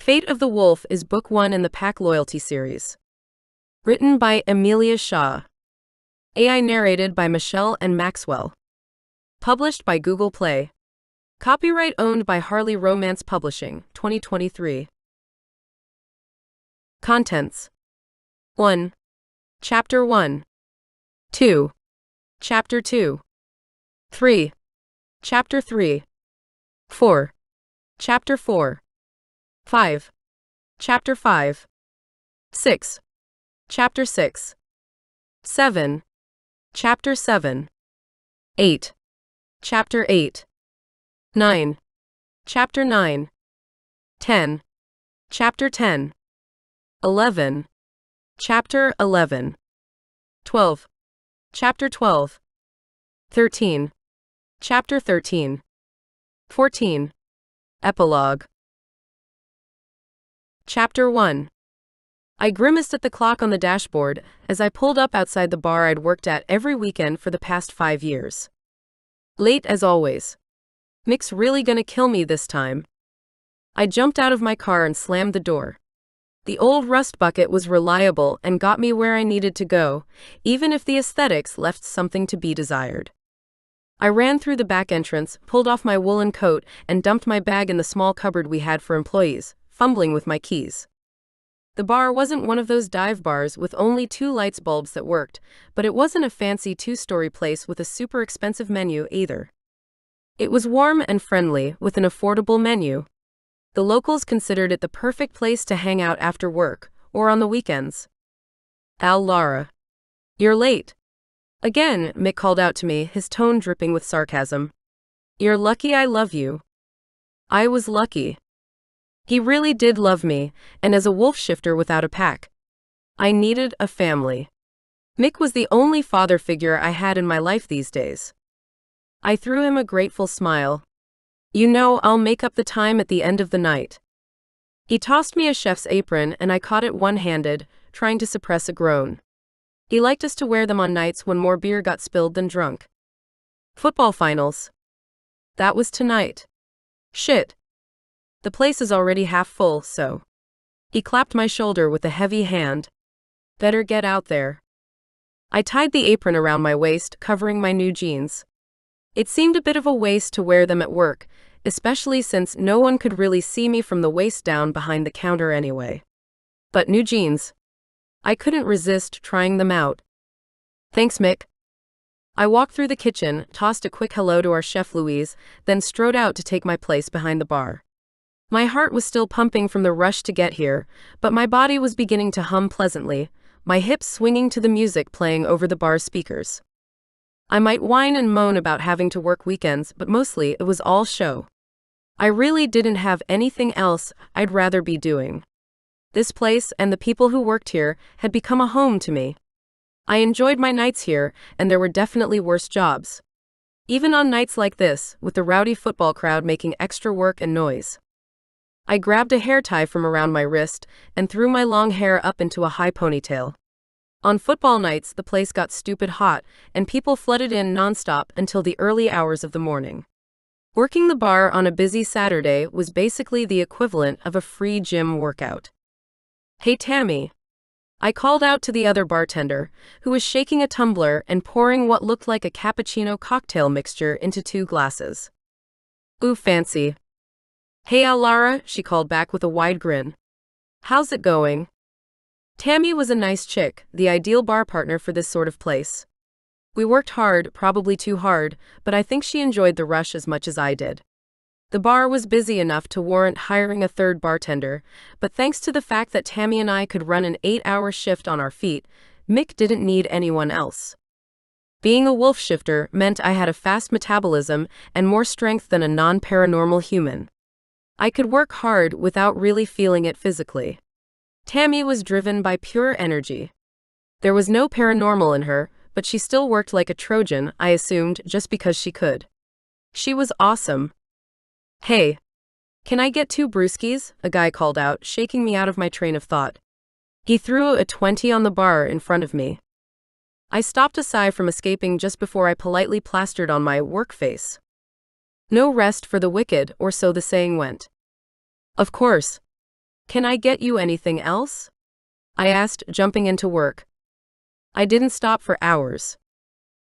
Fate of the Wolf is book 1 in the Pack Loyalty series. Written by Amelia Shaw. AI narrated by Michelle and Maxwell. Published by Google Play. Copyright owned by Harley Romance Publishing, 2023. Contents 1. Chapter 1. 2. Chapter 2. 3. Chapter 3. 4. Chapter 4. 5. Chapter 5. 6. Chapter 6. 7. Chapter 7. 8. Chapter 8. 9. Chapter 9. 10. Chapter 10. 11. Chapter 11. 12. Chapter 12. 13. Chapter 13. 14. Epilogue. Chapter 1. I grimaced at the clock on the dashboard as I pulled up outside the bar I'd worked at every weekend for the past 5 years. Late as always. Mick's really gonna kill me this time. I jumped out of my car and slammed the door. The old rust bucket was reliable and got me where I needed to go, even if the aesthetics left something to be desired. I ran through the back entrance, pulled off my woolen coat, and dumped my bag in the small cupboard we had for employees, fumbling with my keys. The bar wasn't one of those dive bars with only 2 lights bulbs that worked, but it wasn't a fancy 2-story place with a super expensive menu either. It was warm and friendly, with an affordable menu. The locals considered it the perfect place to hang out after work, or on the weekends. Lara. You're late. Again, Mick called out to me, his tone dripping with sarcasm. You're lucky I love you. I was lucky. He really did love me, and as a wolf shifter without a pack, I needed a family. Mick was the only father figure I had in my life these days. I threw him a grateful smile. You know, I'll make up the time at the end of the night. He tossed me a chef's apron and I caught it one-handed, trying to suppress a groan. He liked us to wear them on nights when more beer got spilled than drunk. Football finals. That was tonight. Shit. The place is already half full, so. He clapped my shoulder with a heavy hand. Better get out there. I tied the apron around my waist, covering my new jeans. It seemed a bit of a waste to wear them at work, especially since no one could really see me from the waist down behind the counter anyway. But new jeans. I couldn't resist trying them out. Thanks, Mick. I walked through the kitchen, tossed a quick hello to our chef Louise, then strode out to take my place behind the bar. My heart was still pumping from the rush to get here, but my body was beginning to hum pleasantly, my hips swinging to the music playing over the bar's speakers. I might whine and moan about having to work weekends, but mostly it was all show. I really didn't have anything else I'd rather be doing. This place and the people who worked here had become a home to me. I enjoyed my nights here, and there were definitely worse jobs. Even on nights like this, with the rowdy football crowd making extra work and noise. I grabbed a hair tie from around my wrist and threw my long hair up into a high ponytail. On football nights, the place got stupid hot, and people flooded in nonstop until the early hours of the morning. Working the bar on a busy Saturday was basically the equivalent of a free gym workout. Hey Tammy. I called out to the other bartender, who was shaking a tumbler and pouring what looked like a cappuccino cocktail mixture into 2 glasses. Ooh, fancy. Hey Lara, she called back with a wide grin. How's it going? Tammy was a nice chick, the ideal bar partner for this sort of place. We worked hard, probably too hard, but I think she enjoyed the rush as much as I did. The bar was busy enough to warrant hiring a 3rd bartender, but thanks to the fact that Tammy and I could run an 8-hour shift on our feet, Mick didn't need anyone else. Being a wolf shifter meant I had a fast metabolism and more strength than a non-paranormal human. I could work hard without really feeling it physically. Tammy was driven by pure energy. There was no paranormal in her, but she still worked like a Trojan, I assumed, just because she could. She was awesome. Hey, can I get 2 brewskis? A guy called out, shaking me out of my train of thought. He threw a 20 on the bar in front of me. I stopped a sigh from escaping just before I politely plastered on my work face. No rest for the wicked, or so the saying went. Of course. Can I get you anything else? I asked, jumping into work. I didn't stop for hours.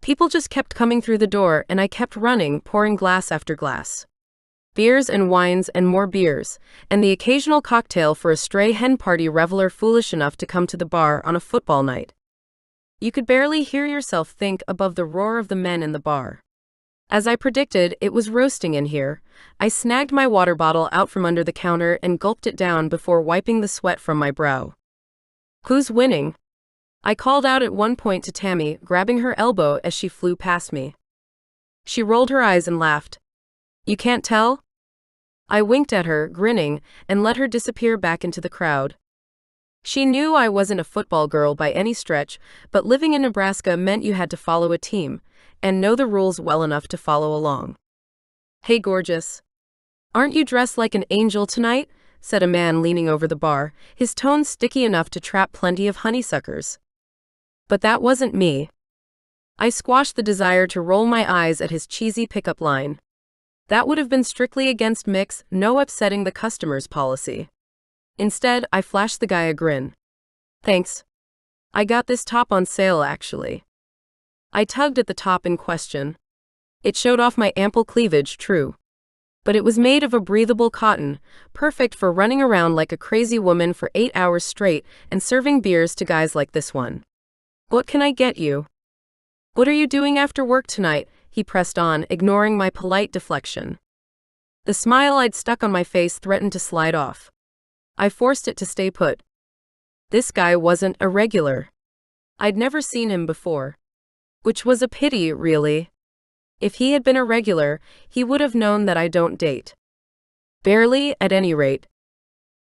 People just kept coming through the door, and I kept running, pouring glass after glass. Beers and wines and more beers, and the occasional cocktail for a stray hen party reveler foolish enough to come to the bar on a football night. You could barely hear yourself think above the roar of the men in the bar. As I predicted, it was roasting in here. I snagged my water bottle out from under the counter and gulped it down before wiping the sweat from my brow. Who's winning? I called out at one point to Tammy, grabbing her elbow as she flew past me. She rolled her eyes and laughed. You can't tell? I winked at her, grinning, and let her disappear back into the crowd. She knew I wasn't a football girl by any stretch, but living in Nebraska meant you had to follow a team, and know the rules well enough to follow along. Hey, gorgeous. Aren't you dressed like an angel tonight? Said a man leaning over the bar, his tone sticky enough to trap plenty of honeysuckers. But that wasn't me. I squashed the desire to roll my eyes at his cheesy pickup line. That would have been strictly against Mick's no upsetting the customers policy. Instead, I flashed the guy a grin. Thanks. I got this top on sale, actually. I tugged at the top in question. It showed off my ample cleavage, true. But it was made of a breathable cotton, perfect for running around like a crazy woman for 8 hours straight and serving beers to guys like this one. What can I get you? What are you doing after work tonight? He pressed on, ignoring my polite deflection. The smile I'd stuck on my face threatened to slide off. I forced it to stay put. This guy wasn't a regular. I'd never seen him before. Which was a pity, really. If he had been a regular, he would have known that I don't date. Barely, at any rate.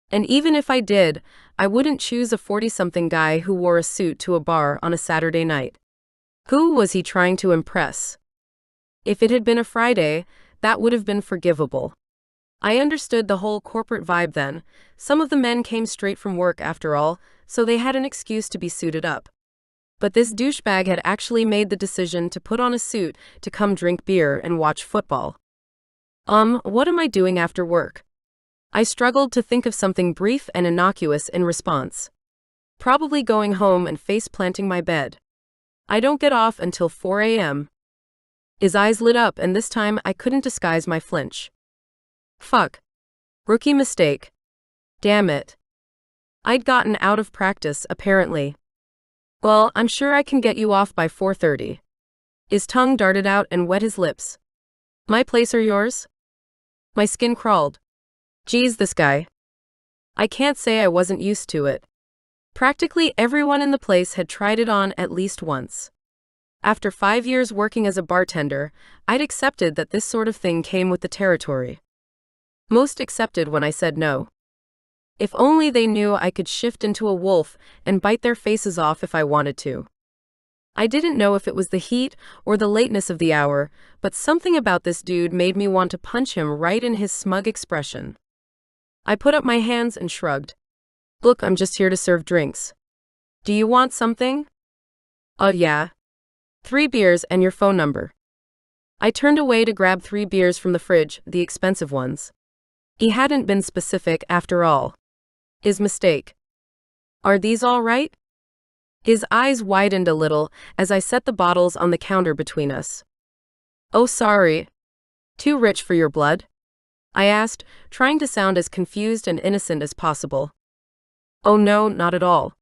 And even if I did, I wouldn't choose a 40-something guy who wore a suit to a bar on a Saturday night. Who was he trying to impress? If it had been a Friday, that would have been forgivable. I understood the whole corporate vibe then. Some of the men came straight from work after all, so they had an excuse to be suited up. But this douchebag had actually made the decision to put on a suit to come drink beer and watch football. What am I doing after work? I struggled to think of something brief and innocuous in response. Probably going home and face-planting my bed. I don't get off until 4 a.m. His eyes lit up, and this time I couldn't disguise my flinch. Fuck. Rookie mistake. Damn it. I'd gotten out of practice, apparently. Well, I'm sure I can get you off by 4:30. His tongue darted out and wet his lips. My place or yours? My skin crawled. Geez, this guy. I can't say I wasn't used to it. Practically everyone in the place had tried it on at least once. After 5 years working as a bartender, I'd accepted that this sort of thing came with the territory. Most accepted when I said no. If only they knew I could shift into a wolf and bite their faces off if I wanted to. I didn't know if it was the heat or the lateness of the hour, but something about this dude made me want to punch him right in his smug expression. I put up my hands and shrugged. Look, I'm just here to serve drinks. Do you want something? Yeah. 3 beers and your phone number. I turned away to grab 3 beers from the fridge, the expensive ones. He hadn't been specific after all. His mistake. Are these all right? His eyes widened a little as I set the bottles on the counter between us. Oh, sorry. Too rich for your blood? I asked, trying to sound as confused and innocent as possible. Oh no, not at all.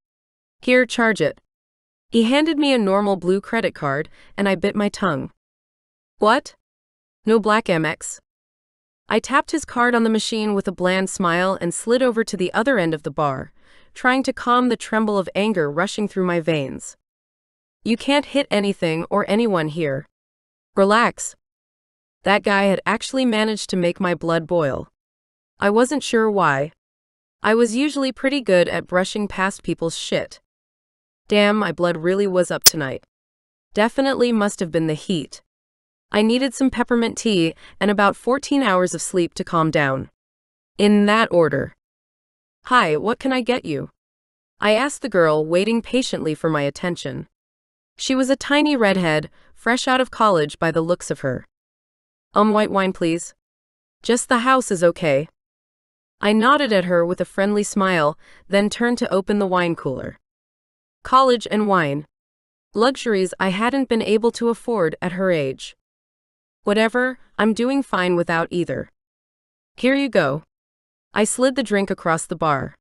Here, charge it. He handed me a normal blue credit card, and I bit my tongue. What? No black Amex? I tapped his card on the machine with a bland smile and slid over to the other end of the bar, trying to calm the tremble of anger rushing through my veins. You can't hit anything or anyone here. Relax. That guy had actually managed to make my blood boil. I wasn't sure why. I was usually pretty good at brushing past people's shit. Damn, my blood really was up tonight. Definitely must have been the heat. I needed some peppermint tea and about 14 hours of sleep to calm down. In that order. Hi, what can I get you? I asked the girl, waiting patiently for my attention. She was a tiny redhead, fresh out of college by the looks of her. White wine, please. Just the house is okay. I nodded at her with a friendly smile, then turned to open the wine cooler. College and wine. Luxuries I hadn't been able to afford at her age. Whatever, I'm doing fine without either. Here you go. I slid the drink across the bar.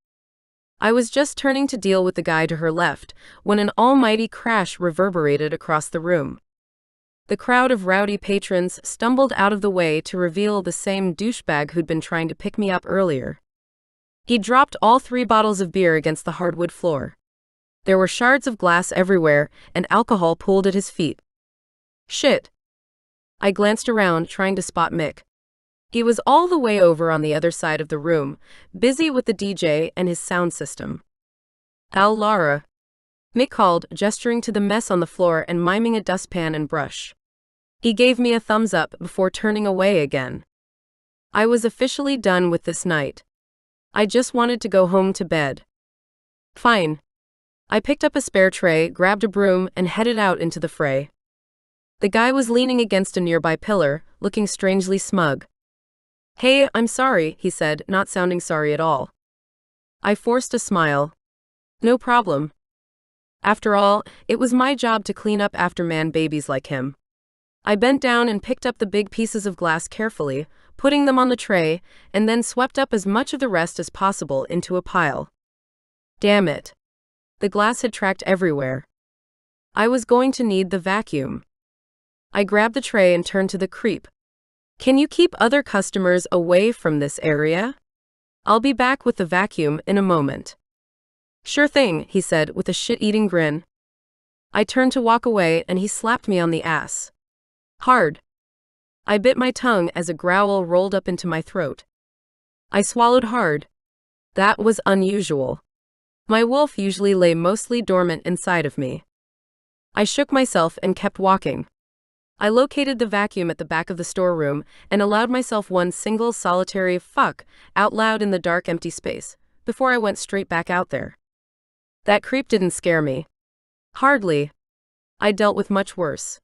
I was just turning to deal with the guy to her left when an almighty crash reverberated across the room. The crowd of rowdy patrons stumbled out of the way to reveal the same douchebag who'd been trying to pick me up earlier. He dropped all 3 bottles of beer against the hardwood floor. There were shards of glass everywhere, and alcohol pooled at his feet. Shit. I glanced around, trying to spot Mick. He was all the way over on the other side of the room, busy with the DJ and his sound system. Al Lara. Mick called, gesturing to the mess on the floor and miming a dustpan and brush. He gave me a thumbs up before turning away again. I was officially done with this night. I just wanted to go home to bed. Fine. I picked up a spare tray, grabbed a broom, and headed out into the fray. The guy was leaning against a nearby pillar, looking strangely smug. Hey, I'm sorry, he said, not sounding sorry at all. I forced a smile. No problem. After all, it was my job to clean up after man-babies like him. I bent down and picked up the big pieces of glass carefully, putting them on the tray, and then swept up as much of the rest as possible into a pile. Damn it. The glass had tracked everywhere. I was going to need the vacuum. I grabbed the tray and turned to the creep. Can you keep other customers away from this area? I'll be back with the vacuum in a moment. Sure thing, he said with a shit-eating grin. I turned to walk away and he slapped me on the ass. Hard. I bit my tongue as a growl rolled up into my throat. I swallowed hard. That was unusual. My wolf usually lay mostly dormant inside of me. I shook myself and kept walking. I located the vacuum at the back of the storeroom and allowed myself one single solitary fuck out loud in the dark empty space before I went straight back out there. That creep didn't scare me. Hardly. I dealt with much worse.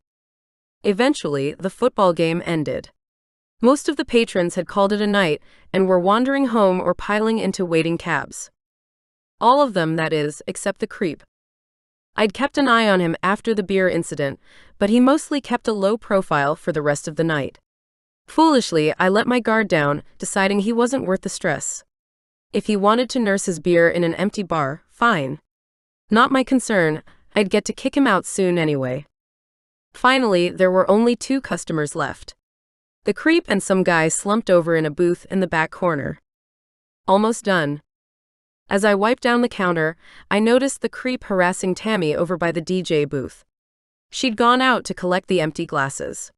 Eventually, the football game ended. Most of the patrons had called it a night and were wandering home or piling into waiting cabs. All of them, that is, except the creep. I'd kept an eye on him after the beer incident, but he mostly kept a low profile for the rest of the night. Foolishly, I let my guard down, deciding he wasn't worth the stress. If he wanted to nurse his beer in an empty bar, fine. Not my concern, I'd get to kick him out soon anyway. Finally, there were only 2 customers left. The creep and some guy slumped over in a booth in the back corner. Almost done. As I wiped down the counter, I noticed the creep harassing Tammy over by the DJ booth. She'd gone out to collect the empty glasses.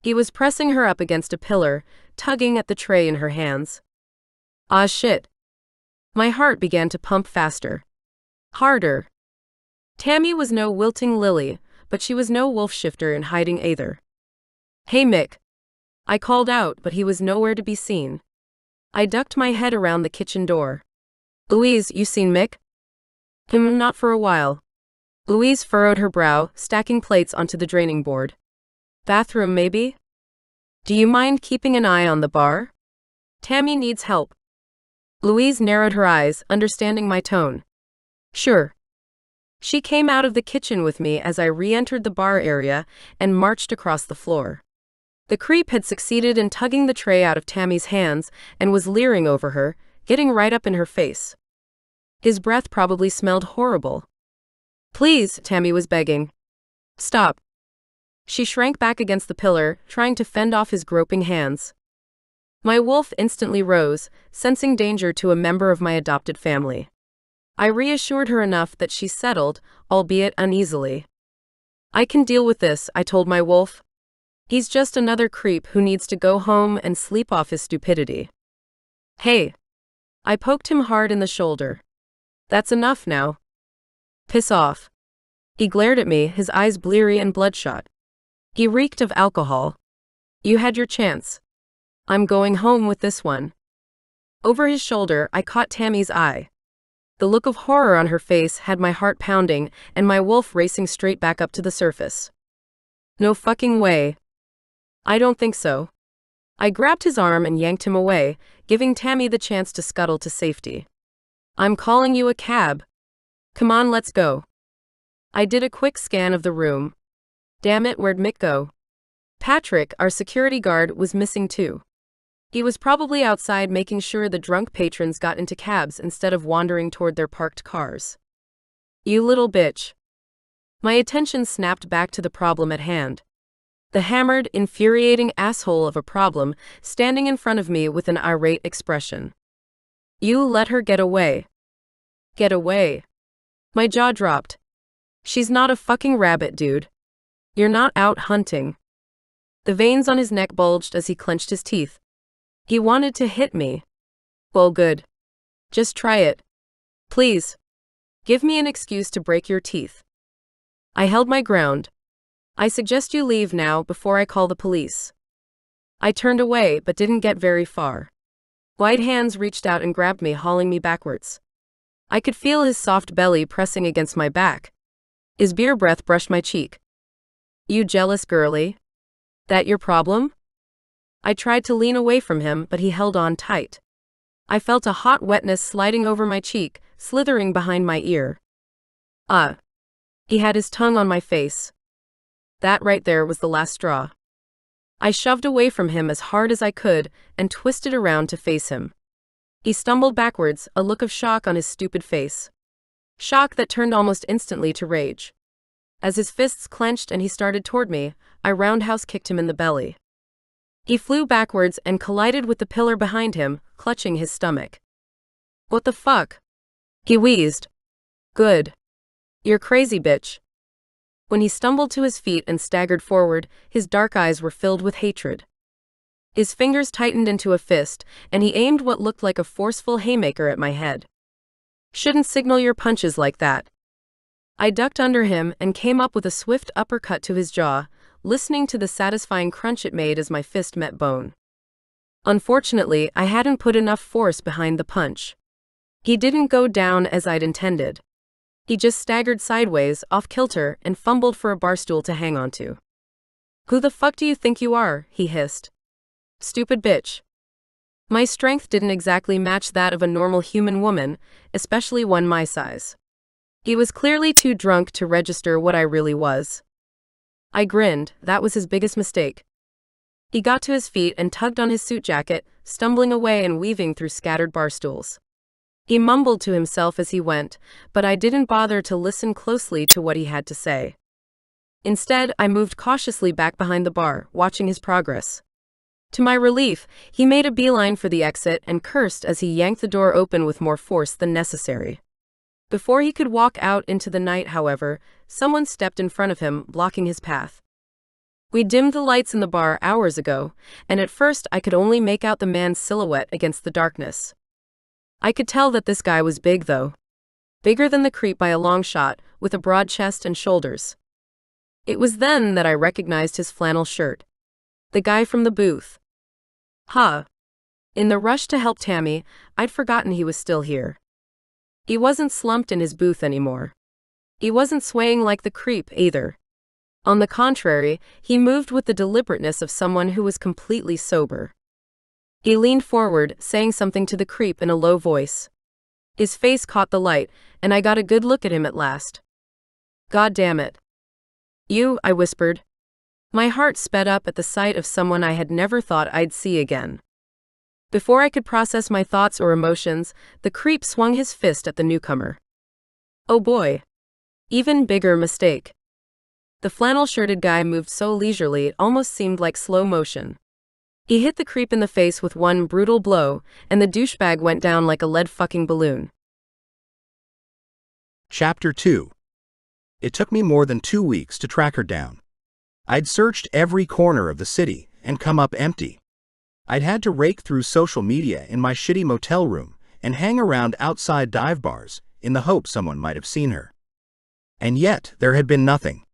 He was pressing her up against a pillar, tugging at the tray in her hands. Ah shit. My heart began to pump faster. Harder. Tammy was no wilting lily, but she was no wolf shifter in hiding either. Hey Mick. I called out, but he was nowhere to be seen. I ducked my head around the kitchen door. Louise, you seen Mick? Not for a while. Louise furrowed her brow, stacking plates onto the draining board. Bathroom, maybe? Do you mind keeping an eye on the bar? Tammy needs help. Louise narrowed her eyes, understanding my tone. Sure. She came out of the kitchen with me as I re-entered the bar area and marched across the floor. The creep had succeeded in tugging the tray out of Tammy's hands and was leering over her, getting right up in her face. His breath probably smelled horrible. Please, Tammy was begging. Stop. She shrank back against the pillar, trying to fend off his groping hands. My wolf instantly rose, sensing danger to a member of my adopted family. I reassured her enough that she settled, albeit uneasily. I can deal with this, I told my wolf. He's just another creep who needs to go home and sleep off his stupidity. Hey. I poked him hard in the shoulder. That's enough now. Piss off. He glared at me, his eyes bleary and bloodshot. He reeked of alcohol. You had your chance. I'm going home with this one. Over his shoulder, I caught Tammy's eye. The look of horror on her face had my heart pounding and my wolf racing straight back up to the surface. No fucking way. I don't think so. I grabbed his arm and yanked him away, giving Tammy the chance to scuttle to safety. "I'm calling you a cab. Come on, let's go." I did a quick scan of the room. Damn it, where'd Mick go? Patrick, our security guard, was missing too. He was probably outside making sure the drunk patrons got into cabs instead of wandering toward their parked cars. "You little bitch." My attention snapped back to the problem at hand. The hammered, infuriating asshole of a problem standing in front of me with an irate expression. "You let her get away." Get away? My jaw dropped. "She's not a fucking rabbit, dude. You're not out hunting." The veins on his neck bulged as he clenched his teeth. He wanted to hit me. Well, good. Just try it. Please. Give me an excuse to break your teeth. I held my ground. "I suggest you leave now before I call the police." I turned away but didn't get very far. Wide hands reached out and grabbed me, hauling me backwards. I could feel his soft belly pressing against my back. His beer breath brushed my cheek. "You jealous girly? That your problem?" I tried to lean away from him, but he held on tight. I felt a hot wetness sliding over my cheek, slithering behind my ear. He had his tongue on my face. That right there was the last straw. I shoved away from him as hard as I could and twisted around to face him. He stumbled backwards, a look of shock on his stupid face. Shock that turned almost instantly to rage. As his fists clenched and he started toward me, I roundhouse kicked him in the belly. He flew backwards and collided with the pillar behind him, clutching his stomach. "What the fuck?" He wheezed. "Good. You're crazy, bitch." When he stumbled to his feet and staggered forward, his dark eyes were filled with hatred. His fingers tightened into a fist, and he aimed what looked like a forceful haymaker at my head. "Shouldn't signal your punches like that." I ducked under him and came up with a swift uppercut to his jaw, listening to the satisfying crunch it made as my fist met bone. Unfortunately, I hadn't put enough force behind the punch. He didn't go down as I'd intended. He just staggered sideways, off kilter, and fumbled for a bar stool to hang onto. "Who the fuck do you think you are?" he hissed. "Stupid bitch." My strength didn't exactly match that of a normal human woman, especially one my size. He was clearly too drunk to register what I really was. I grinned. That was his biggest mistake. He got to his feet and tugged on his suit jacket, stumbling away and weaving through scattered bar stools. He mumbled to himself as he went, but I didn't bother to listen closely to what he had to say. Instead, I moved cautiously back behind the bar, watching his progress. To my relief, he made a beeline for the exit and cursed as he yanked the door open with more force than necessary. Before he could walk out into the night, however, someone stepped in front of him, blocking his path. We dimmed the lights in the bar hours ago, and at first I could only make out the man's silhouette against the darkness. I could tell that this guy was big, though. Bigger than the creep by a long shot, with a broad chest and shoulders. It was then that I recognized his flannel shirt. The guy from the booth. In the rush to help Tammy, I'd forgotten he was still here. He wasn't slumped in his booth anymore. He wasn't swaying like the creep, either. On the contrary, he moved with the deliberateness of someone who was completely sober. He leaned forward, saying something to the creep in a low voice. His face caught the light, and I got a good look at him at last. "God damn it. You," I whispered. My heart sped up at the sight of someone I had never thought I'd see again. Before I could process my thoughts or emotions, the creep swung his fist at the newcomer. Oh boy. Even bigger mistake. The flannel-shirted guy moved so leisurely it almost seemed like slow motion. He hit the creep in the face with one brutal blow, and the douchebag went down like a lead-fucking balloon. Chapter 2. It took me more than 2 weeks to track her down. I'd searched every corner of the city and come up empty. I'd had to rake through social media in my shitty motel room and hang around outside dive bars in the hope someone might have seen her. And yet, there had been nothing.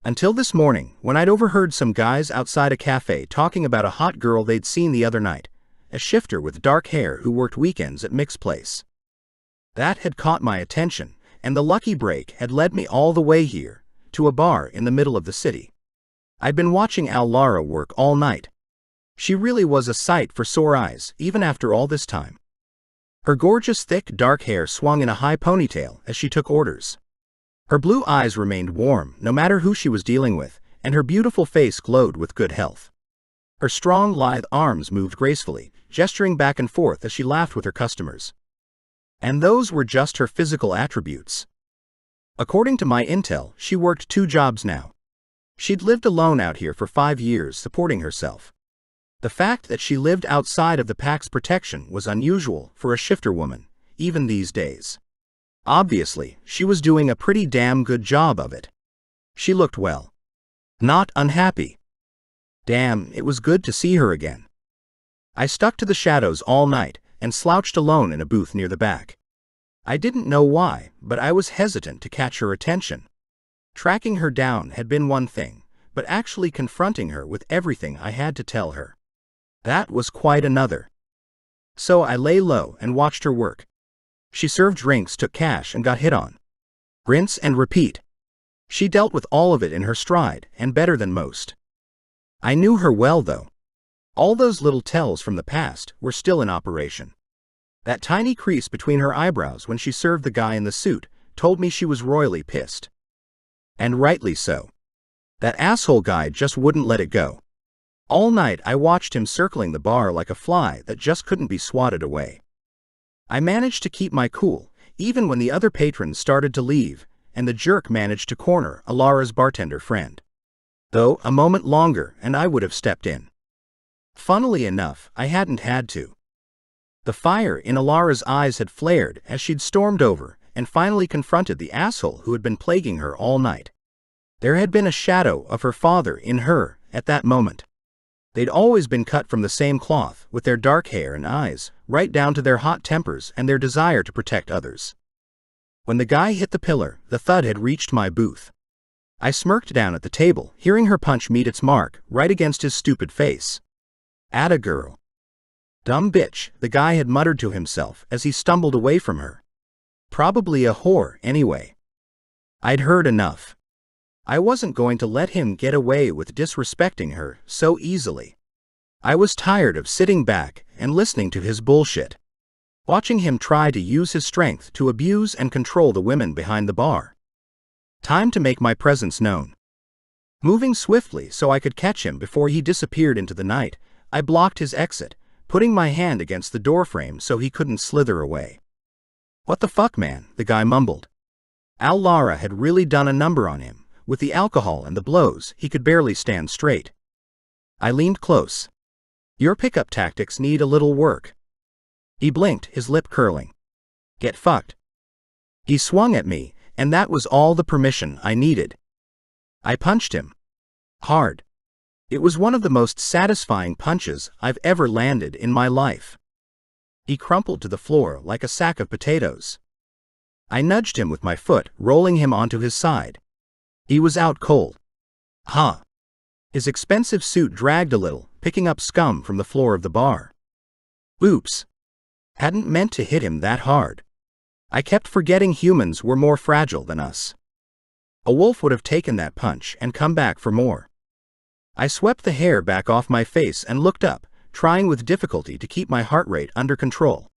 Until this morning, when I'd overheard some guys outside a cafe talking about a hot girl they'd seen the other night, a shifter with dark hair who worked weekends at Mick's place. That had caught my attention, and the lucky break had led me all the way here, to a bar in the middle of the city. I'd been watching Al Lara work all night. She really was a sight for sore eyes, even after all this time. Her gorgeous thick dark hair swung in a high ponytail as she took orders. Her blue eyes remained warm no matter who she was dealing with, and her beautiful face glowed with good health. Her strong, lithe arms moved gracefully, gesturing back and forth as she laughed with her customers. And those were just her physical attributes. According to my intel, she worked 2 jobs now. She'd lived alone out here for 5 years, supporting herself. The fact that she lived outside of the pack's protection was unusual for a shifter woman, even these days. Obviously, she was doing a pretty damn good job of it. She looked well. Not unhappy. Damn, it was good to see her again. I stuck to the shadows all night and slouched alone in a booth near the back. I didn't know why, but I was hesitant to catch her attention. Tracking her down had been one thing, but actually confronting her with everything I had to tell her, that was quite another. So I lay low and watched her work. She served drinks, took cash, and got hit on. Rinse and repeat. She dealt with all of it in her stride, and better than most. I knew her well, though. All those little tells from the past were still in operation. That tiny crease between her eyebrows when she served the guy in the suit told me she was royally pissed. And rightly so. That asshole guy just wouldn't let it go. All night I watched him circling the bar like a fly that just couldn't be swatted away. I managed to keep my cool, even when the other patrons started to leave, and the jerk managed to corner Alara's bartender friend. Though, a moment longer and I would have stepped in. Funnily enough, I hadn't had to. The fire in Alara's eyes had flared as she'd stormed over and finally confronted the asshole who had been plaguing her all night. There had been a shadow of her father in her at that moment. They'd always been cut from the same cloth, with their dark hair and eyes, right down to their hot tempers and their desire to protect others. When the guy hit the pillar, the thud had reached my booth. I smirked down at the table, hearing her punch meet its mark, right against his stupid face. Atta girl. Dumb bitch, the guy had muttered to himself as he stumbled away from her. Probably a whore, anyway. I'd heard enough. I wasn't going to let him get away with disrespecting her so easily. I was tired of sitting back and listening to his bullshit. Watching him try to use his strength to abuse and control the women behind the bar. Time to make my presence known. Moving swiftly so I could catch him before he disappeared into the night, I blocked his exit, putting my hand against the doorframe so he couldn't slither away. What the fuck, man, the guy mumbled. Lara had really done a number on him. With the alcohol and the blows, he could barely stand straight. I leaned close. Your pickup tactics need a little work. He blinked, his lip curling. Get fucked. He swung at me, and that was all the permission I needed. I punched him. Hard. It was one of the most satisfying punches I've ever landed in my life. He crumpled to the floor like a sack of potatoes. I nudged him with my foot, rolling him onto his side. He was out cold. Huh. His expensive suit dragged a little, picking up scum from the floor of the bar. Oops. Hadn't meant to hit him that hard. I kept forgetting humans were more fragile than us. A wolf would have taken that punch and come back for more. I swept the hair back off my face and looked up, trying with difficulty to keep my heart rate under control.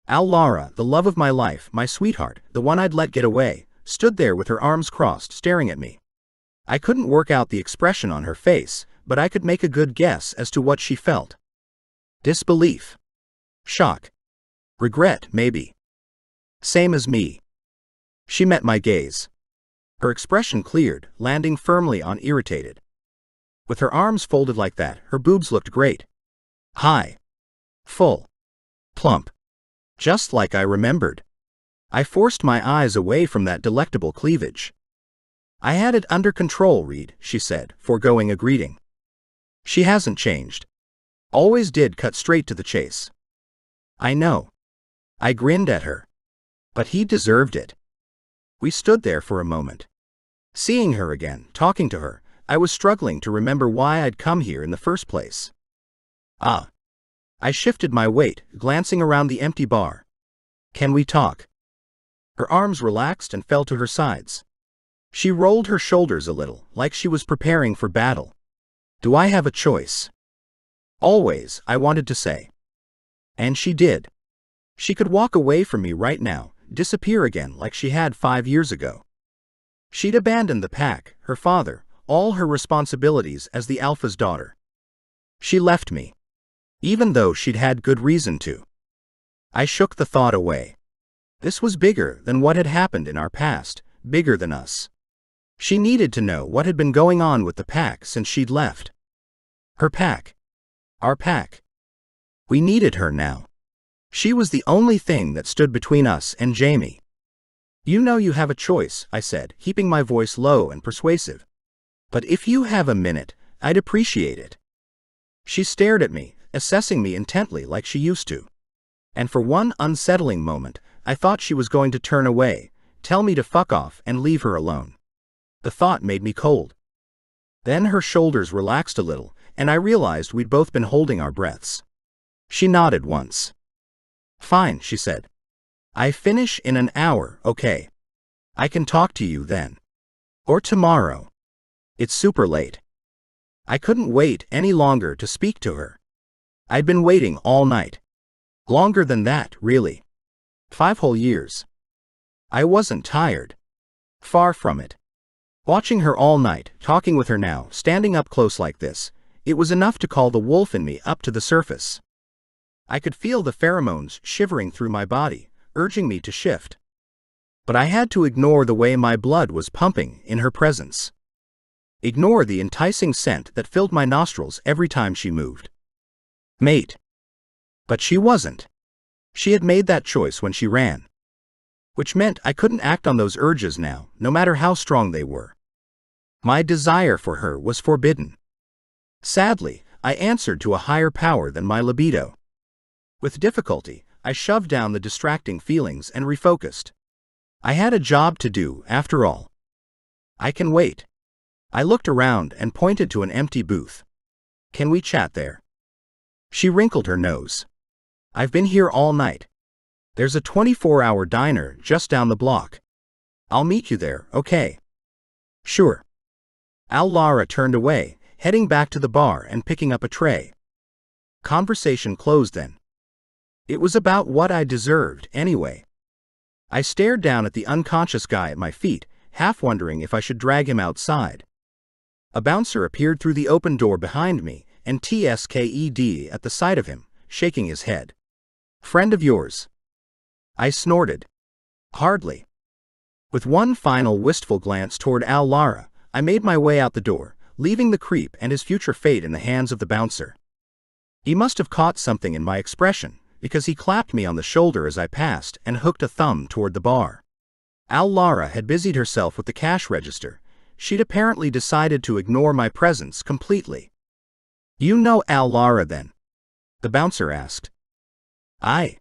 Lara, the love of my life, my sweetheart, the one I'd let get away, stood there with her arms crossed, staring at me. I couldn't work out the expression on her face, but I could make a good guess as to what she felt. Disbelief. Shock. Regret, maybe. Same as me. She met my gaze. Her expression cleared, landing firmly on irritated. With her arms folded like that, her boobs looked great. High. Full. Plump. Just like I remembered. I forced my eyes away from that delectable cleavage. I had it under control, Reed, she said, foregoing a greeting. She hasn't changed. Always did cut straight to the chase. I know. I grinned at her. But he deserved it. We stood there for a moment. Seeing her again, talking to her, I was struggling to remember why I'd come here in the first place. Ah. I shifted my weight, glancing around the empty bar. Can we talk? Her arms relaxed and fell to her sides. She rolled her shoulders a little, like she was preparing for battle. Do I have a choice? Always, I wanted to say. And she did. She could walk away from me right now, disappear again like she had 5 years ago. She'd abandoned the pack, her father, all her responsibilities as the alpha's daughter. She left me. Even though she'd had good reason to. I shook the thought away. This was bigger than what had happened in our past, bigger than us. She needed to know what had been going on with the pack since she'd left. Her pack. Our pack. We needed her now. She was the only thing that stood between us and Jamie. You know you have a choice, I said, keeping my voice low and persuasive. But if you have a minute, I'd appreciate it. She stared at me, assessing me intently like she used to. And for one unsettling moment, I thought she was going to turn away, tell me to fuck off and leave her alone. The thought made me cold. Then her shoulders relaxed a little, and I realized we'd both been holding our breaths. She nodded once. Fine, she said. I finish in an hour, okay? I can talk to you then. Or tomorrow. It's super late. I couldn't wait any longer to speak to her. I'd been waiting all night. Longer than that, really. 5 whole years. I wasn't tired. Far from it. Watching her all night, talking with her now, standing up close like this, it was enough to call the wolf in me up to the surface. I could feel the pheromones shivering through my body, urging me to shift. But I had to ignore the way my blood was pumping in her presence. Ignore the enticing scent that filled my nostrils every time she moved. Mate. But she wasn't. She had made that choice when she ran. Which meant I couldn't act on those urges now, no matter how strong they were. My desire for her was forbidden. Sadly, I answered to a higher power than my libido. With difficulty, I shoved down the distracting feelings and refocused. I had a job to do, after all. I can wait. I looked around and pointed to an empty booth. Can we chat there? She wrinkled her nose. I've been here all night. There's a 24-hour diner just down the block. I'll meet you there, okay? Sure. Lara turned away, heading back to the bar and picking up a tray. Conversation closed then. It was about what I deserved, anyway. I stared down at the unconscious guy at my feet, half wondering if I should drag him outside. A bouncer appeared through the open door behind me, and TSKED at the sight of him, shaking his head. Friend of yours? I snorted. Hardly. With one final wistful glance toward Lara, I made my way out the door, leaving the creep and his future fate in the hands of the bouncer. He must have caught something in my expression, because he clapped me on the shoulder as I passed and hooked a thumb toward the bar. Lara had busied herself with the cash register. She'd apparently decided to ignore my presence completely. You know Lara then? The bouncer asked. I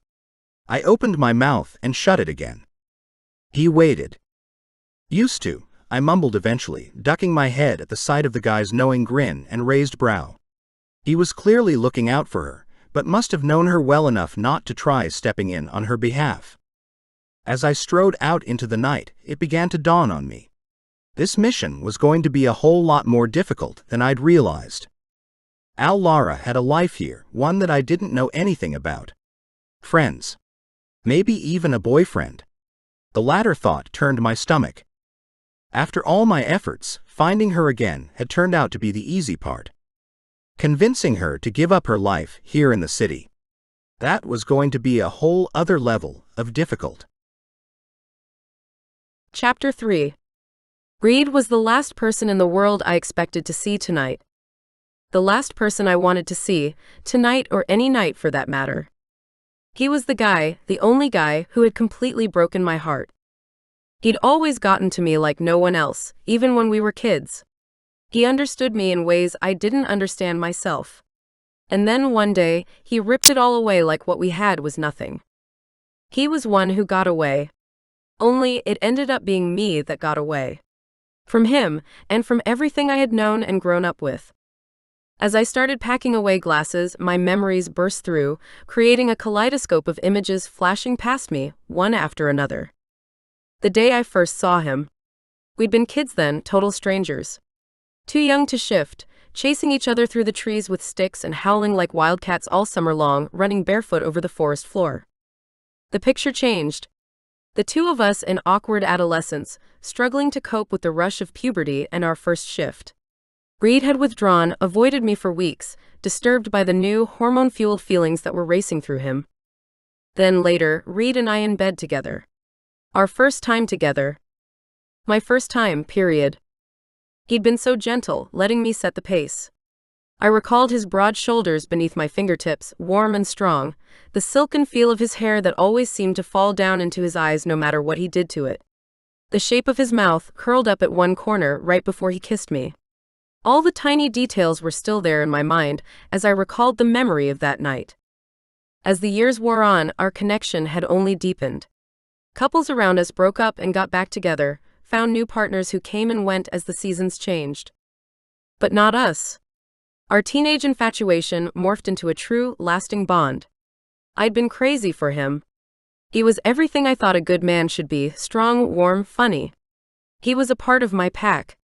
opened my mouth and shut it again. He waited. Used to, I mumbled eventually, ducking my head at the sight of the guy's knowing grin and raised brow. He was clearly looking out for her, but must have known her well enough not to try stepping in on her behalf. As I strode out into the night, it began to dawn on me. This mission was going to be a whole lot more difficult than I'd realized. Lara had a life here, one that I didn't know anything about. Friends. Maybe even a boyfriend. The latter thought turned my stomach. After all my efforts, finding her again had turned out to be the easy part. Convincing her to give up her life here in the city. That was going to be a whole other level of difficult. Chapter 3. Reed was the last person in the world I expected to see tonight. The last person I wanted to see, tonight or any night for that matter. He was the guy, the only guy, who had completely broken my heart. He'd always gotten to me like no one else, even when we were kids. He understood me in ways I didn't understand myself. And then one day, he ripped it all away like what we had was nothing. He was one who got away. Only it ended up being me that got away. From him, and from everything I had known and grown up with. As I started packing away glasses, my memories burst through, creating a kaleidoscope of images flashing past me, one after another. The day I first saw him. We'd been kids then, total strangers. Too young to shift, chasing each other through the trees with sticks and howling like wildcats all summer long, running barefoot over the forest floor. The picture changed. The two of us in awkward adolescence, struggling to cope with the rush of puberty and our first shift. Reed had withdrawn, avoided me for weeks, disturbed by the new, hormone-fueled feelings that were racing through him. Then later, Reed and I in bed together. Our first time together. My first time, period. He'd been so gentle, letting me set the pace. I recalled his broad shoulders beneath my fingertips, warm and strong, the silken feel of his hair that always seemed to fall down into his eyes no matter what he did to it. The shape of his mouth, curled up at one corner right before he kissed me. All the tiny details were still there in my mind as I recalled the memory of that night. As the years wore on, our connection had only deepened. Couples around us broke up and got back together, found new partners who came and went as the seasons changed. But not us. Our teenage infatuation morphed into a true, lasting bond. I'd been crazy for him. He was everything I thought a good man should be, strong, warm, funny. He was a part of my pack.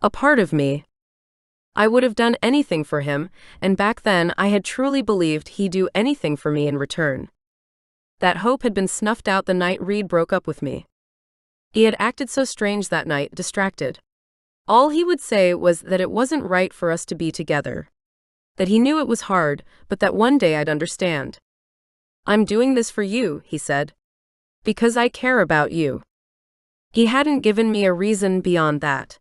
A part of me. I would have done anything for him, and back then I had truly believed he'd do anything for me in return. That hope had been snuffed out the night Reed broke up with me. He had acted so strange that night, distracted. All he would say was that it wasn't right for us to be together. That he knew it was hard, but that one day I'd understand. "I'm doing this for you," he said. "Because I care about you." He hadn't given me a reason beyond that.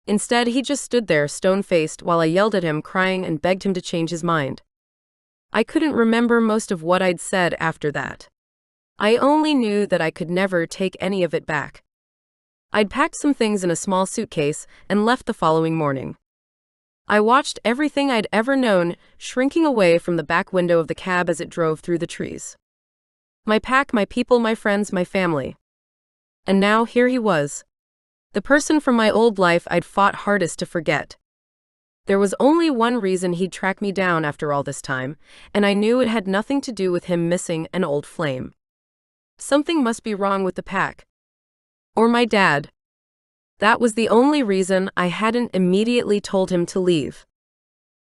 Instead, he just stood there stone-faced while I yelled at him, crying, and begged him to change his mind. I couldn't remember most of what I'd said after that. I only knew that I could never take any of it back. I'd packed some things in a small suitcase and left the following morning. I watched everything I'd ever known shrinking away from the back window of the cab as it drove through the trees. My pack, my people, my friends, my family. And now here he was. The person from my old life I'd fought hardest to forget. There was only one reason he'd track me down after all this time, and I knew it had nothing to do with him missing an old flame. Something must be wrong with the pack. Or my dad. That was the only reason I hadn't immediately told him to leave.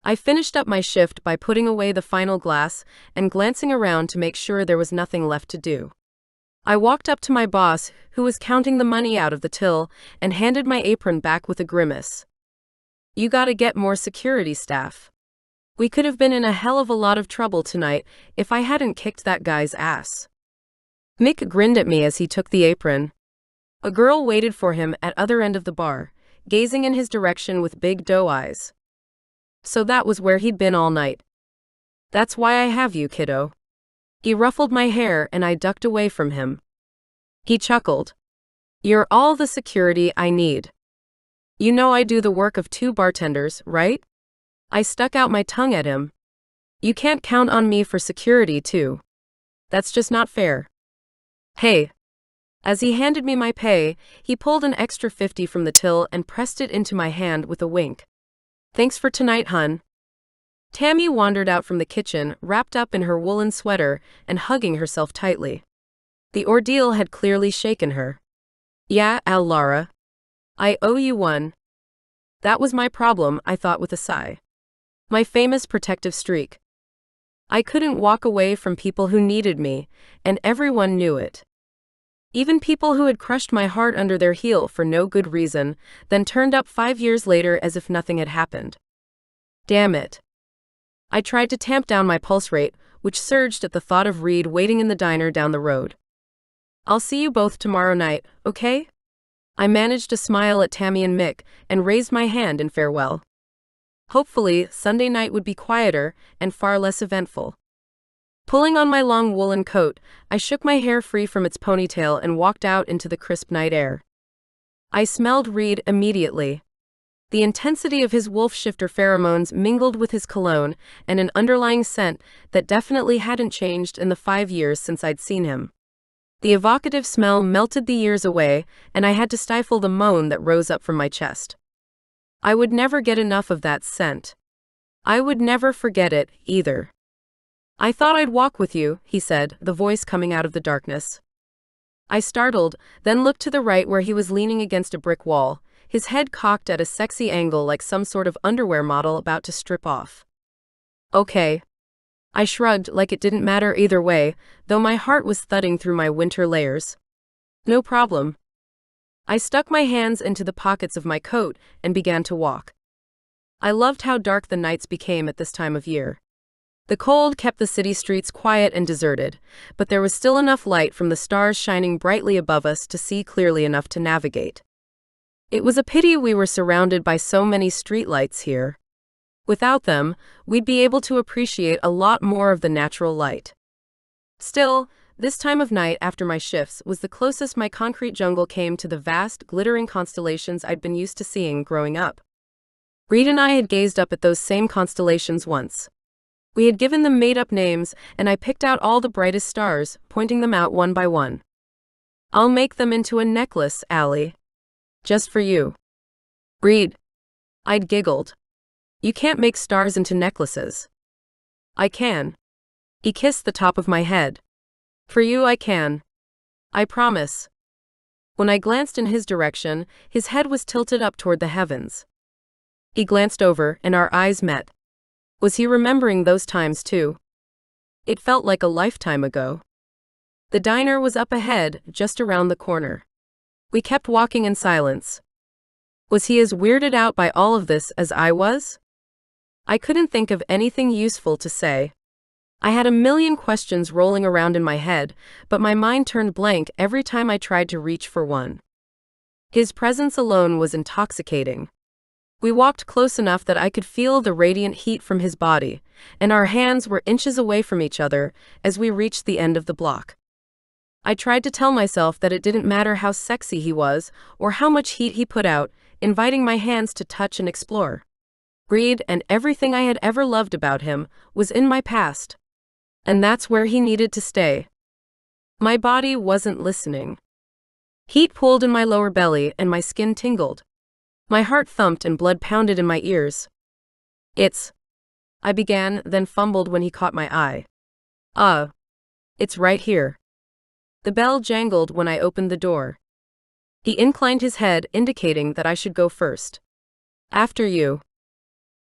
I finished up my shift by putting away the final glass and glancing around to make sure there was nothing left to do. I walked up to my boss, who was counting the money out of the till, and handed my apron back with a grimace. "You gotta get more security staff. We could have been in a hell of a lot of trouble tonight if I hadn't kicked that guy's ass." Mick grinned at me as he took the apron. A girl waited for him at other end of the bar, gazing in his direction with big doe eyes. So that was where he'd been all night. "That's why I have you, kiddo." He ruffled my hair and I ducked away from him. He chuckled. "You're all the security I need. You know I do the work of 2 bartenders, right?" I stuck out my tongue at him. "You can't count on me for security too. That's just not fair." "Hey." As he handed me my pay, he pulled an extra 50 from the till and pressed it into my hand with a wink. "Thanks for tonight, hun." Tammy wandered out from the kitchen, wrapped up in her woolen sweater and hugging herself tightly. The ordeal had clearly shaken her. "Yeah, Lara. I owe you one." That was my problem, I thought with a sigh. My famous protective streak. I couldn't walk away from people who needed me, and everyone knew it. Even people who had crushed my heart under their heel for no good reason, then turned up 5 years later as if nothing had happened. Damn it. I tried to tamp down my pulse rate, which surged at the thought of Reed waiting in the diner down the road. "I'll see you both tomorrow night, okay?" I managed to smile at Tammy and Mick and raised my hand in farewell. Hopefully, Sunday night would be quieter and far less eventful. Pulling on my long woolen coat, I shook my hair free from its ponytail and walked out into the crisp night air. I smelled Reed immediately. The intensity of his wolf shifter pheromones mingled with his cologne and an underlying scent that definitely hadn't changed in the 5 years since I'd seen him. The evocative smell melted the years away, and I had to stifle the moan that rose up from my chest. I would never get enough of that scent. I would never forget it, either. "I thought I'd walk with you," he said, the voice coming out of the darkness. I startled, then looked to the right where he was leaning against a brick wall, his head cocked at a sexy angle like some sort of underwear model about to strip off. Okay. I shrugged like it didn't matter either way, though my heart was thudding through my winter layers. No problem. I stuck my hands into the pockets of my coat and began to walk. I loved how dark the nights became at this time of year. The cold kept the city streets quiet and deserted, but there was still enough light from the stars shining brightly above us to see clearly enough to navigate. It was a pity we were surrounded by so many streetlights here. Without them, we'd be able to appreciate a lot more of the natural light. Still, this time of night after my shifts was the closest my concrete jungle came to the vast, glittering constellations I'd been used to seeing growing up. Reed and I had gazed up at those same constellations once. We had given them made-up names, and I picked out all the brightest stars, pointing them out one by one. I'll make them into a necklace, Allie. Just for you. Reed. I'd giggled. You can't make stars into necklaces. I can. He kissed the top of my head. For you I can. I promise. When I glanced in his direction, his head was tilted up toward the heavens. He glanced over, and our eyes met. Was he remembering those times too? It felt like a lifetime ago. The diner was up ahead, just around the corner. We kept walking in silence. Was he as weirded out by all of this as I was? I couldn't think of anything useful to say. I had a million questions rolling around in my head, but my mind turned blank every time I tried to reach for one. His presence alone was intoxicating. We walked close enough that I could feel the radiant heat from his body, and our hands were inches away from each other as we reached the end of the block. I tried to tell myself that it didn't matter how sexy he was or how much heat he put out, inviting my hands to touch and explore. Reed and everything I had ever loved about him was in my past. And that's where he needed to stay. My body wasn't listening. Heat pulled in my lower belly and my skin tingled. My heart thumped and blood pounded in my ears. I began, then fumbled when he caught my eye. It's right here. The bell jangled when I opened the door. He inclined his head, indicating that I should go first. After you.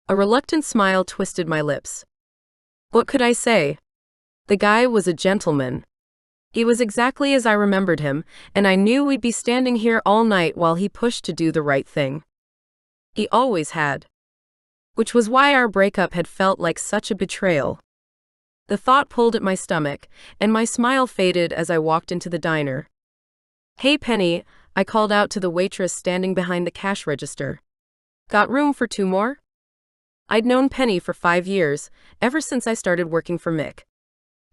A reluctant smile twisted my lips. What could I say? The guy was a gentleman. He was exactly as I remembered him, and I knew we'd be standing here all night while he pushed to do the right thing. He always had. Which was why our breakup had felt like such a betrayal. The thought pulled at my stomach, and my smile faded as I walked into the diner. Hey Penny, I called out to the waitress standing behind the cash register. Got room for 2 more? I'd known Penny for 5 years, ever since I started working for Mick.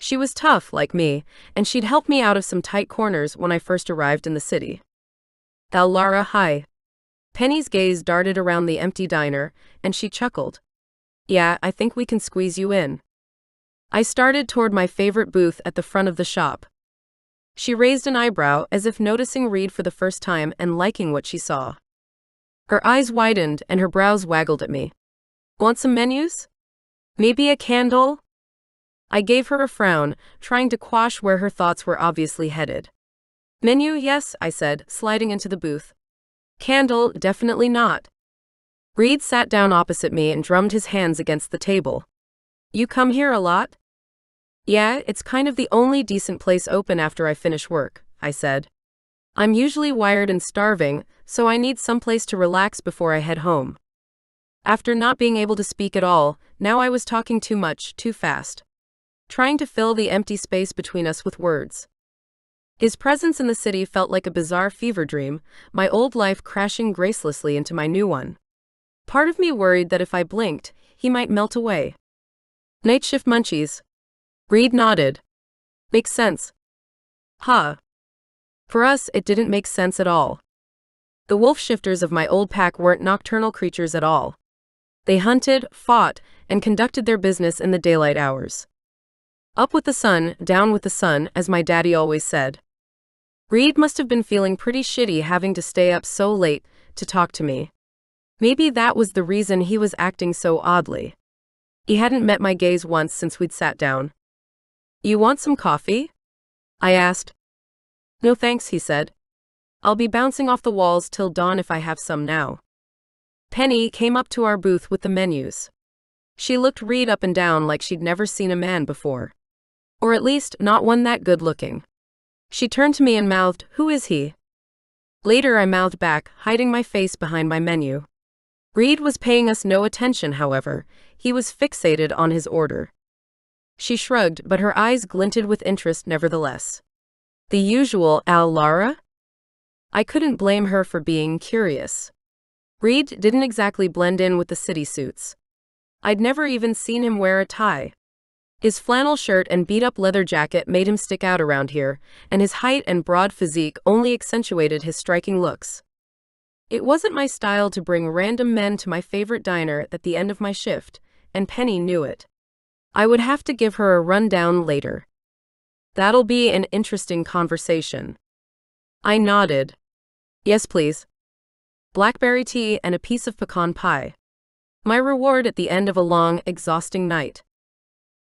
She was tough, like me, and she'd helped me out of some tight corners when I first arrived in the city. Thou Lara, hi. Penny's gaze darted around the empty diner, and she chuckled. Yeah, I think we can squeeze you in. I started toward my favorite booth at the front of the shop. She raised an eyebrow as if noticing Reed for the first time and liking what she saw. Her eyes widened and her brows waggled at me. Want some menus? Maybe a candle? I gave her a frown, trying to quash where her thoughts were obviously headed. Menu, yes, I said, sliding into the booth. Candle, definitely not. Reed sat down opposite me and drummed his hands against the table. You come here a lot? Yeah, it's kind of the only decent place open after I finish work, I said. I'm usually wired and starving, so I need someplace to relax before I head home. After not being able to speak at all, now I was talking too much, too fast. Trying to fill the empty space between us with words. His presence in the city felt like a bizarre fever dream, my old life crashing gracelessly into my new one. Part of me worried that if I blinked, he might melt away. Night shift munchies. Reed nodded. Makes sense. Huh. For us, it didn't make sense at all. The wolf shifters of my old pack weren't nocturnal creatures at all. They hunted, fought, and conducted their business in the daylight hours. Up with the sun, down with the sun, as my daddy always said. Reed must have been feeling pretty shitty having to stay up so late to talk to me. Maybe that was the reason he was acting so oddly. He hadn't met my gaze once since we'd sat down. You want some coffee? I asked. No thanks, he said. I'll be bouncing off the walls till dawn if I have some now. Penny came up to our booth with the menus. She looked Reed up and down like she'd never seen a man before. Or at least, not one that good-looking. She turned to me and mouthed, "Who is he?" Later I mouthed back, hiding my face behind my menu. Reed was paying us no attention, however. He was fixated on his order. She shrugged, but her eyes glinted with interest nevertheless. The usual, Lara? I couldn't blame her for being curious. Reed didn't exactly blend in with the city suits. I'd never even seen him wear a tie. His flannel shirt and beat-up leather jacket made him stick out around here, and his height and broad physique only accentuated his striking looks. It wasn't my style to bring random men to my favorite diner at the end of my shift, and Penny knew it. I would have to give her a rundown later. That'll be an interesting conversation. I nodded. Yes, please. Blackberry tea and a piece of pecan pie. My reward at the end of a long, exhausting night.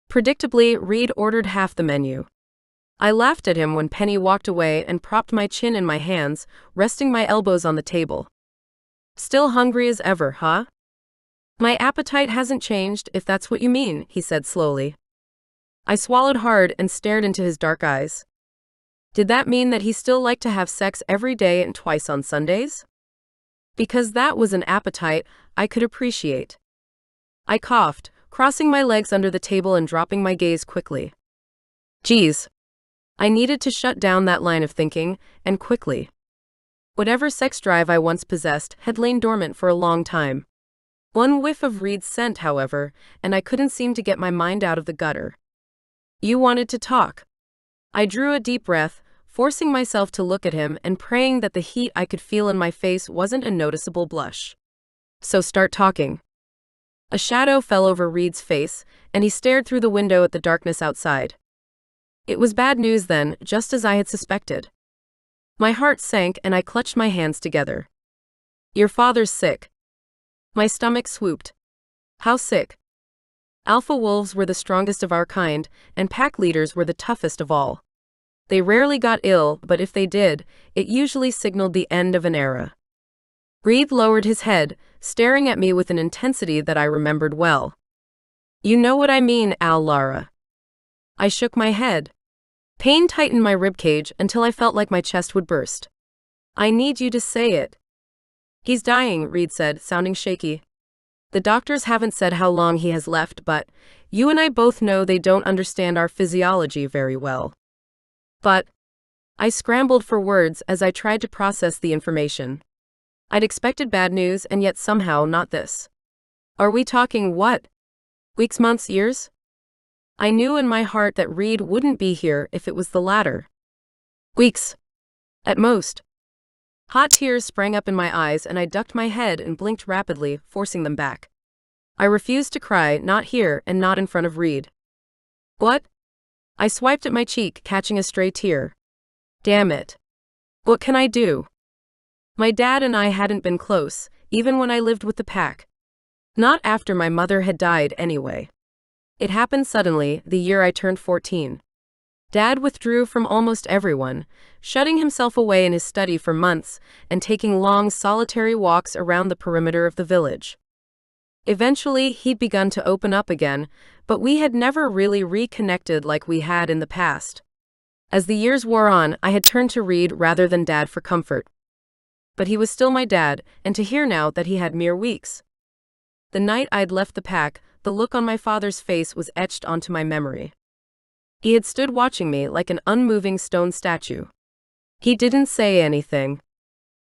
Predictably, Reed ordered half the menu. I laughed at him when Penny walked away and propped my chin in my hands, resting my elbows on the table. Still hungry as ever, huh? My appetite hasn't changed, if that's what you mean, he said slowly. I swallowed hard and stared into his dark eyes. Did that mean that he still liked to have sex every day and twice on Sundays? Because that was an appetite I could appreciate. I coughed, crossing my legs under the table and dropping my gaze quickly. Geez. I needed to shut down that line of thinking, and quickly. Whatever sex drive I once possessed had lain dormant for a long time. One whiff of Reed's scent, however, and I couldn't seem to get my mind out of the gutter. You wanted to talk. I drew a deep breath, forcing myself to look at him and praying that the heat I could feel in my face wasn't a noticeable blush. So start talking. A shadow fell over Reed's face, and he stared through the window at the darkness outside. It was bad news then, just as I had suspected. My heart sank and I clutched my hands together. Your father's sick. My stomach swooped. How sick? Alpha wolves were the strongest of our kind, and pack leaders were the toughest of all. They rarely got ill, but if they did, it usually signaled the end of an era. Reed lowered his head, staring at me with an intensity that I remembered well. You know what I mean, Lara. I shook my head. Pain tightened my ribcage until I felt like my chest would burst. I need you to say it. He's dying, Reed said, sounding shaky. The doctors haven't said how long he has left, but you and I both know they don't understand our physiology very well. But I scrambled for words as I tried to process the information. I'd expected bad news, and yet somehow not this. Are we talking what? Weeks, months, years? I knew in my heart that Reed wouldn't be here if it was the latter. Weeks. At most. Hot tears sprang up in my eyes and I ducked my head and blinked rapidly, forcing them back. I refused to cry, not here and not in front of Reed. What? I swiped at my cheek, catching a stray tear. Damn it. What can I do? My dad and I hadn't been close, even when I lived with the pack. Not after my mother had died, anyway. It happened suddenly, the year I turned 14. Dad withdrew from almost everyone, shutting himself away in his study for months and taking long, solitary walks around the perimeter of the village. Eventually, he'd begun to open up again, but we had never really reconnected like we had in the past. As the years wore on, I had turned to Reed rather than Dad for comfort. But he was still my dad, and to hear now that he had mere weeks. The night I'd left the pack, the look on my father's face was etched onto my memory. He had stood watching me like an unmoving stone statue. He didn't say anything.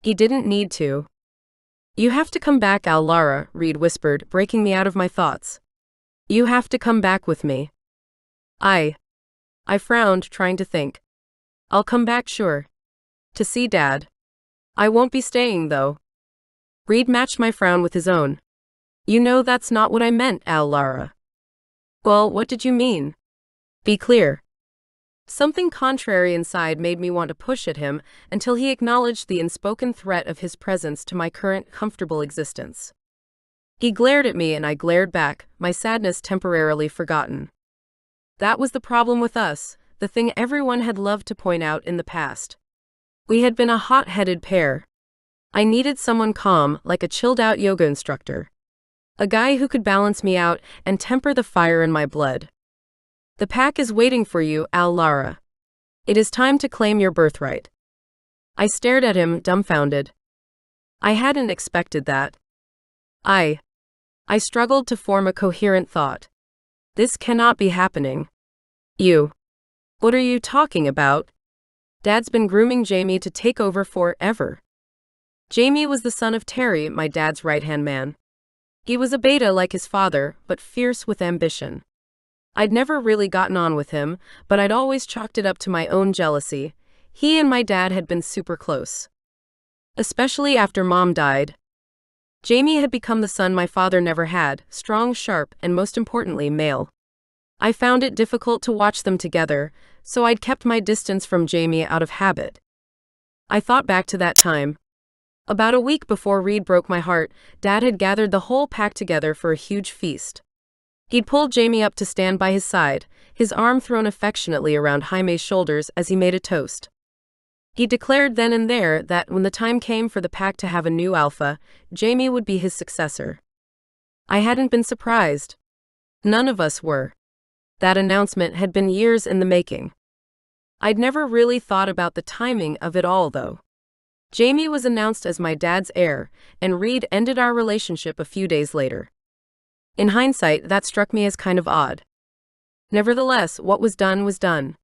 He didn't need to. You have to come back, Lara, Reed whispered, breaking me out of my thoughts. You have to come back with me. I frowned, trying to think. I'll come back, sure. To see Dad. I won't be staying, though. Reed matched my frown with his own. You know that's not what I meant, Lara. Well, what did you mean? Be clear. Something contrary inside made me want to push at him until he acknowledged the unspoken threat of his presence to my current comfortable existence. He glared at me and I glared back, my sadness temporarily forgotten. That was the problem with us, the thing everyone had loved to point out in the past. We had been a hot-headed pair. I needed someone calm, like a chilled-out yoga instructor. A guy who could balance me out and temper the fire in my blood. The pack is waiting for you, Lara. It is time to claim your birthright. I stared at him, dumbfounded. I hadn't expected that. I struggled to form a coherent thought. This cannot be happening. You. What are you talking about? Dad's been grooming Jamie to take over forever. Jamie was the son of Terry, my dad's right-hand man. He was a beta like his father, but fierce with ambition. I'd never really gotten on with him, but I'd always chalked it up to my own jealousy. He and my dad had been super close. Especially after Mom died. Jamie had become the son my father never had, strong, sharp, and most importantly, male. I found it difficult to watch them together, so I'd kept my distance from Jamie out of habit. I thought back to that time. About a week before Reed broke my heart, Dad had gathered the whole pack together for a huge feast. He'd pulled Jamie up to stand by his side, his arm thrown affectionately around Jaime's shoulders as he made a toast. He declared then and there that when the time came for the pack to have a new alpha, Jamie would be his successor. I hadn't been surprised. None of us were. That announcement had been years in the making. I'd never really thought about the timing of it all, though. Jamie was announced as my dad's heir, and Reed ended our relationship a few days later. In hindsight, that struck me as kind of odd. Nevertheless, what was done was done.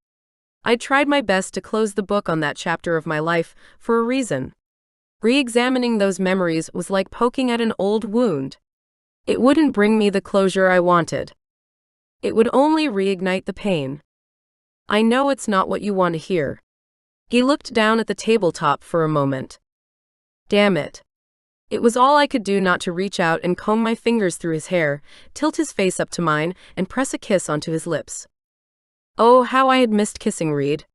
I'd tried my best to close the book on that chapter of my life for a reason. Re-examining those memories was like poking at an old wound. It wouldn't bring me the closure I wanted. It would only reignite the pain. I know it's not what you want to hear. He looked down at the tabletop for a moment. Damn it. It was all I could do not to reach out and comb my fingers through his hair, tilt his face up to mine, and press a kiss onto his lips. Oh, how I had missed kissing Reed.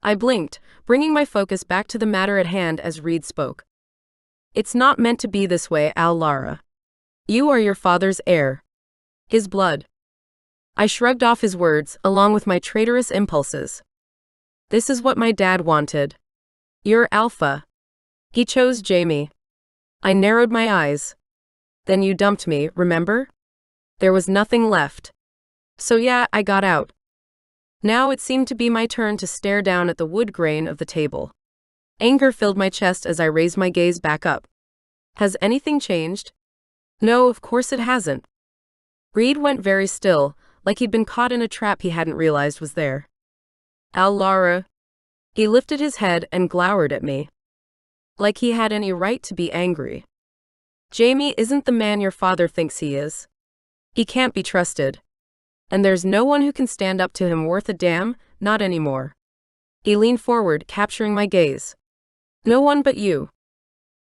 I blinked, bringing my focus back to the matter at hand as Reed spoke. It's not meant to be this way, Lara. You are your father's heir. His blood. I shrugged off his words, along with my traitorous impulses. This is what my dad wanted. You're alpha. He chose Jamie. I narrowed my eyes. Then you dumped me, remember? There was nothing left. So yeah, I got out. Now it seemed to be my turn to stare down at the wood grain of the table. Anger filled my chest as I raised my gaze back up. Has anything changed? No, of course it hasn't. Reed went very still, like he'd been caught in a trap he hadn't realized was there. Lara. He lifted his head and glowered at me. Like he had any right to be angry. Jamie isn't the man your father thinks he is. He can't be trusted. And there's no one who can stand up to him worth a damn, not anymore. He leaned forward, capturing my gaze. No one but you.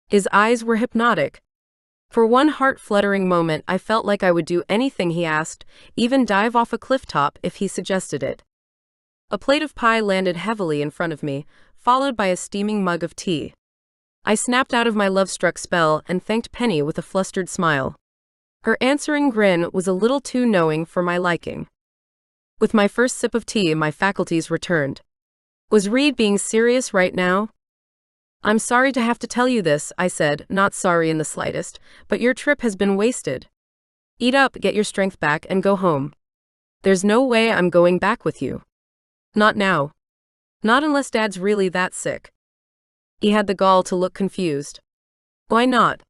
His eyes were hypnotic. For one heart-fluttering moment, I felt like I would do anything he asked, even dive off a cliff top if he suggested it. A plate of pie landed heavily in front of me, followed by a steaming mug of tea. I snapped out of my love-struck spell and thanked Penny with a flustered smile. Her answering grin was a little too knowing for my liking. With my first sip of tea, my faculties returned. Was Reed being serious right now? I'm sorry to have to tell you this, I said, not sorry in the slightest, but your trip has been wasted. Eat up, get your strength back, and go home. There's no way I'm going back with you. Not now. Not unless Dad's really that sick. He had the gall to look confused. Why not?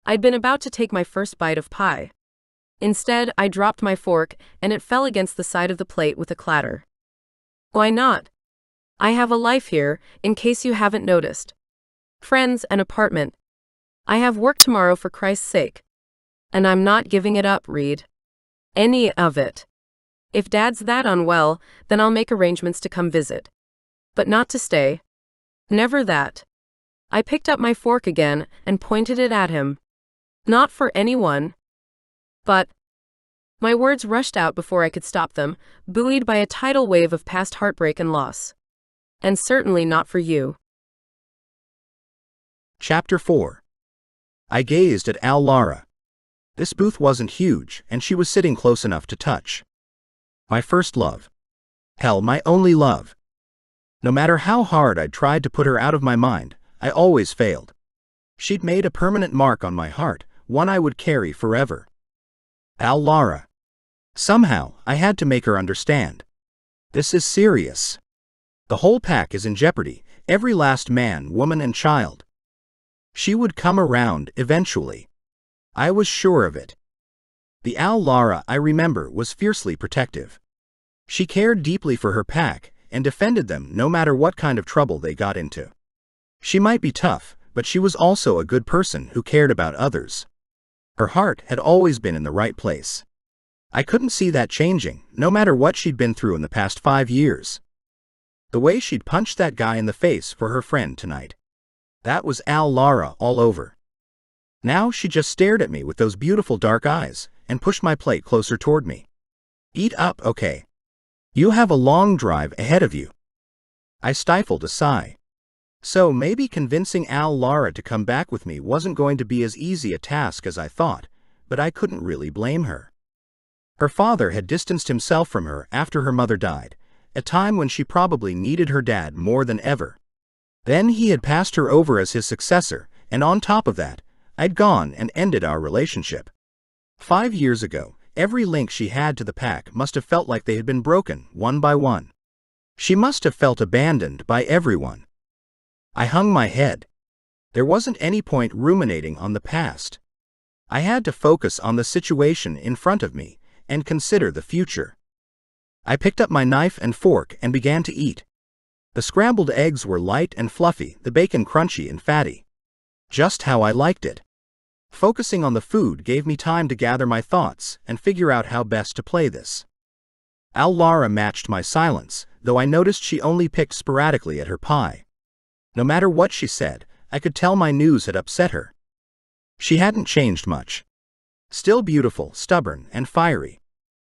I'd been about to take my first bite of pie. Instead, I dropped my fork, and it fell against the side of the plate with a clatter. Why not? I have a life here, in case you haven't noticed. Friends, an apartment. I have work tomorrow for Christ's sake. And I'm not giving it up, Reed. Any of it. If Dad's that unwell, then I'll make arrangements to come visit. But not to stay. Never that. I picked up my fork again and pointed it at him. Not for anyone. But... My words rushed out before I could stop them, buoyed by a tidal wave of past heartbreak and loss. And certainly not for you. Chapter 4. I gazed at Lara. This booth wasn't huge, and she was sitting close enough to touch. My first love. Hell, my only love. No matter how hard I tried to put her out of my mind, I always failed. She'd made a permanent mark on my heart, one I would carry forever. Lara. Somehow, I had to make her understand. This is serious. The whole pack is in jeopardy, every last man, woman, and child. She would come around eventually. I was sure of it. The Lara I remember was fiercely protective. She cared deeply for her pack and defended them no matter what kind of trouble they got into. She might be tough, but she was also a good person who cared about others. Her heart had always been in the right place. I couldn't see that changing, no matter what she'd been through in the past 5 years. The way she'd punched that guy in the face for her friend tonight. That was Lara all over. Now she just stared at me with those beautiful dark eyes and pushed my plate closer toward me. Eat up, okay? You have a long drive ahead of you. I stifled a sigh. So maybe convincing Lara to come back with me wasn't going to be as easy a task as I thought, but I couldn't really blame her. Her father had distanced himself from her after her mother died, a time when she probably needed her dad more than ever. Then he had passed her over as his successor, and on top of that, I'd gone and ended our relationship. 5 years ago, every link she had to the pack must have felt like they had been broken, one by one. She must have felt abandoned by everyone. I hung my head. There wasn't any point ruminating on the past. I had to focus on the situation in front of me and consider the future. I picked up my knife and fork and began to eat. The scrambled eggs were light and fluffy, the bacon crunchy and fatty. Just how I liked it. Focusing on the food gave me time to gather my thoughts and figure out how best to play this. Lara matched my silence, though I noticed she only picked sporadically at her pie. No matter what she said, I could tell my news had upset her. She hadn't changed much. Still beautiful, stubborn, and fiery.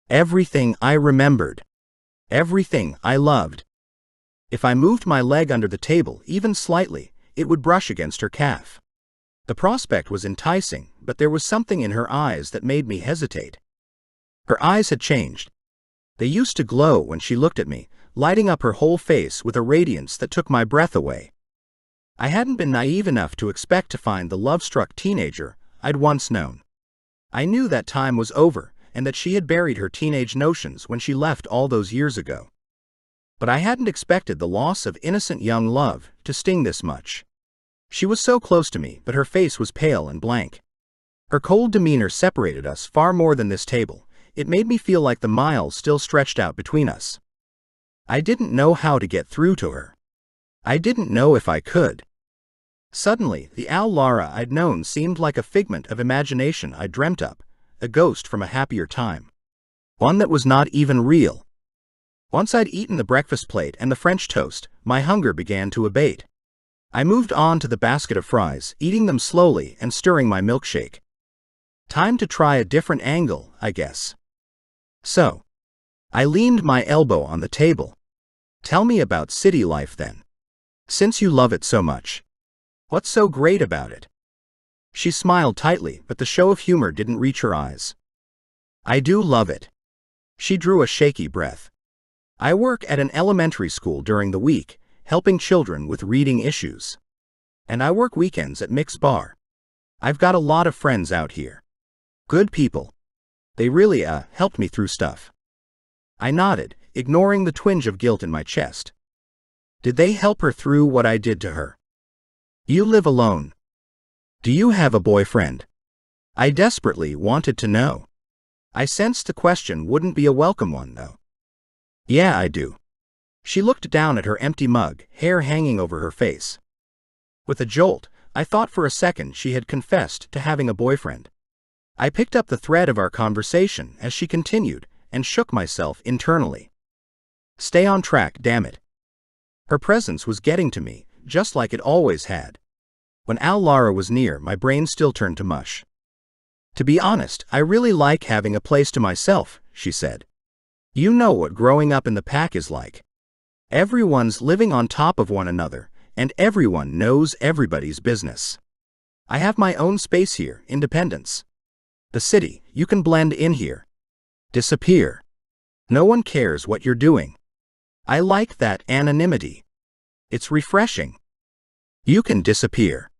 Everything I remembered. Everything I loved. If I moved my leg under the table even slightly, it would brush against her calf. The prospect was enticing, but there was something in her eyes that made me hesitate. Her eyes had changed. They used to glow when she looked at me, lighting up her whole face with a radiance that took my breath away. I hadn't been naive enough to expect to find the love-struck teenager I'd once known. I knew that time was over and that she had buried her teenage notions when she left all those years ago. But I hadn't expected the loss of innocent young love to sting this much. She was so close to me, but her face was pale and blank. Her cold demeanor separated us far more than this table. It made me feel like the miles still stretched out between us. I didn't know how to get through to her. I didn't know if I could. Suddenly, the Lara I'd known seemed like a figment of imagination I'd dreamt up, a ghost from a happier time. One that was not even real. Once I'd eaten the breakfast plate and the French toast, my hunger began to abate. I moved on to the basket of fries, eating them slowly and stirring my milkshake. Time to try a different angle, I guess. So, I leaned my elbow on the table. Tell me about city life then. Since you love it so much. What's so great about it? She smiled tightly, but the show of humor didn't reach her eyes. I do love it. She drew a shaky breath. I work at an elementary school during the week, helping children with reading issues. And I work weekends at Mick's Bar. I've got a lot of friends out here. Good people. They really, helped me through stuff. I nodded, ignoring the twinge of guilt in my chest. Did they help her through what I did to her? You live alone. Do you have a boyfriend? I desperately wanted to know. I sensed the question wouldn't be a welcome one, though. Yeah, I do. She looked down at her empty mug, hair hanging over her face. With a jolt, I thought for a second she had confessed to having a boyfriend. I picked up the thread of our conversation as she continued and shook myself internally. Stay on track, damn it. Her presence was getting to me, just like it always had. When Lara was near, my brain still turned to mush. To be honest, I really like having a place to myself, she said. You know what growing up in the pack is like. Everyone's living on top of one another, and everyone knows everybody's business. I have my own space here, independence. The city, you can blend in here. Disappear. No one cares what you're doing. I like that anonymity. It's refreshing. You can disappear.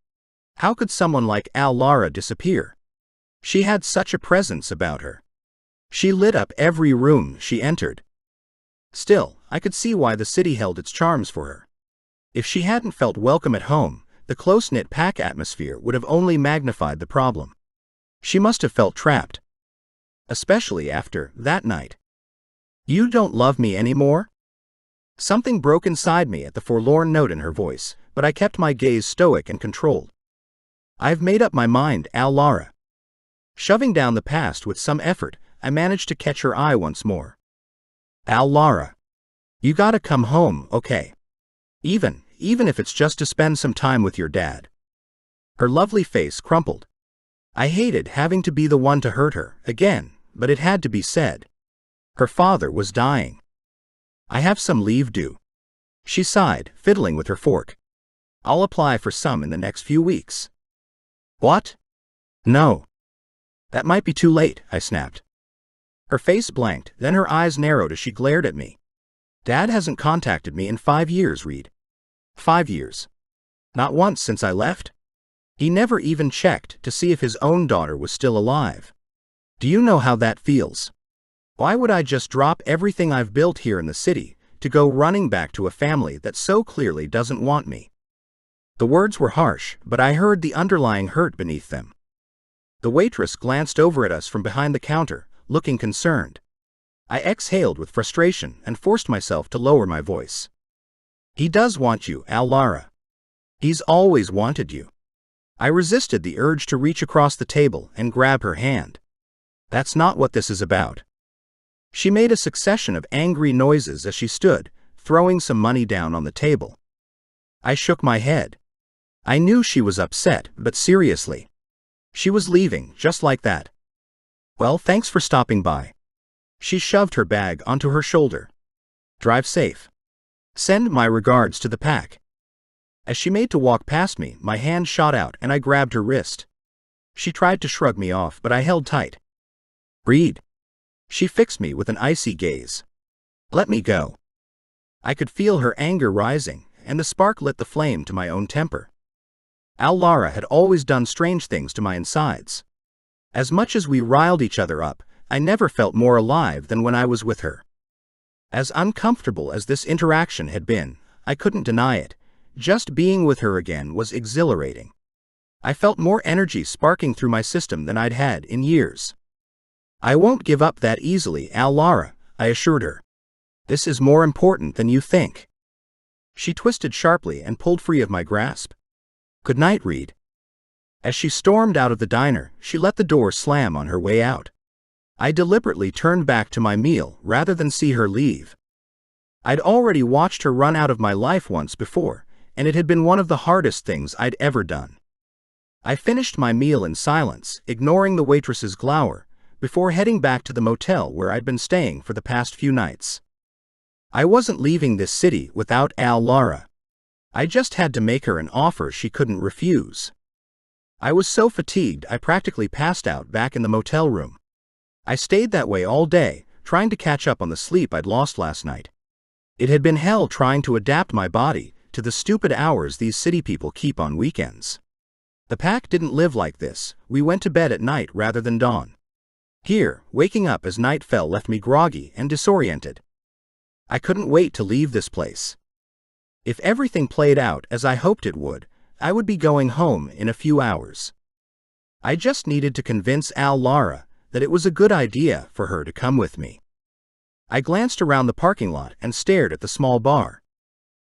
How could someone like Lara disappear? She had such a presence about her. She lit up every room she entered. Still, I could see why the city held its charms for her. If she hadn't felt welcome at home, the close-knit pack atmosphere would have only magnified the problem. She must have felt trapped. Especially after that night. You don't love me anymore? Something broke inside me at the forlorn note in her voice, but I kept my gaze stoic and controlled. I've made up my mind, Lara. Shoving down the past with some effort, I managed to catch her eye once more. Lara. You gotta come home, okay? Even if it's just to spend some time with your dad. Her lovely face crumpled. I hated having to be the one to hurt her, again, but it had to be said. Her father was dying. I have some leave due. She sighed, fiddling with her fork. I'll apply for some in the next few weeks. What? No. That might be too late, I snapped. Her face blanked, then her eyes narrowed as she glared at me. Dad hasn't contacted me in 5 years, Reed. 5 years. Not once since I left? He never even checked to see if his own daughter was still alive. Do you know how that feels? Why would I just drop everything I've built here in the city to go running back to a family that so clearly doesn't want me? The words were harsh, but I heard the underlying hurt beneath them. The waitress glanced over at us from behind the counter, looking concerned. I exhaled with frustration and forced myself to lower my voice. He does want you, Lara. He's always wanted you. I resisted the urge to reach across the table and grab her hand. That's not what this is about. She made a succession of angry noises as she stood, throwing some money down on the table. I shook my head. I knew she was upset, but seriously. She was leaving, just like that. Well, thanks for stopping by. She shoved her bag onto her shoulder. Drive safe. Send my regards to the pack. As she made to walk past me, my hand shot out and I grabbed her wrist. She tried to shrug me off, but I held tight. Reed. She fixed me with an icy gaze. Let me go. I could feel her anger rising, and the spark lit the flame to my own temper. Lara had always done strange things to my insides. As much as we riled each other up, I never felt more alive than when I was with her. As uncomfortable as this interaction had been, I couldn't deny it. Just being with her again was exhilarating. I felt more energy sparking through my system than I'd had in years. I won't give up that easily, Lara, I assured her. This is more important than you think. She twisted sharply and pulled free of my grasp. Good night, Reed. As she stormed out of the diner, she let the door slam on her way out. I deliberately turned back to my meal rather than see her leave. I'd already watched her run out of my life once before, and it had been one of the hardest things I'd ever done. I finished my meal in silence, ignoring the waitress's glower, before heading back to the motel where I'd been staying for the past few nights. I wasn't leaving this city without Lara. I just had to make her an offer she couldn't refuse. I was so fatigued I practically passed out back in the motel room. I stayed that way all day, trying to catch up on the sleep I'd lost last night. It had been hell trying to adapt my body to the stupid hours these city people keep on weekends. The pack didn't live like this. We went to bed at night rather than dawn. Here, waking up as night fell left me groggy and disoriented. I couldn't wait to leave this place. If everything played out as I hoped it would, I would be going home in a few hours. I just needed to convince Lara that it was a good idea for her to come with me. I glanced around the parking lot and stared at the small bar.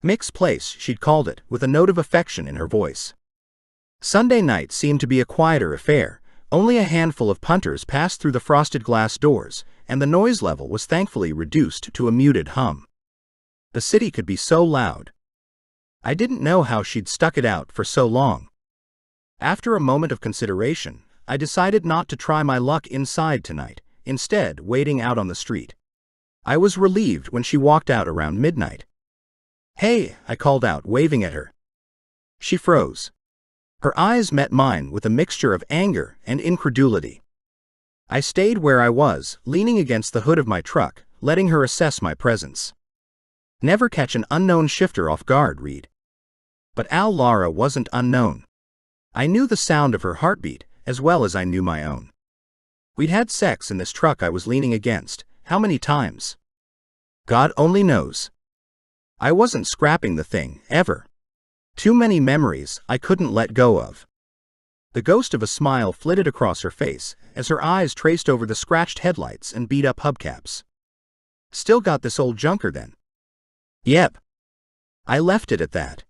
Mick's Place, she'd called it, with a note of affection in her voice. Sunday night seemed to be a quieter affair. Only a handful of punters passed through the frosted glass doors, and the noise level was thankfully reduced to a muted hum. The city could be so loud. I didn't know how she'd stuck it out for so long. After a moment of consideration, I decided not to try my luck inside tonight, instead waiting out on the street. I was relieved when she walked out around midnight. Hey, I called out, waving at her. She froze. Her eyes met mine with a mixture of anger and incredulity. I stayed where I was, leaning against the hood of my truck, letting her assess my presence. Never catch an unknown shifter off guard, Reed. But Lara wasn't unknown. I knew the sound of her heartbeat as well as I knew my own. We'd had sex in this truck I was leaning against. How many times? God only knows. I wasn't scrapping the thing, ever. Too many memories I couldn't let go of. The ghost of a smile flitted across her face as her eyes traced over the scratched headlights and beat-up hubcaps. Still got this old junker then? Yep. I left it at that.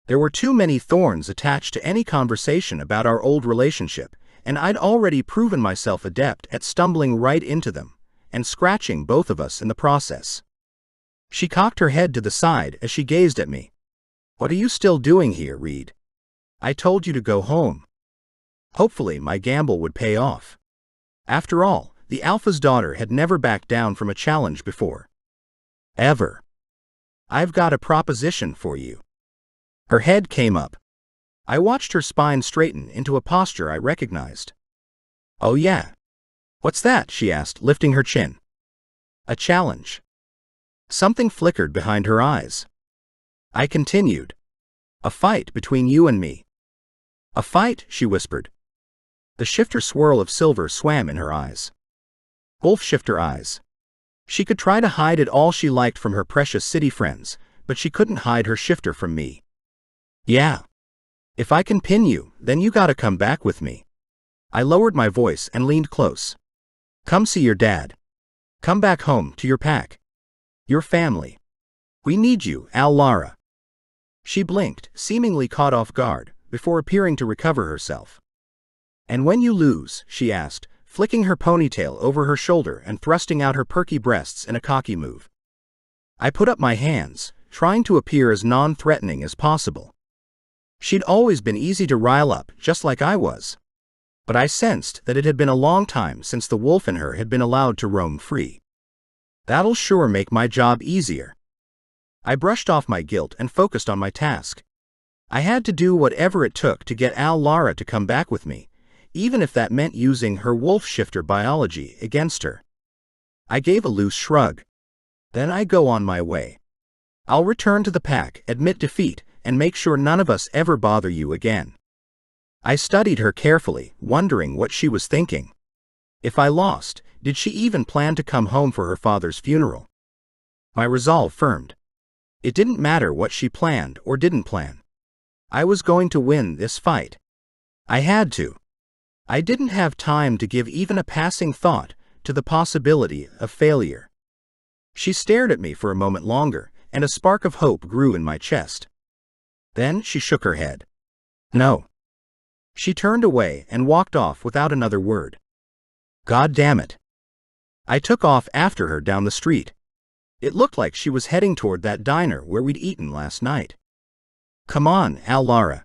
There were too many thorns attached to any conversation about our old relationship, and I'd already proven myself adept at stumbling right into them and scratching both of us in the process. She cocked her head to the side as she gazed at me. What are you still doing here, Reed? I told you to go home. Hopefully my gamble would pay off. After all, the Alpha's daughter had never backed down from a challenge before. Ever. I've got a proposition for you. Her head came up. I watched her spine straighten into a posture I recognized. Oh yeah. What's that? She asked, lifting her chin. A challenge. Something flickered behind her eyes. I continued. A fight between you and me. A fight, she whispered. The shifter swirl of silver swam in her eyes. Wolf shifter eyes. She could try to hide it all she liked from her precious city friends, but she couldn't hide her shifter from me. Yeah. If I can pin you, then you gotta come back with me. I lowered my voice and leaned close. Come see your dad. Come back home to your pack. Your family. We need you, Lara. She blinked, seemingly caught off guard, before appearing to recover herself. And when you lose, she asked, flicking her ponytail over her shoulder and thrusting out her perky breasts in a cocky move. I put up my hands, trying to appear as non-threatening as possible. She'd always been easy to rile up, just like I was. But I sensed that it had been a long time since the wolf in her had been allowed to roam free. That'll sure make my job easier. I brushed off my guilt and focused on my task. I had to do whatever it took to get Lara to come back with me, even if that meant using her wolf shifter biology against her. I gave a loose shrug. Then I go on my way. I'll return to the pack, admit defeat, and make sure none of us ever bother you again. I studied her carefully, wondering what she was thinking. If I lost, did she even plan to come home for her father's funeral? My resolve firmed. It didn't matter what she planned or didn't plan. I was going to win this fight. I had to. I didn't have time to give even a passing thought to the possibility of failure. She stared at me for a moment longer, and a spark of hope grew in my chest. Then she shook her head. No. She turned away and walked off without another word. God damn it. I took off after her down the street. It looked like she was heading toward that diner where we'd eaten last night. Come on, Lara.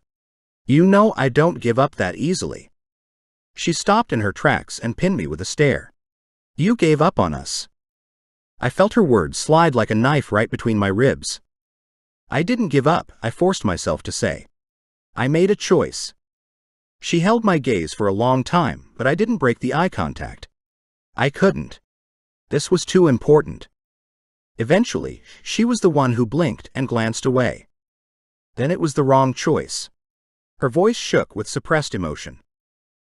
You know I don't give up that easily. She stopped in her tracks and pinned me with a stare. You gave up on us. I felt her words slide like a knife right between my ribs. I didn't give up, I forced myself to say. I made a choice. She held my gaze for a long time, but I didn't break the eye contact. I couldn't. This was too important. Eventually, she was the one who blinked and glanced away. Then it was the wrong choice. Her voice shook with suppressed emotion.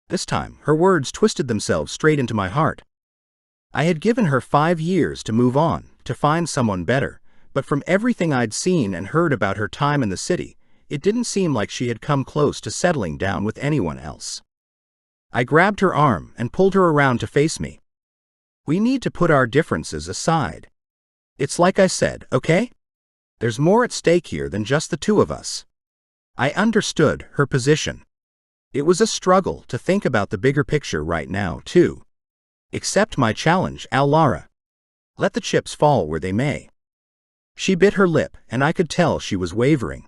This time, her words twisted themselves straight into my heart. I had given her 5 years to move on, to find someone better, but from everything I'd seen and heard about her time in the city, it didn't seem like she had come close to settling down with anyone else. I grabbed her arm and pulled her around to face me. We need to put our differences aside. It's like I said, okay? There's more at stake here than just the two of us. I understood her position. It was a struggle to think about the bigger picture right now, too. Accept my challenge, Lara. Let the chips fall where they may. She bit her lip, and I could tell she was wavering.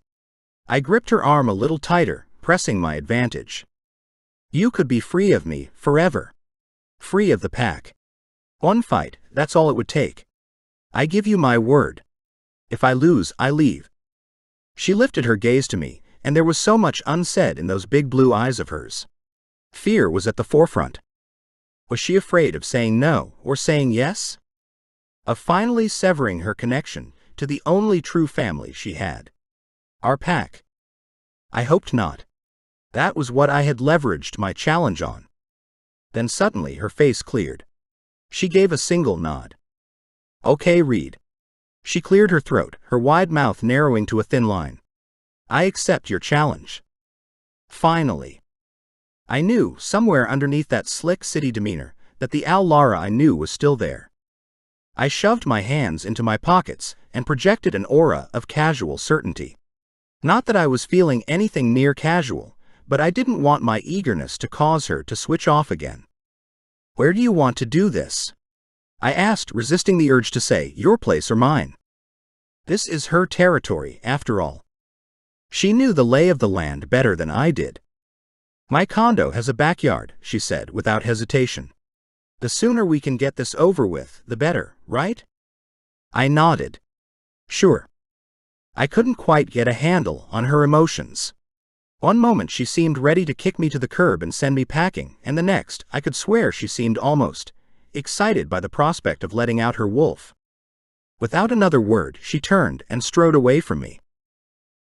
I gripped her arm a little tighter, pressing my advantage. You could be free of me, forever. Free of the pack. One fight, that's all it would take. I give you my word. If I lose, I leave. She lifted her gaze to me, and there was so much unsaid in those big blue eyes of hers. Fear was at the forefront. Was she afraid of saying no, or saying yes? Of finally severing her connection to the only true family she had. Our pack. I hoped not. That was what I had leveraged my challenge on. Then suddenly her face cleared. She gave a single nod. Okay, Reed. She cleared her throat, her wide mouth narrowing to a thin line. I accept your challenge. Finally. I knew, somewhere underneath that slick city demeanor, that the Al Lara I knew was still there. I shoved my hands into my pockets and projected an aura of casual certainty. Not that I was feeling anything near casual, but I didn't want my eagerness to cause her to switch off again. Where do you want to do this? I asked, resisting the urge to say, your place or mine. This is her territory, after all. She knew the lay of the land better than I did. My condo has a backyard, she said without hesitation. The sooner we can get this over with, the better, right? I nodded. Sure. I couldn't quite get a handle on her emotions. One moment she seemed ready to kick me to the curb and send me packing, and the next, I could swear she seemed almost excited by the prospect of letting out her wolf. Without another word, she turned and strode away from me.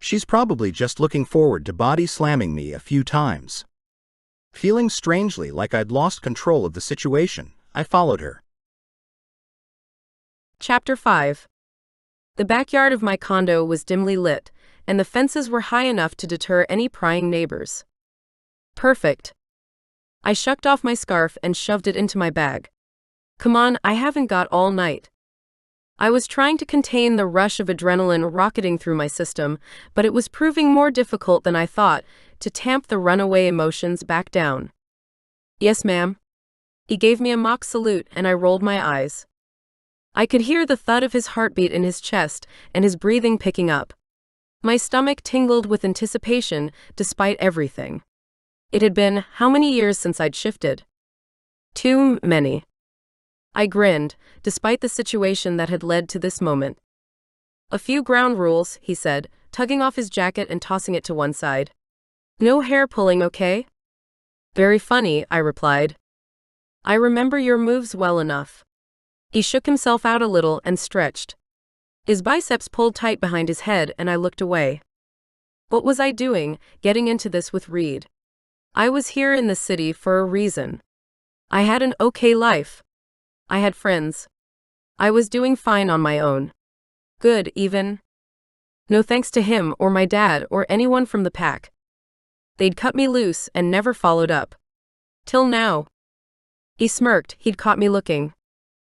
She's probably just looking forward to body slamming me a few times. Feeling strangely like I'd lost control of the situation, I followed her. Chapter 5. The backyard of my condo was dimly lit, and the fences were high enough to deter any prying neighbors. Perfect. I shucked off my scarf and shoved it into my bag. Come on, I haven't got all night. I was trying to contain the rush of adrenaline rocketing through my system, but it was proving more difficult than I thought to tamp the runaway emotions back down. Yes, ma'am. He gave me a mock salute and I rolled my eyes. I could hear the thud of his heartbeat in his chest and his breathing picking up. My stomach tingled with anticipation despite everything. It had been how many years since I'd shifted? Too many. I grinned, despite the situation that had led to this moment. A few ground rules, he said, tugging off his jacket and tossing it to one side. No hair pulling, okay? Very funny, I replied. I remember your moves well enough. He shook himself out a little and stretched. His biceps pulled tight behind his head and I looked away. What was I doing, getting into this with Reed? I was here in the city for a reason. I had an okay life. I had friends. I was doing fine on my own. Good, even. No thanks to him or my dad or anyone from the pack. They'd cut me loose and never followed up. Till now. He smirked, he'd caught me looking.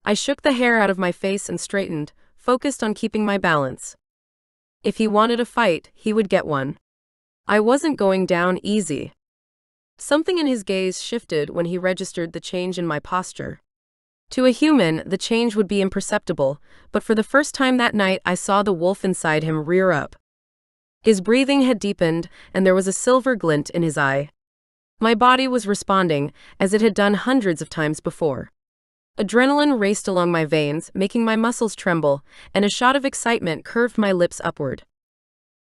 I shook the hair out of my face and straightened, focused on keeping my balance. If he wanted a fight, he would get one. I wasn't going down easy. Something in his gaze shifted when he registered the change in my posture. To a human, the change would be imperceptible, but for the first time that night I saw the wolf inside him rear up. His breathing had deepened, and there was a silver glint in his eye. My body was responding, as it had done hundreds of times before. Adrenaline raced along my veins, making my muscles tremble, and a shot of excitement curved my lips upward.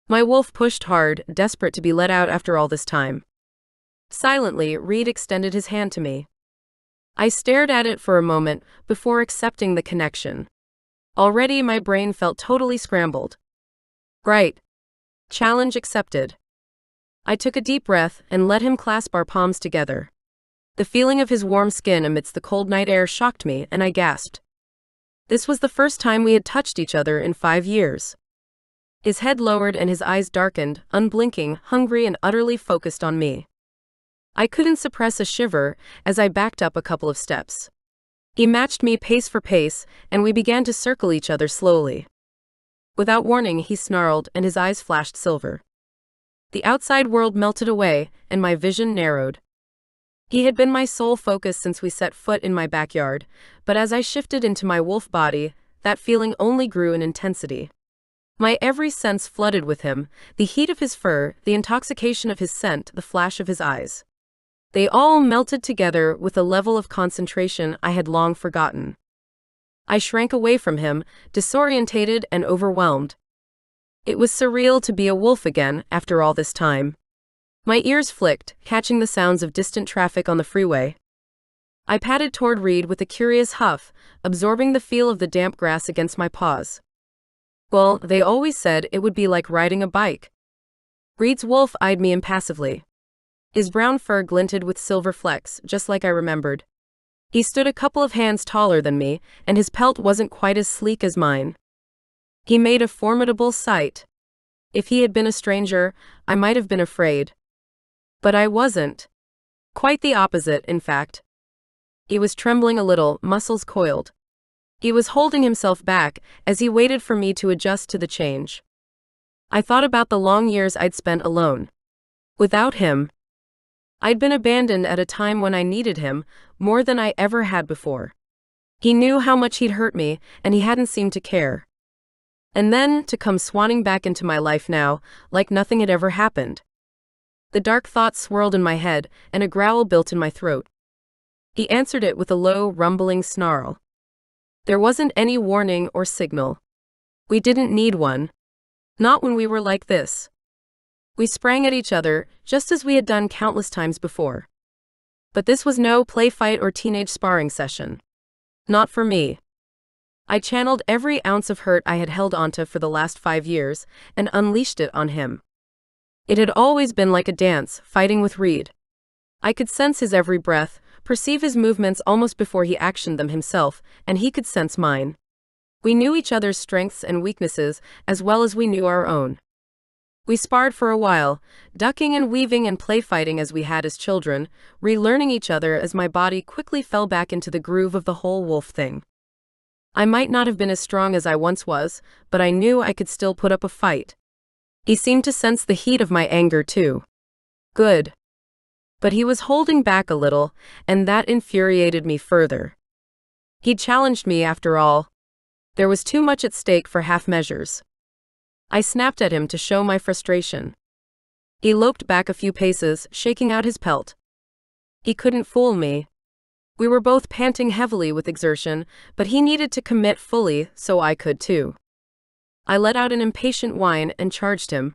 My wolf pushed hard, desperate to be let out after all this time. Silently, Reed extended his hand to me. I stared at it for a moment before accepting the connection. Already my brain felt totally scrambled. Right. Challenge accepted. I took a deep breath and let him clasp our palms together. The feeling of his warm skin amidst the cold night air shocked me and I gasped. This was the first time we had touched each other in 5 years. His head lowered and his eyes darkened, unblinking, hungry and utterly focused on me. I couldn't suppress a shiver as I backed up a couple of steps. He matched me pace for pace, and we began to circle each other slowly. Without warning, he snarled, and his eyes flashed silver. The outside world melted away, and my vision narrowed. He had been my sole focus since we set foot in my backyard, but as I shifted into my wolf body, that feeling only grew in intensity. My every sense flooded with him, the heat of his fur, the intoxication of his scent, the flash of his eyes. They all melted together with a level of concentration I had long forgotten. I shrank away from him, disorientated and overwhelmed. It was surreal to be a wolf again after all this time. My ears flicked, catching the sounds of distant traffic on the freeway. I padded toward Reed with a curious huff, absorbing the feel of the damp grass against my paws. Well, they always said it would be like riding a bike. Reed's wolf eyed me impassively. His brown fur glinted with silver flecks, just like I remembered. He stood a couple of hands taller than me, and his pelt wasn't quite as sleek as mine. He made a formidable sight. If he had been a stranger, I might have been afraid. But I wasn't. Quite the opposite, in fact. He was trembling a little, muscles coiled. He was holding himself back as he waited for me to adjust to the change. I thought about the long years I'd spent alone. Without him. I'd been abandoned at a time when I needed him more than I ever had before. He knew how much he'd hurt me, and he hadn't seemed to care. And then, to come swanning back into my life now, like nothing had ever happened. The dark thoughts swirled in my head, and a growl built in my throat. He answered it with a low, rumbling snarl. There wasn't any warning or signal. We didn't need one. Not when we were like this. We sprang at each other, just as we had done countless times before. But this was no play fight or teenage sparring session. Not for me. I channeled every ounce of hurt I had held onto for the last 5 years, and unleashed it on him. It had always been like a dance, fighting with Reed. I could sense his every breath, perceive his movements almost before he actioned them himself, and he could sense mine. We knew each other's strengths and weaknesses as well as we knew our own. We sparred for a while, ducking and weaving and play-fighting as we had as children, relearning each other as my body quickly fell back into the groove of the whole wolf thing. I might not have been as strong as I once was, but I knew I could still put up a fight. He seemed to sense the heat of my anger too. Good. But he was holding back a little, and that infuriated me further. He challenged me after all. There was too much at stake for half measures. I snapped at him to show my frustration. He loped back a few paces, shaking out his pelt. He couldn't fool me. We were both panting heavily with exertion, but he needed to commit fully, so I could too. I let out an impatient whine and charged him.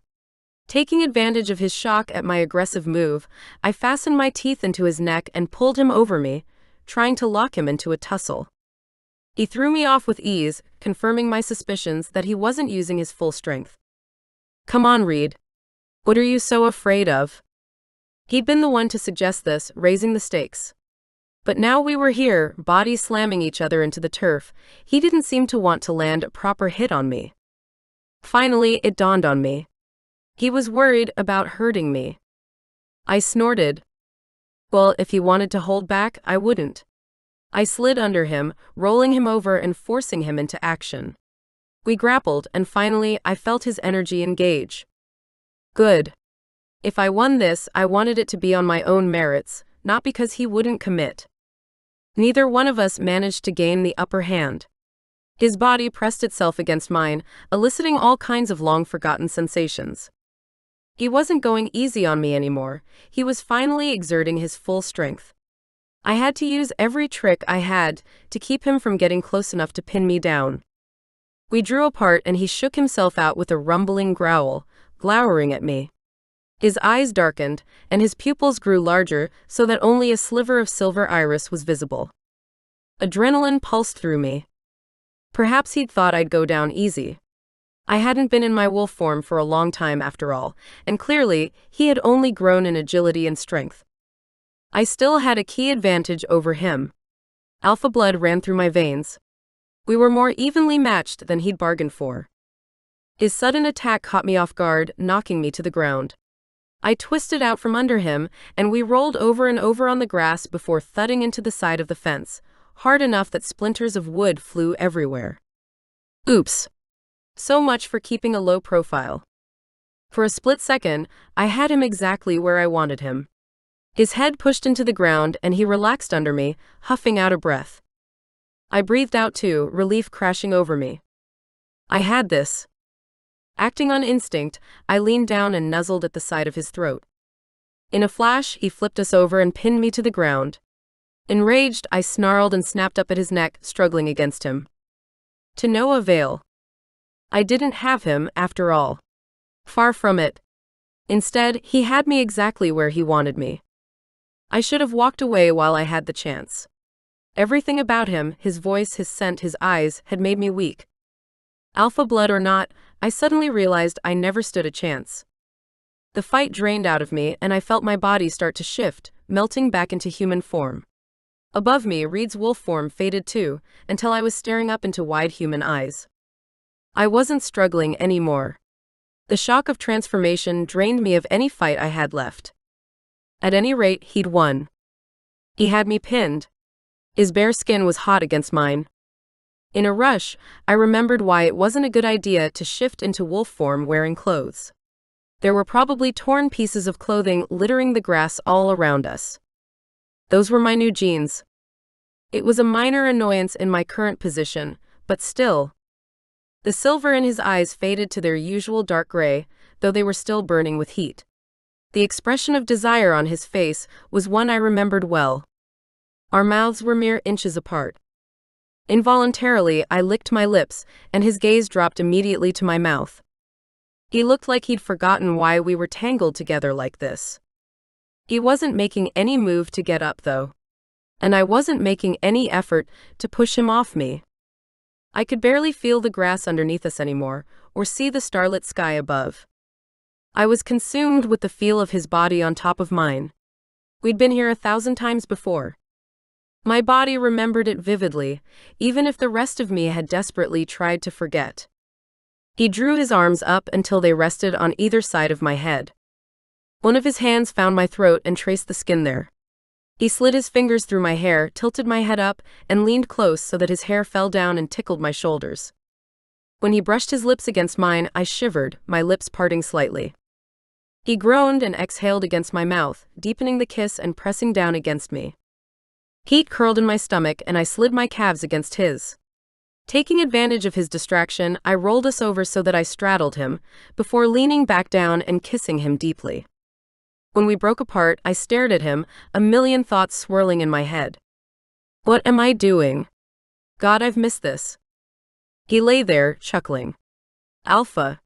Taking advantage of his shock at my aggressive move, I fastened my teeth into his neck and pulled him over me, trying to lock him into a tussle. He threw me off with ease, confirming my suspicions that he wasn't using his full strength. Come on, Reed. What are you so afraid of? He'd been the one to suggest this, raising the stakes. But now we were here, bodies slamming each other into the turf. He didn't seem to want to land a proper hit on me. Finally, it dawned on me. He was worried about hurting me. I snorted. Well, if he wanted to hold back, I wouldn't. I slid under him, rolling him over and forcing him into action. We grappled, and finally I felt his energy engage. Good. If I won this, I wanted it to be on my own merits, not because he wouldn't commit. Neither one of us managed to gain the upper hand. His body pressed itself against mine, eliciting all kinds of long-forgotten sensations. He wasn't going easy on me anymore. He was finally exerting his full strength. I had to use every trick I had to keep him from getting close enough to pin me down. We drew apart and he shook himself out with a rumbling growl, glowering at me. His eyes darkened, and his pupils grew larger so that only a sliver of silver iris was visible. Adrenaline pulsed through me. Perhaps he'd thought I'd go down easy. I hadn't been in my wolf form for a long time after all, and clearly, he had only grown in agility and strength. I still had a key advantage over him. Alpha blood ran through my veins. We were more evenly matched than he'd bargained for. His sudden attack caught me off guard, knocking me to the ground. I twisted out from under him, and we rolled over and over on the grass before thudding into the side of the fence, hard enough that splinters of wood flew everywhere. Oops. So much for keeping a low profile. For a split second, I had him exactly where I wanted him. His head pushed into the ground and he relaxed under me, huffing out a breath. I breathed out too, relief crashing over me. I had this. Acting on instinct, I leaned down and nuzzled at the side of his throat. In a flash, he flipped us over and pinned me to the ground. Enraged, I snarled and snapped up at his neck, struggling against him. To no avail. I didn't have him, after all. Far from it. Instead, he had me exactly where he wanted me. I should have walked away while I had the chance. Everything about him, his voice, his scent, his eyes, had made me weak. Alpha blood or not, I suddenly realized I never stood a chance. The fight drained out of me, and I felt my body start to shift, melting back into human form. Above me, Reed's wolf form faded too, until I was staring up into wide human eyes. I wasn't struggling anymore. The shock of transformation drained me of any fight I had left. At any rate, he'd won. He had me pinned. His bare skin was hot against mine. In a rush, I remembered why it wasn't a good idea to shift into wolf form wearing clothes. There were probably torn pieces of clothing littering the grass all around us. Those were my new jeans. It was a minor annoyance in my current position, but still. The silver in his eyes faded to their usual dark gray, though they were still burning with heat. The expression of desire on his face was one I remembered well. Our mouths were mere inches apart. Involuntarily, I licked my lips, and his gaze dropped immediately to my mouth. He looked like he'd forgotten why we were tangled together like this. He wasn't making any move to get up, though. And I wasn't making any effort to push him off me. I could barely feel the grass underneath us anymore, or see the starlit sky above. I was consumed with the feel of his body on top of mine. We'd been here 1,000 times before. My body remembered it vividly, even if the rest of me had desperately tried to forget. He drew his arms up until they rested on either side of my head. One of his hands found my throat and traced the skin there. He slid his fingers through my hair, tilted my head up, and leaned close so that his hair fell down and tickled my shoulders. When he brushed his lips against mine, I shivered, my lips parting slightly. He groaned and exhaled against my mouth, deepening the kiss and pressing down against me. Heat curled in my stomach, and I slid my calves against his. Taking advantage of his distraction, I rolled us over so that I straddled him, before leaning back down and kissing him deeply. When we broke apart, I stared at him, a million thoughts swirling in my head. What am I doing? God, I've missed this. He lay there, chuckling. Alpha.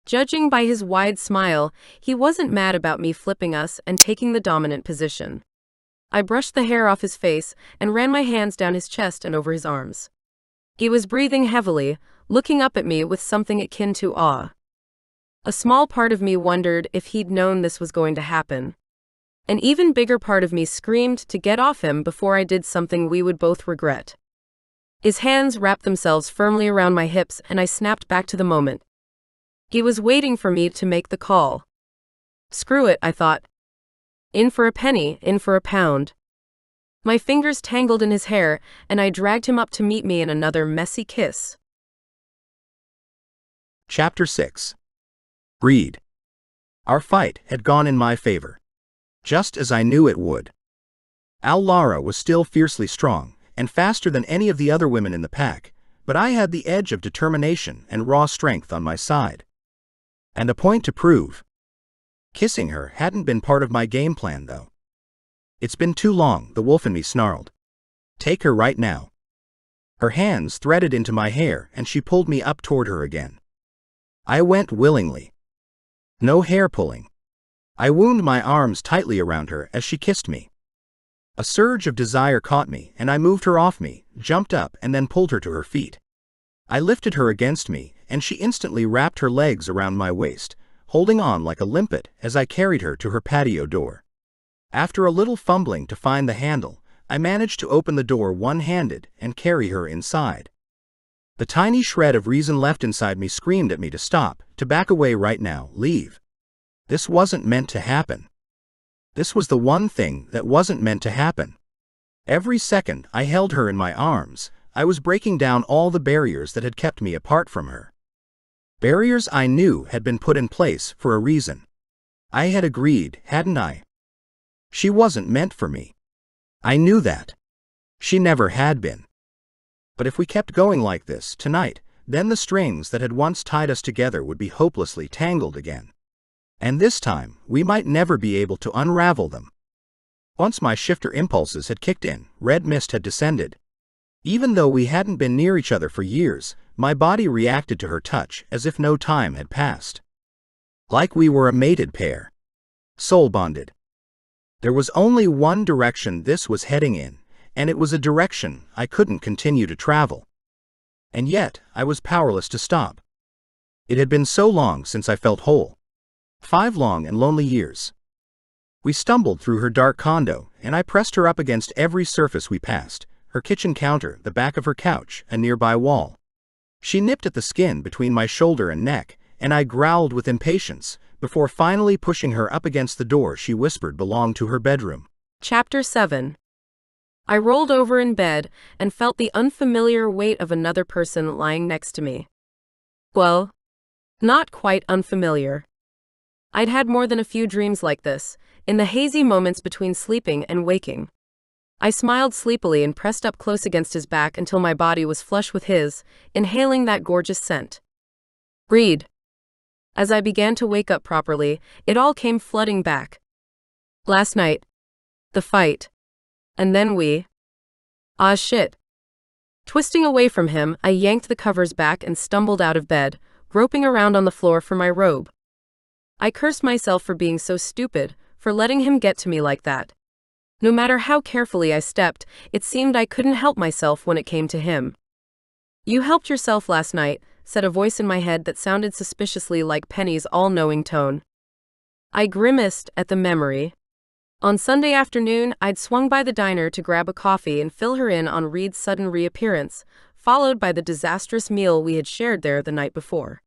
Judging by his wide smile, he wasn't mad about me flipping us and taking the dominant position. I brushed the hair off his face and ran my hands down his chest and over his arms. He was breathing heavily, looking up at me with something akin to awe. A small part of me wondered if he'd known this was going to happen. An even bigger part of me screamed to get off him before I did something we would both regret. His hands wrapped themselves firmly around my hips, and I snapped back to the moment. He was waiting for me to make the call. Screw it, I thought. In for a penny, in for a pound. My fingers tangled in his hair, and I dragged him up to meet me in another messy kiss. Chapter 6. Reed. Our fight had gone in my favor, just as I knew it would. Lara was still fiercely strong, and faster than any of the other women in the pack, but I had the edge of determination and raw strength on my side. And a point to prove. Kissing her hadn't been part of my game plan, though. It's been too long, the wolf in me snarled. Take her right now. Her hands threaded into my hair, and she pulled me up toward her again. I went willingly. No hair pulling. I wound my arms tightly around her as she kissed me. A surge of desire caught me, and I moved her off me, jumped up, and then pulled her to her feet. I lifted her against me, and she instantly wrapped her legs around my waist, holding on like a limpet as I carried her to her patio door. After a little fumbling to find the handle, I managed to open the door one-handed and carry her inside. The tiny shred of reason left inside me screamed at me to stop, to back away right now, leave. This wasn't meant to happen. This was the one thing that wasn't meant to happen. Every second I held her in my arms, I was breaking down all the barriers that had kept me apart from her. Barriers I knew had been put in place for a reason. I had agreed, hadn't I? She wasn't meant for me. I knew that. She never had been. But if we kept going like this tonight, then the strings that had once tied us together would be hopelessly tangled again. And this time, we might never be able to unravel them. Once my shifter impulses had kicked in, red mist had descended. Even though we hadn't been near each other for years, my body reacted to her touch as if no time had passed. Like we were a mated pair. Soul bonded. There was only one direction this was heading in, and it was a direction I couldn't continue to travel. And yet, I was powerless to stop. It had been so long since I felt whole. 5 long and lonely years. We stumbled through her dark condo, and I pressed her up against every surface we passed: her kitchen counter, the back of her couch, a nearby wall. She nipped at the skin between my shoulder and neck, and I growled with impatience, before finally pushing her up against the door she whispered belonged to her bedroom. Chapter 7. I rolled over in bed and felt the unfamiliar weight of another person lying next to me. Well, not quite unfamiliar. I'd had more than a few dreams like this, in the hazy moments between sleeping and waking. I smiled sleepily and pressed up close against his back until my body was flush with his, inhaling that gorgeous scent. Read. As I began to wake up properly, it all came flooding back. Last night. The fight. And then we. Ah shit. Twisting away from him, I yanked the covers back and stumbled out of bed, groping around on the floor for my robe. I cursed myself for being so stupid, for letting him get to me like that. No matter how carefully I stepped, it seemed I couldn't help myself when it came to him. You helped yourself last night, said a voice in my head that sounded suspiciously like Penny's all-knowing tone. I grimaced at the memory. On Sunday afternoon, I'd swung by the diner to grab a coffee and fill her in on Reed's sudden reappearance, followed by the disastrous meal we had shared there the night before.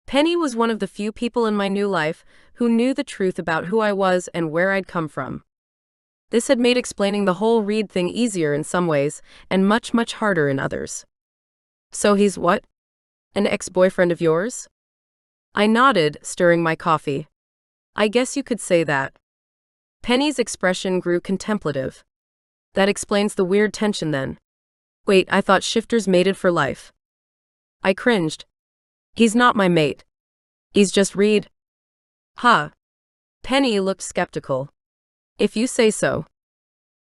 Penny was one of the few people in my new life who knew the truth about who I was and where I'd come from. This had made explaining the whole Reed thing easier in some ways, and much, much harder in others. So he's what? An ex-boyfriend of yours? I nodded, stirring my coffee. I guess you could say that. Penny's expression grew contemplative. That explains the weird tension then. Wait, I thought shifters mated for life. I cringed. He's not my mate. He's just Reed. Huh. Penny looked skeptical. If you say so.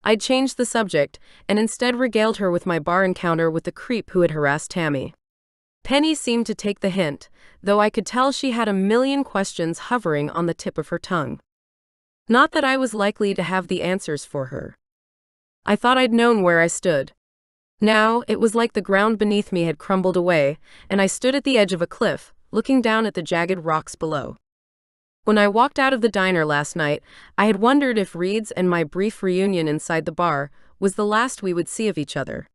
I'd changed the subject, and instead regaled her with my bar encounter with the creep who had harassed Tammy. Penny seemed to take the hint, though I could tell she had a million questions hovering on the tip of her tongue. Not that I was likely to have the answers for her. I thought I'd known where I stood. Now, it was like the ground beneath me had crumbled away, and I stood at the edge of a cliff, looking down at the jagged rocks below. When I walked out of the diner last night, I had wondered if Reed's and my brief reunion inside the bar was the last we would see of each other.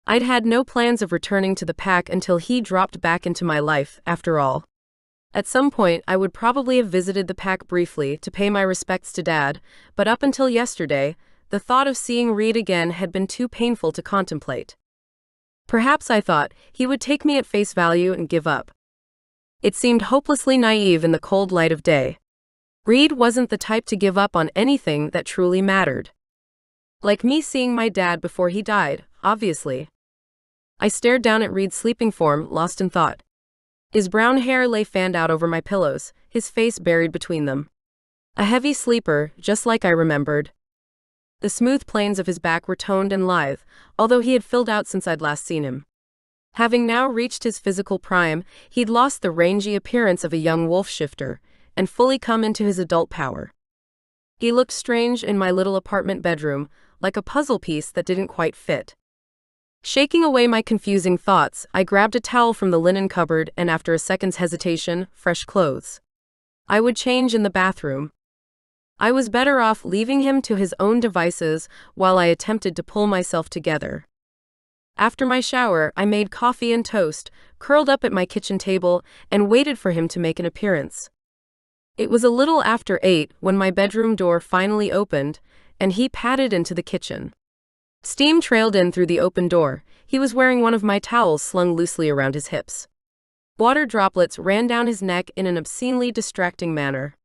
I'd had no plans of returning to the pack until he dropped back into my life, after all. At some point, I would probably have visited the pack briefly to pay my respects to Dad, but up until yesterday, the thought of seeing Reed again had been too painful to contemplate. Perhaps I thought he would take me at face value and give up. It seemed hopelessly naive in the cold light of day. Reed wasn't the type to give up on anything that truly mattered. Like me seeing my dad before he died, obviously. I stared down at Reed's sleeping form, lost in thought. His brown hair lay fanned out over my pillows, his face buried between them. A heavy sleeper, just like I remembered. The smooth planes of his back were toned and lithe, although he had filled out since I'd last seen him. Having now reached his physical prime, he'd lost the rangy appearance of a young wolf shifter, and fully come into his adult power. He looked strange in my little apartment bedroom, like a puzzle piece that didn't quite fit. Shaking away my confusing thoughts, I grabbed a towel from the linen cupboard and after a second's hesitation, fresh clothes. I would change in the bathroom. I was better off leaving him to his own devices while I attempted to pull myself together. After my shower, I made coffee and toast, curled up at my kitchen table, and waited for him to make an appearance. It was a little after 8 when my bedroom door finally opened, and he padded into the kitchen. Steam trailed in through the open door. He was wearing one of my towels slung loosely around his hips. Water droplets ran down his neck in an obscenely distracting manner.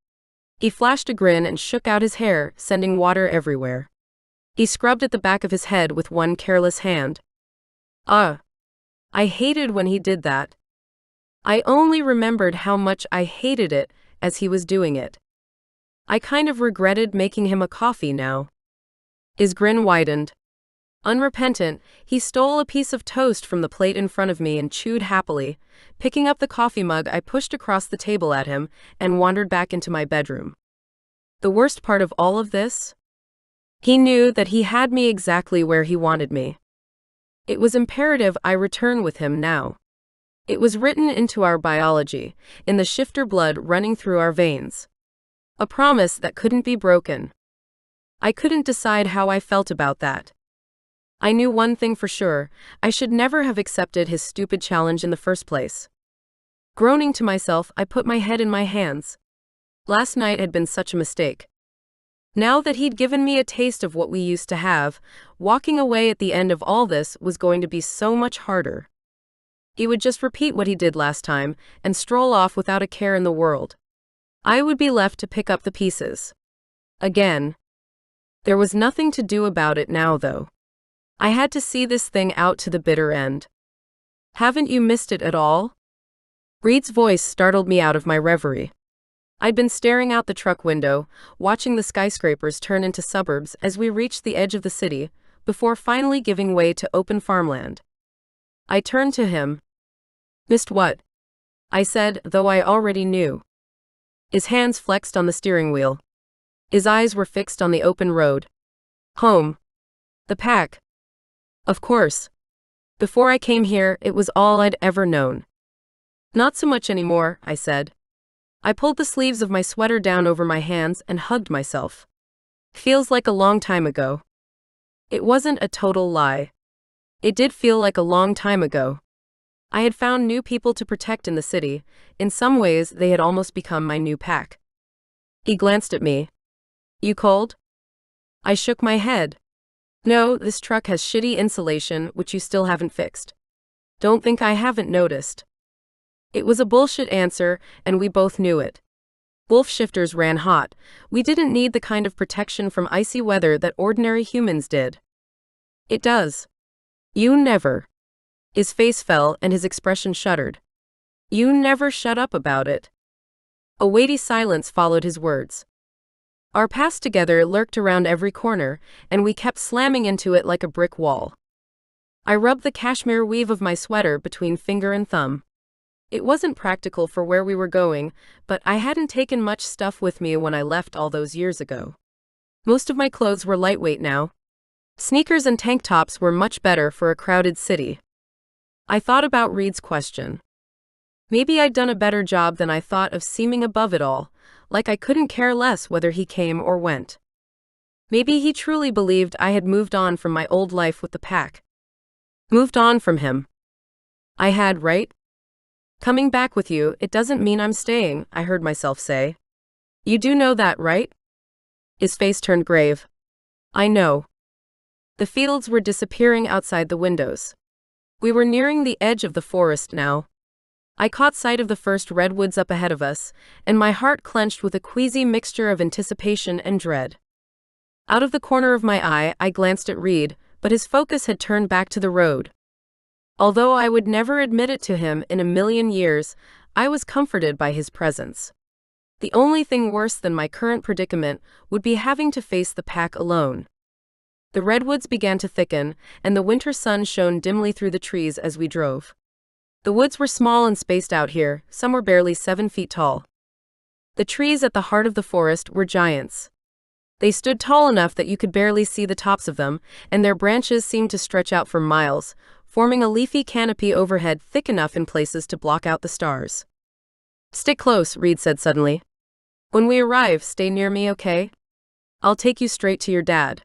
He flashed a grin and shook out his hair, sending water everywhere. He scrubbed at the back of his head with one careless hand. I hated when he did that. I only remembered how much I hated it as he was doing it. I kind of regretted making him a coffee now. His grin widened. Unrepentant, he stole a piece of toast from the plate in front of me and chewed happily. Picking up the coffee mug, I pushed across the table at him and wandered back into my bedroom. The worst part of all of this? He knew that he had me exactly where he wanted me. It was imperative I return with him now. It was written into our biology, in the shifter blood running through our veins. A promise that couldn't be broken. I couldn't decide how I felt about that. I knew one thing for sure: I should never have accepted his stupid challenge in the first place. Groaning to myself, I put my head in my hands. Last night had been such a mistake. Now that he'd given me a taste of what we used to have, walking away at the end of all this was going to be so much harder. He would just repeat what he did last time and stroll off without a care in the world. I would be left to pick up the pieces. Again. There was nothing to do about it now, though. I had to see this thing out to the bitter end. Haven't you missed it at all? Reed's voice startled me out of my reverie. I'd been staring out the truck window, watching the skyscrapers turn into suburbs as we reached the edge of the city, before finally giving way to open farmland. I turned to him. Missed what? I said, though I already knew. His hands flexed on the steering wheel. His eyes were fixed on the open road. Home. The pack. Of course. Before I came here, it was all I'd ever known. Not so much anymore, I said. I pulled the sleeves of my sweater down over my hands and hugged myself. Feels like a long time ago. It wasn't a total lie. It did feel like a long time ago. I had found new people to protect in the city. In some ways, they had almost become my new pack. He glanced at me. You cold? I shook my head. No, this truck has shitty insulation, which you still haven't fixed. Don't think I haven't noticed. It was a bullshit answer, and we both knew it. Wolf shifters ran hot. We didn't need the kind of protection from icy weather that ordinary humans did. It does. You never. His face fell and his expression shuddered. You never shut up about it. A weighty silence followed his words. Our past together lurked around every corner, and we kept slamming into it like a brick wall. I rubbed the cashmere weave of my sweater between finger and thumb. It wasn't practical for where we were going, but I hadn't taken much stuff with me when I left all those years ago. Most of my clothes were lightweight now. Sneakers and tank tops were much better for a crowded city. I thought about Reed's question. Maybe I'd done a better job than I thought of seeming above it all, like I couldn't care less whether he came or went. Maybe he truly believed I had moved on from my old life with the pack. Moved on from him. I had, right? Coming back with you, it doesn't mean I'm staying, I heard myself say. You do know that, right? His face turned grave. I know. The fields were disappearing outside the windows. We were nearing the edge of the forest now. I caught sight of the first redwoods up ahead of us, and my heart clenched with a queasy mixture of anticipation and dread. Out of the corner of my eye, I glanced at Reed, but his focus had turned back to the road. Although I would never admit it to him in a million years, I was comforted by his presence. The only thing worse than my current predicament would be having to face the pack alone. The redwoods began to thicken, and the winter sun shone dimly through the trees as we drove. The woods were small and spaced out here, some were barely 7 feet tall. The trees at the heart of the forest were giants. They stood tall enough that you could barely see the tops of them, and their branches seemed to stretch out for miles, forming a leafy canopy overhead thick enough in places to block out the stars. Stick close, Reed said suddenly. When we arrive, stay near me, okay? I'll take you straight to your dad.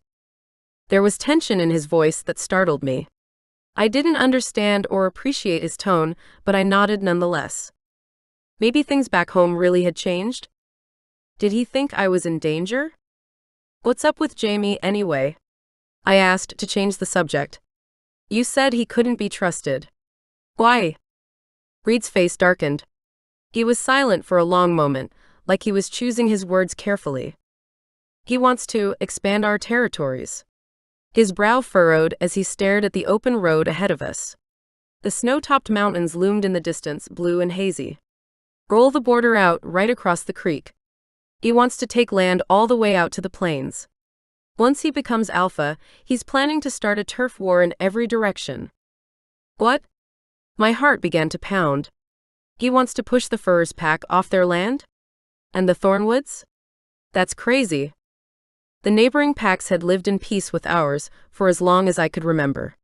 There was tension in his voice that startled me. I didn't understand or appreciate his tone, but I nodded nonetheless. Maybe things back home really had changed? Did he think I was in danger? What's up with Jamie anyway? I asked to change the subject. You said he couldn't be trusted. Why? Reed's face darkened. He was silent for a long moment, like he was choosing his words carefully. He wants to expand our territories. His brow furrowed as he stared at the open road ahead of us. The snow-topped mountains loomed in the distance, blue and hazy. Roll the border out right across the creek. He wants to take land all the way out to the plains. Once he becomes alpha, he's planning to start a turf war in every direction. What? My heart began to pound. He wants to push the Furs pack off their land? And the Thornwoods? That's crazy. The neighboring packs had lived in peace with ours for as long as I could remember.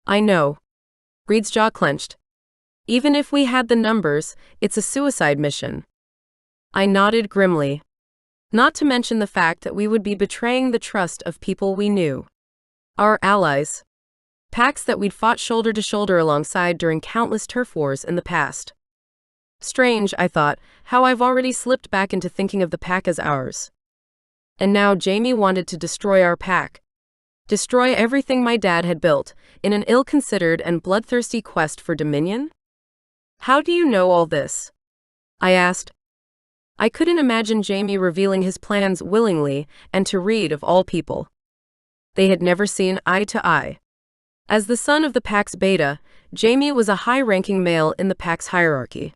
I know. Reed's jaw clenched. Even if we had the numbers, it's a suicide mission. I nodded grimly. Not to mention the fact that we would be betraying the trust of people we knew. Our allies. Packs that we'd fought shoulder to shoulder alongside during countless turf wars in the past. Strange, I thought, how I've already slipped back into thinking of the pack as ours. And now Jamie wanted to destroy our pack. Destroy everything my dad had built, in an ill-considered and bloodthirsty quest for dominion? How do you know all this? I asked. I couldn't imagine Jamie revealing his plans willingly, and to Reed of all people. They had never seen eye to eye. As the son of the pack's beta, Jamie was a high-ranking male in the pack's hierarchy.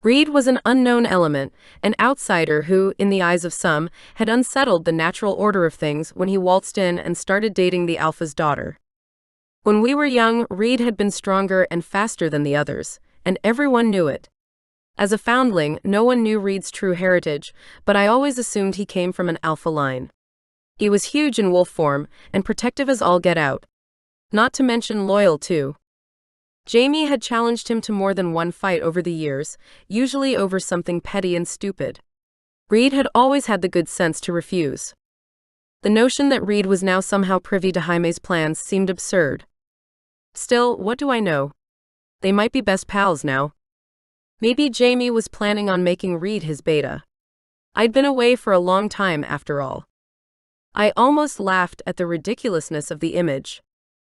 Reed was an unknown element, an outsider who, in the eyes of some, had unsettled the natural order of things when he waltzed in and started dating the alpha's daughter. When we were young, Reed had been stronger and faster than the others, and everyone knew it. As a foundling, no one knew Reed's true heritage, but I always assumed he came from an alpha line. He was huge in wolf form, and protective as all get out. Not to mention loyal, too. Jamie had challenged him to more than one fight over the years, usually over something petty and stupid. Reed had always had the good sense to refuse. The notion that Reed was now somehow privy to Jaime's plans seemed absurd. Still, what do I know? They might be best pals now. Maybe Jamie was planning on making Reed his beta. I'd been away for a long time after all. I almost laughed at the ridiculousness of the image.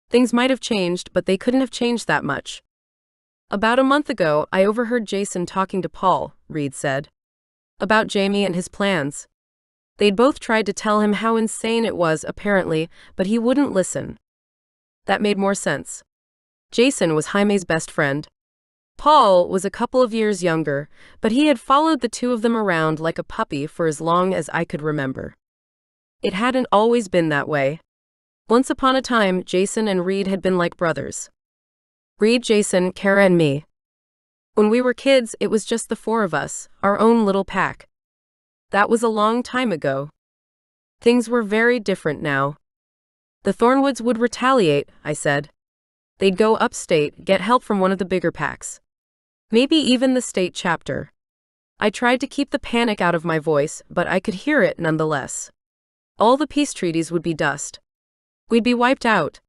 Things might have changed, but they couldn't have changed that much. About a month ago, I overheard Jason talking to Paul, Reed said. About Jamie and his plans. They'd both tried to tell him how insane it was, apparently, but he wouldn't listen. That made more sense. Jason was Jaime's best friend. Paul was a couple of years younger, but he had followed the two of them around like a puppy for as long as I could remember. It hadn't always been that way. Once upon a time, Jason and Reed had been like brothers. Reed, Jason, Kara, and me. When we were kids, it was just the four of us, our own little pack. That was a long time ago. Things were very different now. The Thornwoods would retaliate, I said. They'd go upstate, get help from one of the bigger packs. Maybe even the state chapter. I tried to keep the panic out of my voice, but I could hear it nonetheless. All the peace treaties would be dust. We'd be wiped out.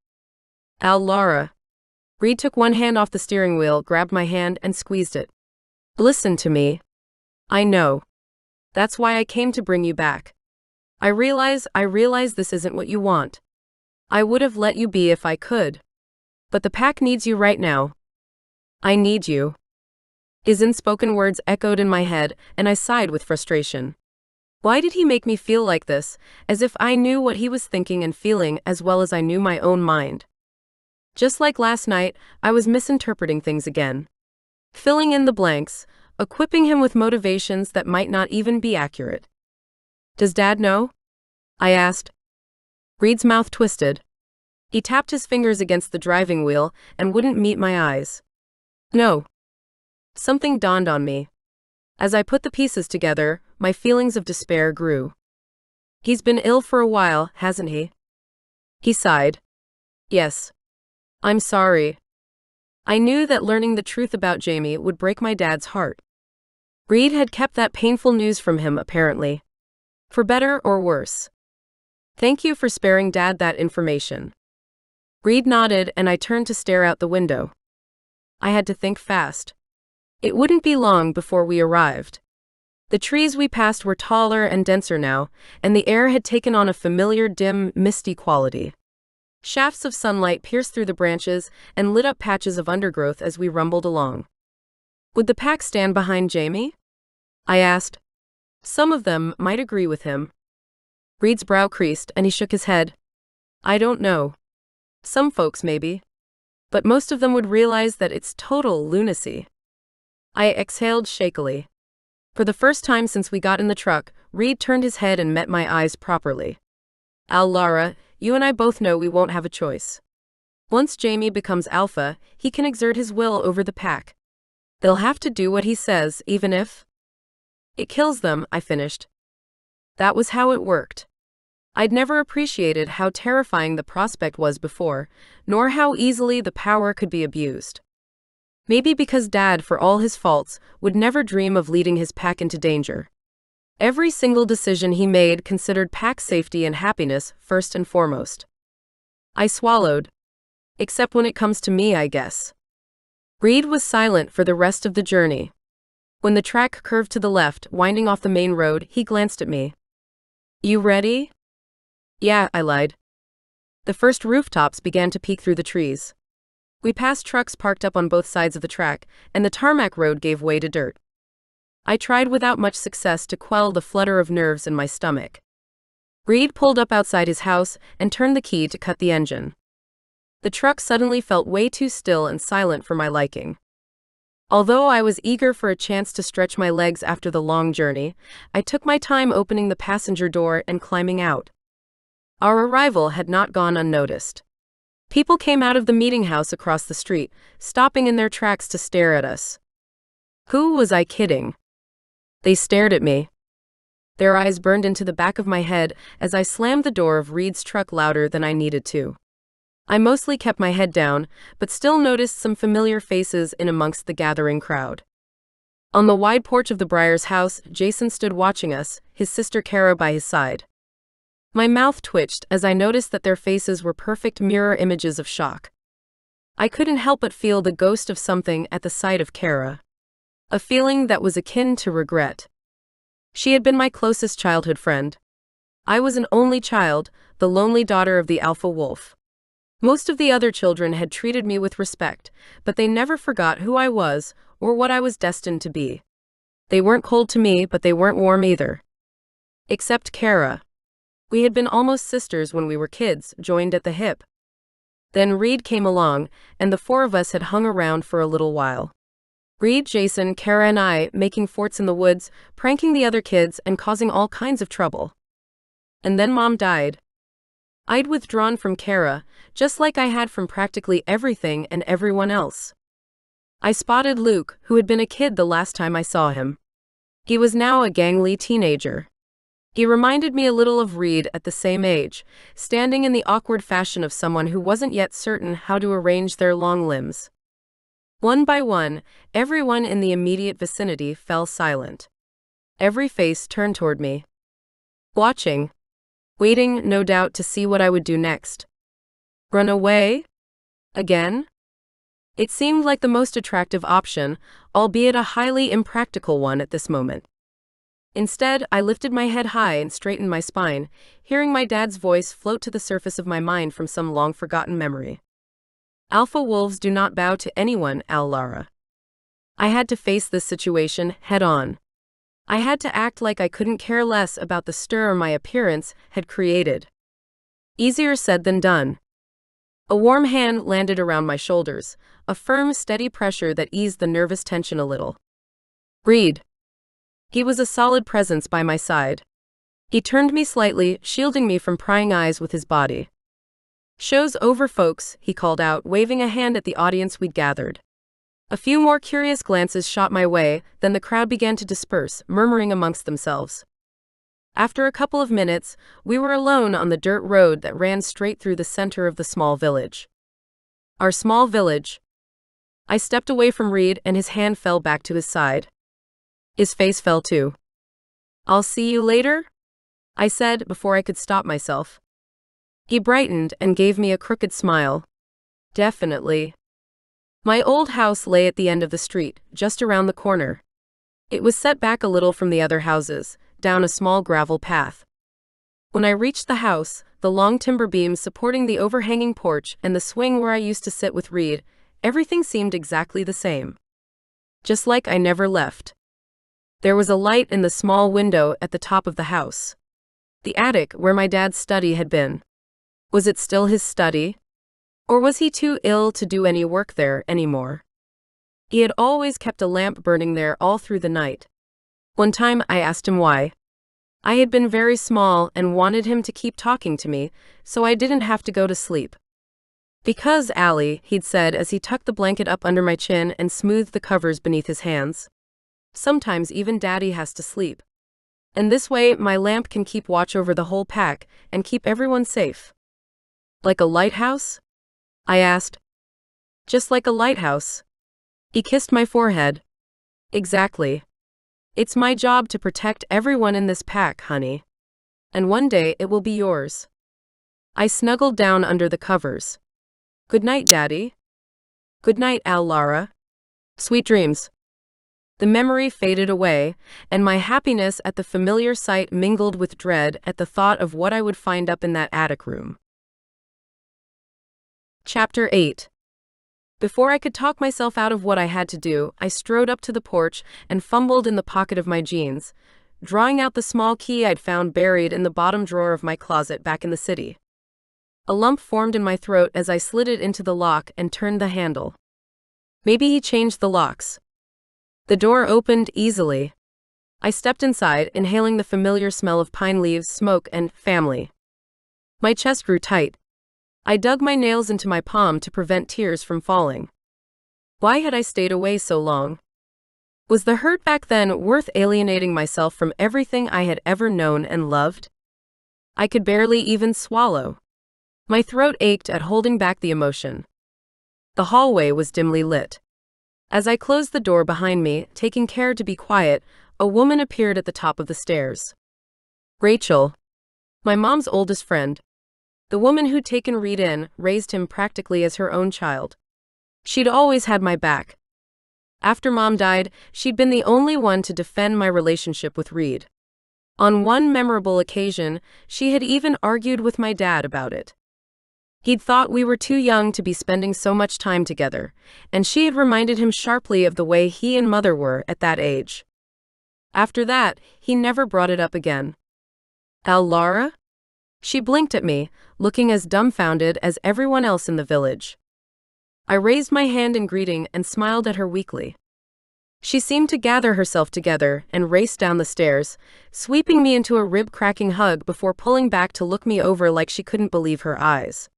Lara. Reed took one hand off the steering wheel, grabbed my hand, and squeezed it. Listen to me. I know. That's why I came to bring you back. I realize this isn't what you want. I would have let you be if I could. But the pack needs you right now. I need you. His unspoken words echoed in my head, and I sighed with frustration. Why did he make me feel like this, as if I knew what he was thinking and feeling as well as I knew my own mind? Just like last night, I was misinterpreting things again. Filling in the blanks, equipping him with motivations that might not even be accurate. Does Dad know? I asked. Reed's mouth twisted. He tapped his fingers against the driving wheel and wouldn't meet my eyes. No. Something dawned on me. As I put the pieces together, my feelings of despair grew. He's been ill for a while, hasn't he? He sighed. Yes. I'm sorry. I knew that learning the truth about Jamie would break my dad's heart. Reed had kept that painful news from him, apparently. For better or worse. Thank you for sparing Dad that information. Reed nodded, and I turned to stare out the window. I had to think fast. It wouldn't be long before we arrived. The trees we passed were taller and denser now, and the air had taken on a familiar, dim, misty quality. Shafts of sunlight pierced through the branches and lit up patches of undergrowth as we rumbled along. Would the pack stand behind Jamie? I asked. Some of them might agree with him. Reed's brow creased, and he shook his head. I don't know. Some folks maybe. But most of them would realize that it's total lunacy. I exhaled shakily. For the first time since we got in the truck, Reed turned his head and met my eyes properly. Lara, you and I both know we won't have a choice. Once Jamie becomes alpha, he can exert his will over the pack. They'll have to do what he says, even if it kills them, I finished. That was how it worked. I'd never appreciated how terrifying the prospect was before, nor how easily the power could be abused. Maybe because Dad, for all his faults, would never dream of leading his pack into danger. Every single decision he made considered pack safety and happiness first and foremost. I swallowed. Except when it comes to me, I guess. Reed was silent for the rest of the journey. When the track curved to the left, winding off the main road, he glanced at me. "You ready?" "Yeah," I lied. The first rooftops began to peek through the trees. We passed trucks parked up on both sides of the track, and the tarmac road gave way to dirt. I tried without much success to quell the flutter of nerves in my stomach. Reed pulled up outside his house and turned the key to cut the engine. The truck suddenly felt way too still and silent for my liking. Although I was eager for a chance to stretch my legs after the long journey, I took my time opening the passenger door and climbing out. Our arrival had not gone unnoticed. People came out of the meeting house across the street, stopping in their tracks to stare at us. Who was I kidding? They stared at me. Their eyes burned into the back of my head as I slammed the door of Reed's truck louder than I needed to. I mostly kept my head down, but still noticed some familiar faces in amongst the gathering crowd. On the wide porch of the Briars house, Jason stood watching us, his sister Kara by his side. My mouth twitched as I noticed that their faces were perfect mirror images of shock. I couldn't help but feel the ghost of something at the sight of Kara. A feeling that was akin to regret. She had been my closest childhood friend. I was an only child, the lonely daughter of the alpha wolf. Most of the other children had treated me with respect, but they never forgot who I was or what I was destined to be. They weren't cold to me, but they weren't warm either. Except Kara. We had been almost sisters when we were kids, joined at the hip. Then Reed came along, and the four of us had hung around for a little while. Reed, Jason, Kara, and I making forts in the woods, pranking the other kids, and causing all kinds of trouble. And then Mom died. I'd withdrawn from Kara, just like I had from practically everything and everyone else. I spotted Luke, who had been a kid the last time I saw him. He was now a gangly teenager. He reminded me a little of Reed at the same age, standing in the awkward fashion of someone who wasn't yet certain how to arrange their long limbs. One by one, everyone in the immediate vicinity fell silent. Every face turned toward me. Watching. Waiting, no doubt, to see what I would do next. Run away? Again? It seemed like the most attractive option, albeit a highly impractical one at this moment. Instead, I lifted my head high and straightened my spine, hearing my dad's voice float to the surface of my mind from some long-forgotten memory. Alpha wolves do not bow to anyone, Lara. I had to face this situation head-on. I had to act like I couldn't care less about the stir my appearance had created. Easier said than done. A warm hand landed around my shoulders, a firm, steady pressure that eased the nervous tension a little. Reed. He was a solid presence by my side. He turned me slightly, shielding me from prying eyes with his body. "Show's over, folks," he called out, waving a hand at the audience we'd gathered. A few more curious glances shot my way, then the crowd began to disperse, murmuring amongst themselves. After a couple of minutes, we were alone on the dirt road that ran straight through the center of the small village. Our small village. I stepped away from Reed and his hand fell back to his side. His face fell too. "I'll see you later?" I said before I could stop myself. He brightened and gave me a crooked smile. "Definitely." My old house lay at the end of the street, just around the corner. It was set back a little from the other houses, down a small gravel path. When I reached the house, the long timber beams supporting the overhanging porch and the swing where I used to sit with Reed, everything seemed exactly the same. Just like I never left. There was a light in the small window at the top of the house. The attic, where my dad's study had been. Was it still his study? Or was he too ill to do any work there anymore? He had always kept a lamp burning there all through the night. One time I asked him why. I had been very small and wanted him to keep talking to me, so I didn't have to go to sleep. "Because, Allie," he'd said as he tucked the blanket up under my chin and smoothed the covers beneath his hands. "Sometimes even Daddy has to sleep." And this way, my lamp can keep watch over the whole pack and keep everyone safe. Like a lighthouse? I asked. Just like a lighthouse. He kissed my forehead. Exactly. It's my job to protect everyone in this pack, honey. And one day it will be yours. I snuggled down under the covers. Good night, Daddy. Good night, Lara. Sweet dreams. The memory faded away, and my happiness at the familiar sight mingled with dread at the thought of what I would find up in that attic room. Chapter 8. Before I could talk myself out of what I had to do, I strode up to the porch and fumbled in the pocket of my jeans, drawing out the small key I'd found buried in the bottom drawer of my closet back in the city. A lump formed in my throat as I slid it into the lock and turned the handle. Maybe he changed the locks. The door opened easily. I stepped inside, inhaling the familiar smell of pine leaves, smoke, and family. My chest grew tight. I dug my nails into my palm to prevent tears from falling. Why had I stayed away so long? Was the hurt back then worth alienating myself from everything I had ever known and loved? I could barely even swallow. My throat ached at holding back the emotion. The hallway was dimly lit. As I closed the door behind me, taking care to be quiet, a woman appeared at the top of the stairs. Rachel. My mom's oldest friend. The woman who'd taken Reed in, raised him practically as her own child. She'd always had my back. After Mom died, she'd been the only one to defend my relationship with Reed. On one memorable occasion, she had even argued with my dad about it. He'd thought we were too young to be spending so much time together, and she had reminded him sharply of the way he and Mother were at that age. After that, he never brought it up again. Lara? She blinked at me, looking as dumbfounded as everyone else in the village. I raised my hand in greeting and smiled at her weakly. She seemed to gather herself together and raced down the stairs, sweeping me into a rib-cracking hug before pulling back to look me over like she couldn't believe her eyes.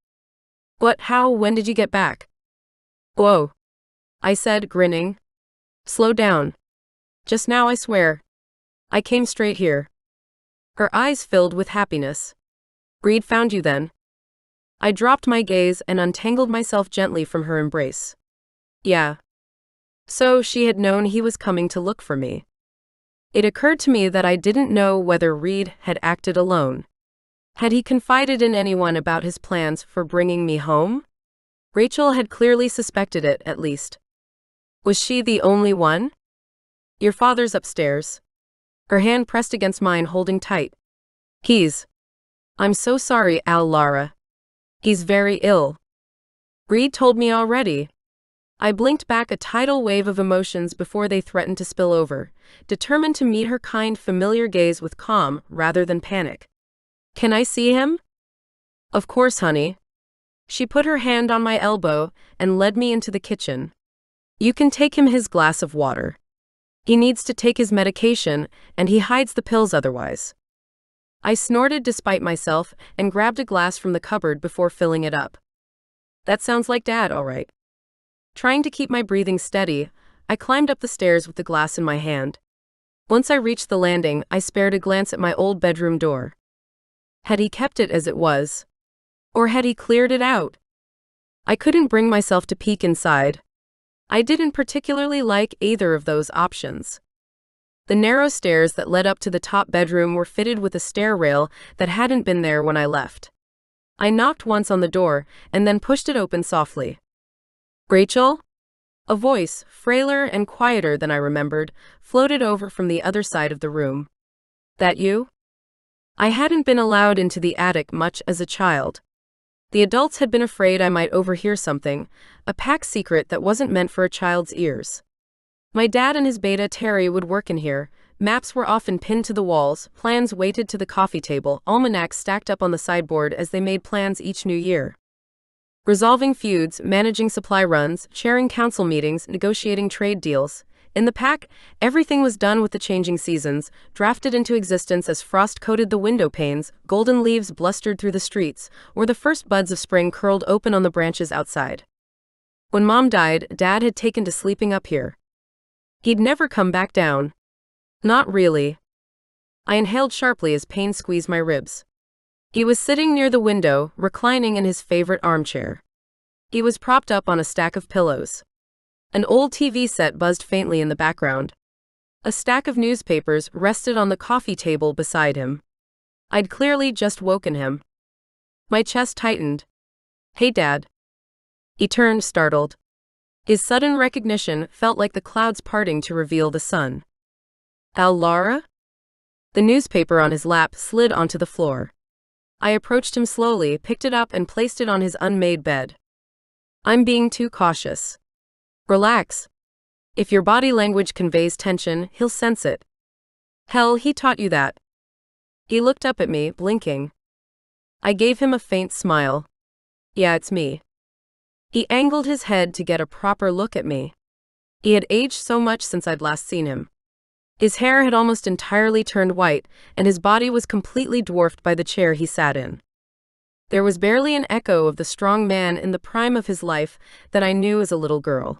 When did you get back? Whoa, I said, grinning. Slow down. Just now, I swear. I came straight here. Her eyes filled with happiness. Reed found you then? I dropped my gaze and untangled myself gently from her embrace. Yeah. So she had known he was coming to look for me. It occurred to me that I didn't know whether Reed had acted alone. Had he confided in anyone about his plans for bringing me home? Rachel had clearly suspected it, at least. Was she the only one? Your father's upstairs. Her hand pressed against mine, holding tight. I'm so sorry, Lara. He's very ill. Reed told me already. I blinked back a tidal wave of emotions before they threatened to spill over, determined to meet her kind, familiar gaze with calm rather than panic. Can I see him? Of course, honey. She put her hand on my elbow and led me into the kitchen. You can take him his glass of water. He needs to take his medication, and he hides the pills otherwise. I snorted despite myself and grabbed a glass from the cupboard before filling it up. That sounds like Dad, all right. Trying to keep my breathing steady, I climbed up the stairs with the glass in my hand. Once I reached the landing, I spared a glance at my old bedroom door. Had he kept it as it was? Or had he cleared it out? I couldn't bring myself to peek inside. I didn't particularly like either of those options. The narrow stairs that led up to the top bedroom were fitted with a stair rail that hadn't been there when I left. I knocked once on the door and then pushed it open softly. Rachel? A voice, frailer and quieter than I remembered, floated over from the other side of the room. That you? I hadn't been allowed into the attic much as a child. The adults had been afraid I might overhear something, a pack secret that wasn't meant for a child's ears. My dad and his beta Terry would work in here. Maps were often pinned to the walls, plans weighted to the coffee table, almanacs stacked up on the sideboard as they made plans each new year. Resolving feuds, managing supply runs, chairing council meetings, negotiating trade deals. In the pack, everything was done with the changing seasons, drafted into existence as frost coated the window panes, golden leaves blustered through the streets, or the first buds of spring curled open on the branches outside. When Mom died, Dad had taken to sleeping up here. He'd never come back down. Not really. I inhaled sharply as pain squeezed my ribs. He was sitting near the window, reclining in his favorite armchair. He was propped up on a stack of pillows. An old TV set buzzed faintly in the background. A stack of newspapers rested on the coffee table beside him. I'd clearly just woken him. My chest tightened. "Hey, Dad." He turned, startled. His sudden recognition felt like the clouds parting to reveal the sun. "Lara?" The newspaper on his lap slid onto the floor. I approached him slowly, picked it up and placed it on his unmade bed. "I'm being too cautious." "Relax. If your body language conveys tension, he'll sense it." "Hell, he taught you that." He looked up at me, blinking. I gave him a faint smile. "Yeah, it's me." He angled his head to get a proper look at me. He had aged so much since I'd last seen him. His hair had almost entirely turned white, and his body was completely dwarfed by the chair he sat in. There was barely an echo of the strong man in the prime of his life that I knew as a little girl.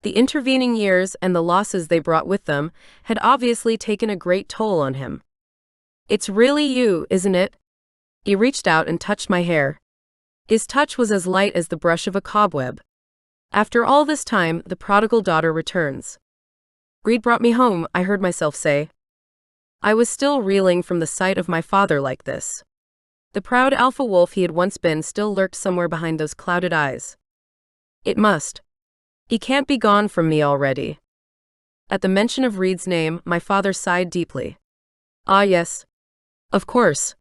The intervening years and the losses they brought with them had obviously taken a great toll on him. "It's really you, isn't it?" He reached out and touched my hair. His touch was as light as the brush of a cobweb. After all this time, the prodigal daughter returns. "Reed brought me home," I heard myself say. I was still reeling from the sight of my father like this. The proud alpha wolf he had once been still lurked somewhere behind those clouded eyes. It must. He can't be gone from me already. At the mention of Reed's name, my father sighed deeply. "Ah, yes. Of course."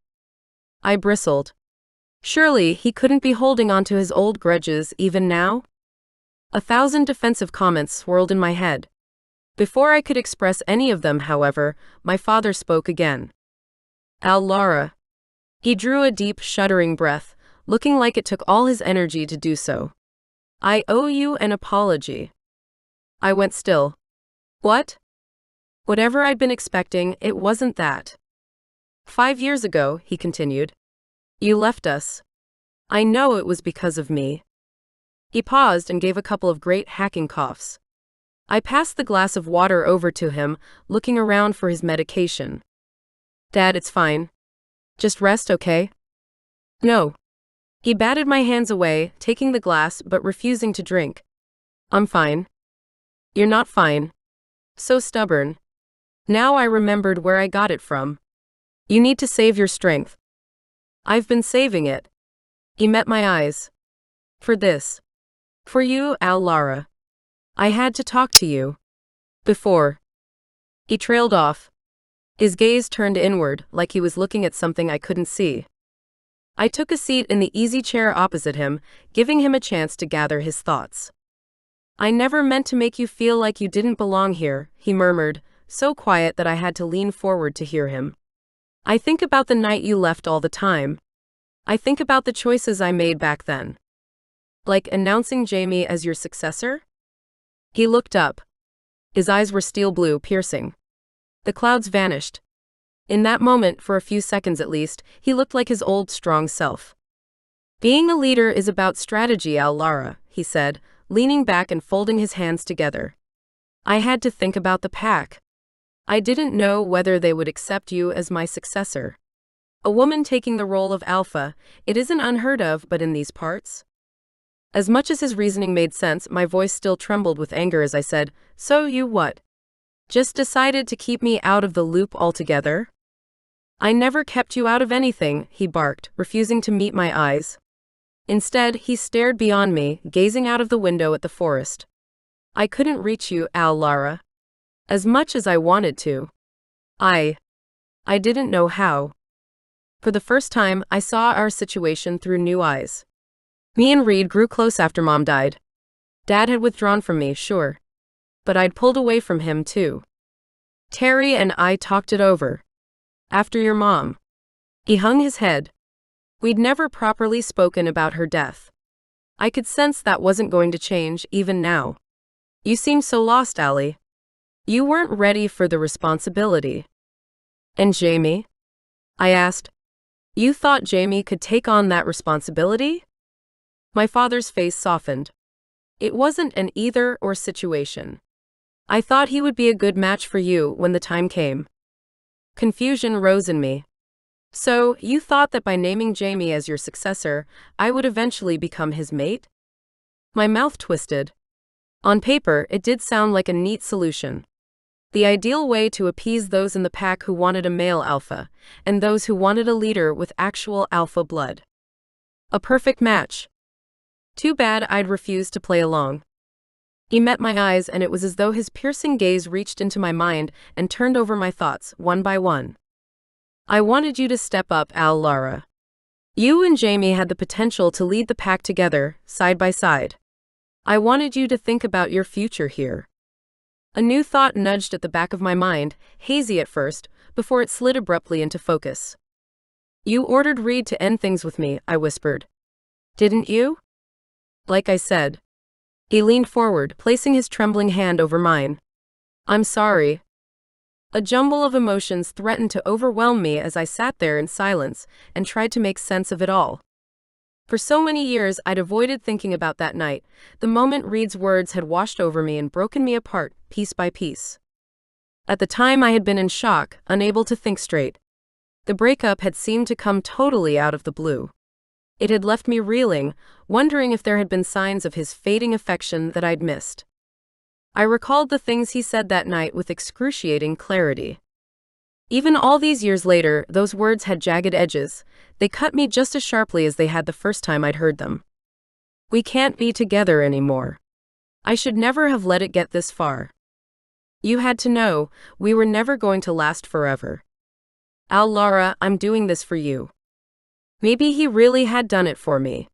I bristled. Surely he couldn't be holding on to his old grudges even now? 1,000 defensive comments swirled in my head. Before I could express any of them, however, my father spoke again. "Lara." He drew a deep, shuddering breath, looking like it took all his energy to do so. "I owe you an apology." I went still. "What?" Whatever I'd been expecting, it wasn't that. "5 years ago," he continued, "you left us. I know it was because of me." He paused and gave a couple of great hacking coughs. I passed the glass of water over to him, looking around for his medication. "Dad, it's fine. Just rest, okay?" "No." He batted my hands away, taking the glass but refusing to drink. "I'm fine." "You're not fine." So stubborn. Now I remembered where I got it from. "You need to save your strength." "I've been saving it." He met my eyes. "For this. For you, Lara. I had to talk to you. Before." He trailed off. His gaze turned inward, like he was looking at something I couldn't see. I took a seat in the easy chair opposite him, giving him a chance to gather his thoughts. "I never meant to make you feel like you didn't belong here," he murmured, so quiet that I had to lean forward to hear him. "I think about the night you left all the time. I think about the choices I made back then. Like announcing Jamie as your successor?" He looked up. His eyes were steel blue, piercing. The clouds vanished. In that moment, for a few seconds at least, he looked like his old, strong self. "Being a leader is about strategy, Lara," he said, leaning back and folding his hands together. "I had to think about the pack. I didn't know whether they would accept you as my successor. A woman taking the role of alpha, it isn't unheard of, but in these parts?" As much as his reasoning made sense, my voice still trembled with anger as I said, "So you what? Just decided to keep me out of the loop altogether?" "I never kept you out of anything," he barked, refusing to meet my eyes. Instead, he stared beyond me, gazing out of the window at the forest. "I couldn't reach you, Lara. As much as I wanted to. I didn't know how." For the first time, I saw our situation through new eyes. Me and Reed grew close after Mom died. Dad had withdrawn from me, sure. But I'd pulled away from him too. "Terry and I talked it over. After your mom." He hung his head. We'd never properly spoken about her death. I could sense that wasn't going to change, even now. "You seem so lost, Allie. You weren't ready for the responsibility." "And Jamie?" I asked. "You thought Jamie could take on that responsibility?" My father's face softened. "It wasn't an either-or situation. I thought he would be a good match for you when the time came." Confusion rose in me. So, you thought that by naming Jamie as your successor, I would eventually become his mate? My mouth twisted. On paper, it did sound like a neat solution. The ideal way to appease those in the pack who wanted a male alpha, and those who wanted a leader with actual alpha blood. A perfect match. Too bad I'd refused to play along. He met my eyes, and it was as though his piercing gaze reached into my mind and turned over my thoughts, one by one. I wanted you to step up, Lara. You and Jamie had the potential to lead the pack together, side by side. I wanted you to think about your future here. A new thought nudged at the back of my mind, hazy at first, before it slid abruptly into focus. You ordered Reed to end things with me, I whispered. Didn't you? Like I said. He leaned forward, placing his trembling hand over mine. I'm sorry. A jumble of emotions threatened to overwhelm me as I sat there in silence and tried to make sense of it all. For so many years I'd avoided thinking about that night, the moment Reed's words had washed over me and broken me apart, piece by piece. At the time I had been in shock, unable to think straight. The breakup had seemed to come totally out of the blue. It had left me reeling, wondering if there had been signs of his fading affection that I'd missed. I recalled the things he said that night with excruciating clarity. Even all these years later, those words had jagged edges. They cut me just as sharply as they had the first time I'd heard them. We can't be together anymore. I should never have let it get this far. You had to know, we were never going to last forever. Lara, I'm doing this for you. Maybe he really had done it for me.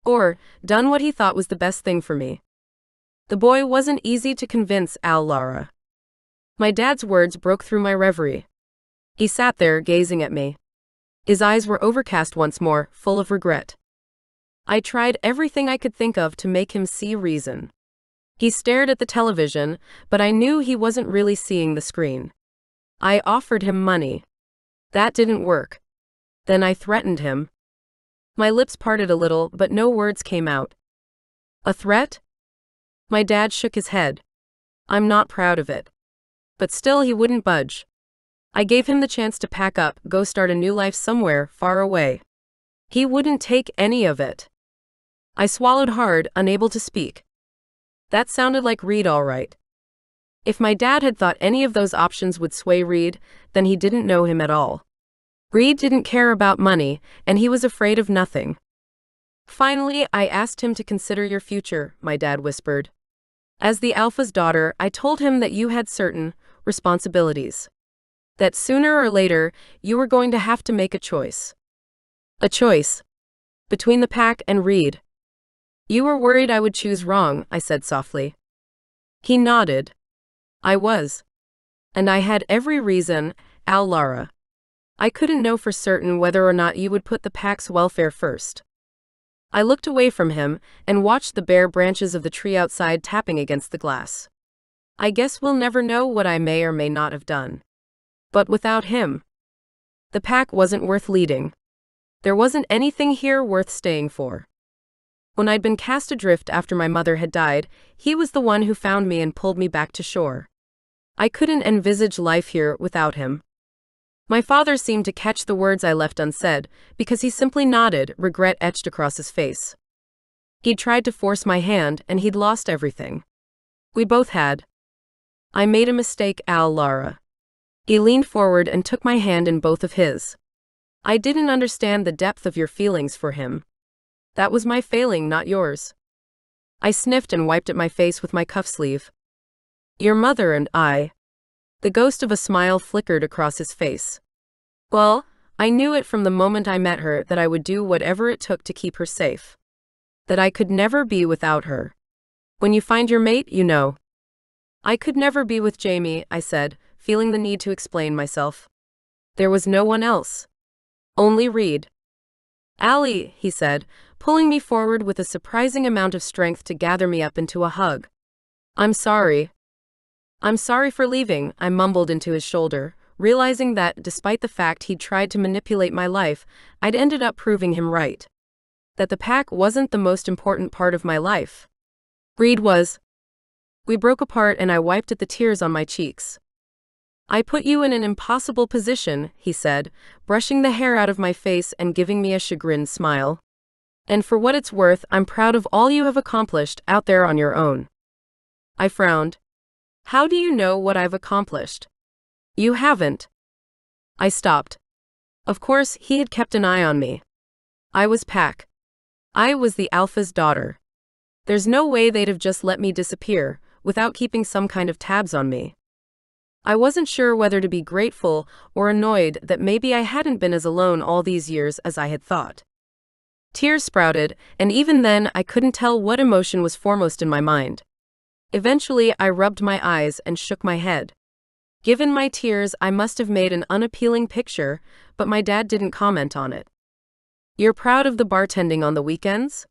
Or, done what he thought was the best thing for me. The boy wasn't easy to convince, Lara. My dad's words broke through my reverie. He sat there, gazing at me. His eyes were overcast once more, full of regret. I tried everything I could think of to make him see reason. He stared at the television, but I knew he wasn't really seeing the screen. I offered him money. That didn't work. Then I threatened him. My lips parted a little, but no words came out. A threat? My dad shook his head. I'm not proud of it. But still he wouldn't budge. I gave him the chance to pack up, go start a new life somewhere far away. He wouldn't take any of it. I swallowed hard, unable to speak. That sounded like Reed all right. If my dad had thought any of those options would sway Reed, then he didn't know him at all. Reed didn't care about money, and he was afraid of nothing. Finally, I asked him to consider your future, my dad whispered. As the alpha's daughter, I told him that you had certain responsibilities. That sooner or later, you were going to have to make a choice. A choice. Between the pack and Reed. You were worried I would choose wrong, I said softly. He nodded. I was. And I had every reason, Lara. I couldn't know for certain whether or not you would put the pack's welfare first. I looked away from him and watched the bare branches of the tree outside tapping against the glass. I guess we'll never know what I may or may not have done. But without him, the pack wasn't worth leading. There wasn't anything here worth staying for. When I'd been cast adrift after my mother had died, he was the one who found me and pulled me back to shore. I couldn't envisage life here without him. My father seemed to catch the words I left unsaid, because he simply nodded, regret etched across his face. He'd tried to force my hand, and he'd lost everything. We both had. I made a mistake, Lara. He leaned forward and took my hand in both of his. I didn't understand the depth of your feelings for him. That was my failing, not yours. I sniffed and wiped at my face with my cuff sleeve. Your mother and I. The ghost of a smile flickered across his face. Well, I knew it from the moment I met her that I would do whatever it took to keep her safe. That I could never be without her. When you find your mate, you know. I could never be with Jamie, I said, feeling the need to explain myself. There was no one else. Only Reed. Allie, he said, pulling me forward with a surprising amount of strength to gather me up into a hug. I'm sorry. I'm sorry for leaving, I mumbled into his shoulder, realizing that, despite the fact he'd tried to manipulate my life, I'd ended up proving him right. That the pack wasn't the most important part of my life. Reed was. We broke apart and I wiped at the tears on my cheeks. I put you in an impossible position, he said, brushing the hair out of my face and giving me a chagrined smile. And for what it's worth, I'm proud of all you have accomplished out there on your own. I frowned. How do you know what I've accomplished? You haven't. I stopped. Of course, he had kept an eye on me. I was Pac. I was the Alpha's daughter. There's no way they'd have just let me disappear, without keeping some kind of tabs on me. I wasn't sure whether to be grateful or annoyed that maybe I hadn't been as alone all these years as I had thought. Tears sprouted, and even then I couldn't tell what emotion was foremost in my mind. Eventually, I rubbed my eyes and shook my head. Given my tears, I must have made an unappealing picture, but my dad didn't comment on it. You're proud of the bartending on the weekends?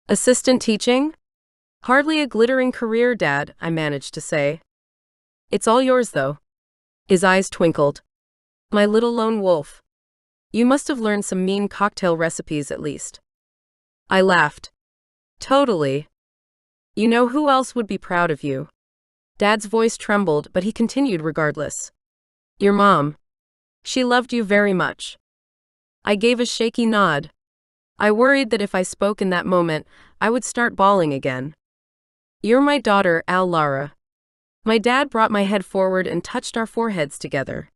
Assistant teaching? Hardly a glittering career, Dad, I managed to say. It's all yours, though. His eyes twinkled. My little lone wolf. You must have learned some mean cocktail recipes at least. I laughed. Totally. You know who else would be proud of you? Dad's voice trembled, but he continued regardless. Your mom. She loved you very much. I gave a shaky nod. I worried that if I spoke in that moment, I would start bawling again. You're my daughter, Lara. My dad brought my head forward and touched our foreheads together.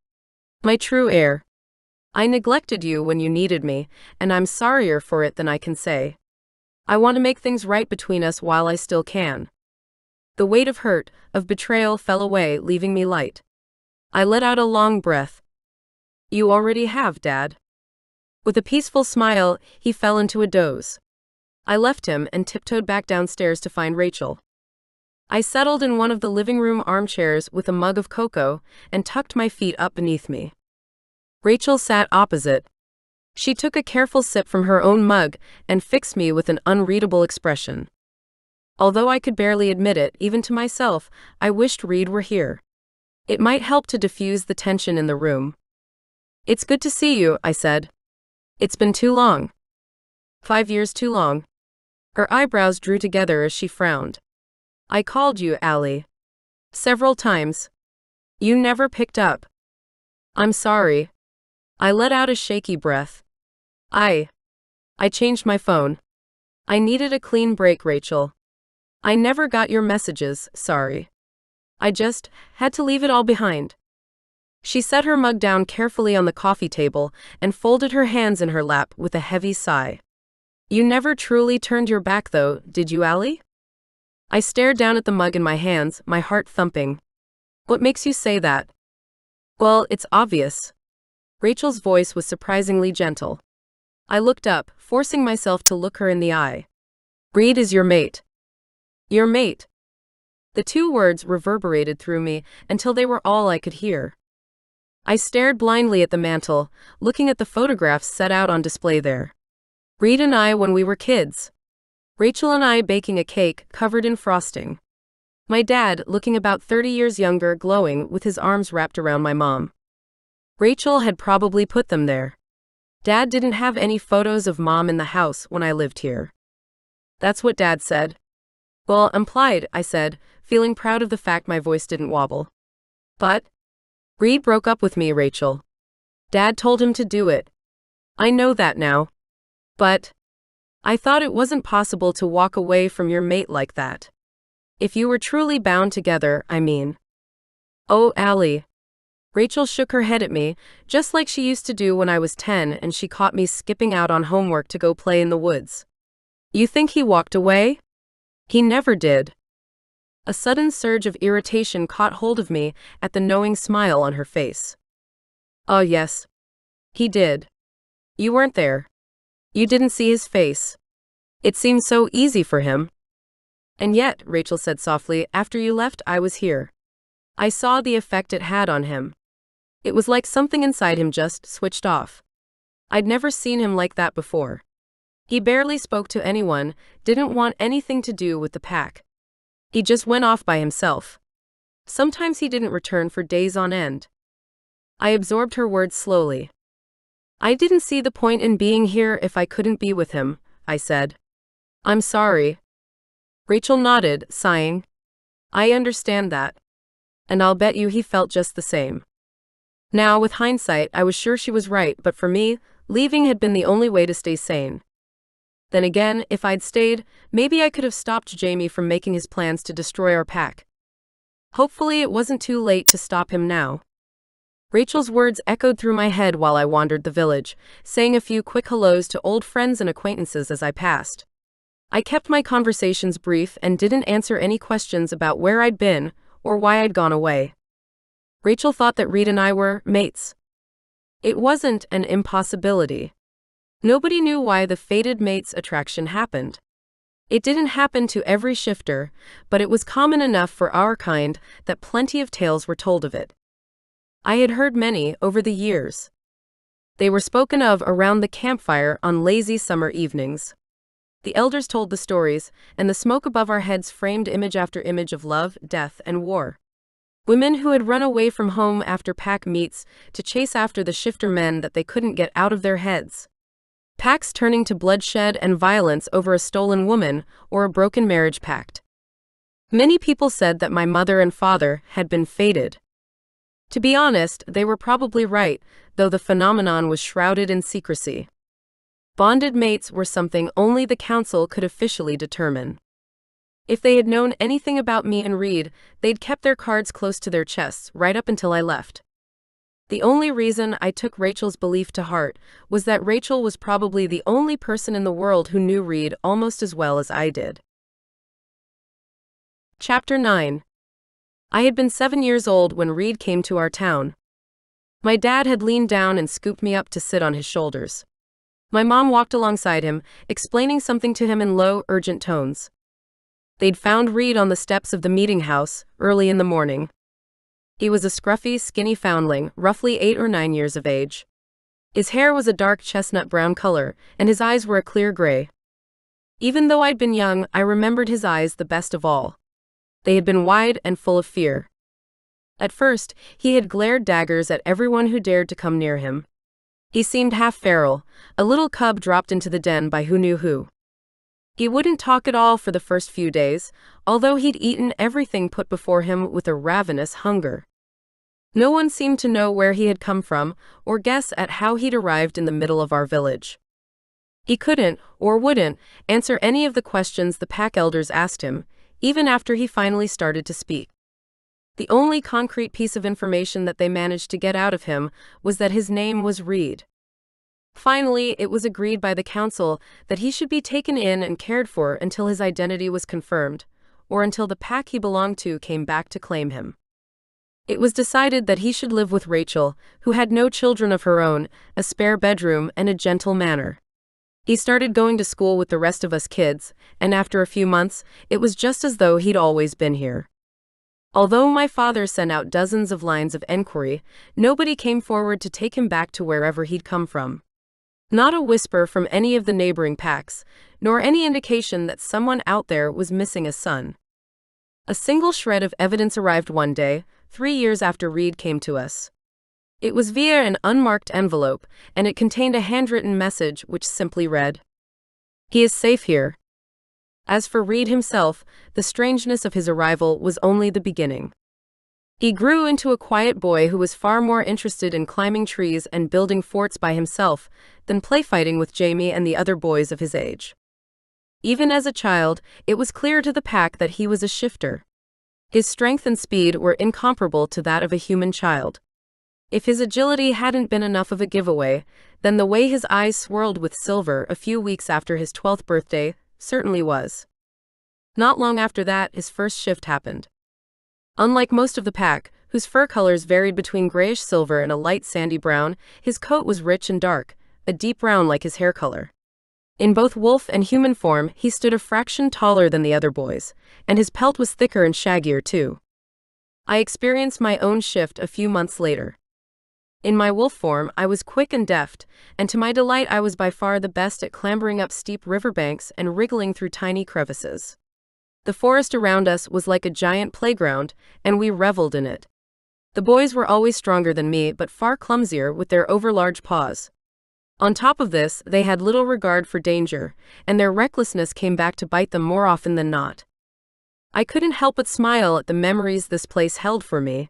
My true heir. I neglected you when you needed me, and I'm sorrier for it than I can say. I want to make things right between us while I still can. The weight of hurt, of betrayal fell away, leaving me light. I let out a long breath. You already have, Dad. With a peaceful smile, he fell into a doze. I left him and tiptoed back downstairs to find Rachel. I settled in one of the living room armchairs with a mug of cocoa and tucked my feet up beneath me. Rachel sat opposite. She took a careful sip from her own mug and fixed me with an unreadable expression. Although I could barely admit it, even to myself, I wished Reed were here. It might help to diffuse the tension in the room. It's good to see you, I said. It's been too long. 5 years too long. Her eyebrows drew together as she frowned. I called you, Allie. Several times. You never picked up. I'm sorry. I let out a shaky breath. I changed my phone. I needed a clean break, Rachel. I never got your messages, sorry. I just had to leave it all behind. She set her mug down carefully on the coffee table and folded her hands in her lap with a heavy sigh. You never truly turned your back, though, did you, Allie? I stared down at the mug in my hands, my heart thumping. What makes you say that? Well, it's obvious. Rachel's voice was surprisingly gentle. I looked up, forcing myself to look her in the eye. Reed is your mate. Your mate. The two words reverberated through me until they were all I could hear. I stared blindly at the mantel, looking at the photographs set out on display there. Reed and I when we were kids. Rachel and I baking a cake covered in frosting. My dad, looking about 30 years younger, glowing with his arms wrapped around my mom. Rachel had probably put them there. Dad didn't have any photos of Mom in the house when I lived here. That's what Dad said. Well, implied, I said, feeling proud of the fact my voice didn't wobble. But Reed broke up with me, Rachel. Dad told him to do it. I know that now. But I thought it wasn't possible to walk away from your mate like that. If you were truly bound together, I mean. Oh, Allie. Rachel shook her head at me, just like she used to do when I was 10 and she caught me skipping out on homework to go play in the woods. You think he walked away? He never did. A sudden surge of irritation caught hold of me at the knowing smile on her face. Oh yes. He did. You weren't there. You didn't see his face. It seemed so easy for him. And yet, Rachel said softly, after you left, I was here. I saw the effect it had on him. It was like something inside him just switched off. I'd never seen him like that before. He barely spoke to anyone, didn't want anything to do with the pack. He just went off by himself. Sometimes he didn't return for days on end. I absorbed her words slowly. I didn't see the point in being here if I couldn't be with him, I said. I'm sorry. Rachel nodded, sighing. I understand that. And I'll bet you he felt just the same. Now, with hindsight, I was sure she was right, but for me, leaving had been the only way to stay sane. Then again, if I'd stayed, maybe I could have stopped Jamie from making his plans to destroy our pack. Hopefully, it wasn't too late to stop him now. Rachel's words echoed through my head while I wandered the village, saying a few quick hellos to old friends and acquaintances as I passed. I kept my conversations brief and didn't answer any questions about where I'd been or why I'd gone away. Rachel thought that Reed and I were mates. It wasn't an impossibility. Nobody knew why the fated mates attraction happened. It didn't happen to every shifter, but it was common enough for our kind that plenty of tales were told of it. I had heard many over the years. They were spoken of around the campfire on lazy summer evenings. The elders told the stories, and the smoke above our heads framed image after image of love, death, and war. Women who had run away from home after pack meets to chase after the shifter men that they couldn't get out of their heads. Packs turning to bloodshed and violence over a stolen woman or a broken marriage pact. Many people said that my mother and father had been fated. To be honest, they were probably right, though the phenomenon was shrouded in secrecy. Bonded mates were something only the council could officially determine. If they had known anything about me and Reed, they'd kept their cards close to their chests right up until I left. The only reason I took Rachel's belief to heart was that Rachel was probably the only person in the world who knew Reed almost as well as I did. Chapter 9. I had been 7 years old when Reed came to our town. My dad had leaned down and scooped me up to sit on his shoulders. My mom walked alongside him, explaining something to him in low, urgent tones. They'd found Reed on the steps of the meeting house, early in the morning. He was a scruffy, skinny foundling, roughly 8 or 9 years of age. His hair was a dark chestnut brown color, and his eyes were a clear gray. Even though I'd been young, I remembered his eyes the best of all. They had been wide and full of fear. At first, he had glared daggers at everyone who dared to come near him. He seemed half feral, a little cub dropped into the den by who knew who. He wouldn't talk at all for the first few days, although he'd eaten everything put before him with a ravenous hunger. No one seemed to know where he had come from, or guess at how he'd arrived in the middle of our village. He couldn't, or wouldn't, answer any of the questions the pack elders asked him, even after he finally started to speak. The only concrete piece of information that they managed to get out of him was that his name was Reed. Finally, it was agreed by the council that he should be taken in and cared for until his identity was confirmed, or until the pack he belonged to came back to claim him. It was decided that he should live with Rachel, who had no children of her own, a spare bedroom, and a gentle manner. He started going to school with the rest of us kids, and after a few months, it was just as though he'd always been here. Although my father sent out dozens of lines of enquiry, nobody came forward to take him back to wherever he'd come from. Not a whisper from any of the neighboring packs, nor any indication that someone out there was missing a son. A single shred of evidence arrived one day, 3 years after Reed came to us. It was via an unmarked envelope, and it contained a handwritten message which simply read, "He is safe here." As for Reed himself, the strangeness of his arrival was only the beginning. He grew into a quiet boy who was far more interested in climbing trees and building forts by himself than playfighting with Jamie and the other boys of his age. Even as a child, it was clear to the pack that he was a shifter. His strength and speed were incomparable to that of a human child. If his agility hadn't been enough of a giveaway, then the way his eyes swirled with silver a few weeks after his 12th birthday certainly was. Not long after that, his first shift happened. Unlike most of the pack, whose fur colors varied between grayish silver and a light sandy brown, his coat was rich and dark, a deep brown like his hair color. In both wolf and human form, he stood a fraction taller than the other boys, and his pelt was thicker and shaggier too. I experienced my own shift a few months later. In my wolf form, I was quick and deft, and to my delight I was by far the best at clambering up steep riverbanks and wriggling through tiny crevices. The forest around us was like a giant playground, and we reveled in it. The boys were always stronger than me, but far clumsier with their overlarge paws. On top of this, they had little regard for danger, and their recklessness came back to bite them more often than not. I couldn't help but smile at the memories this place held for me.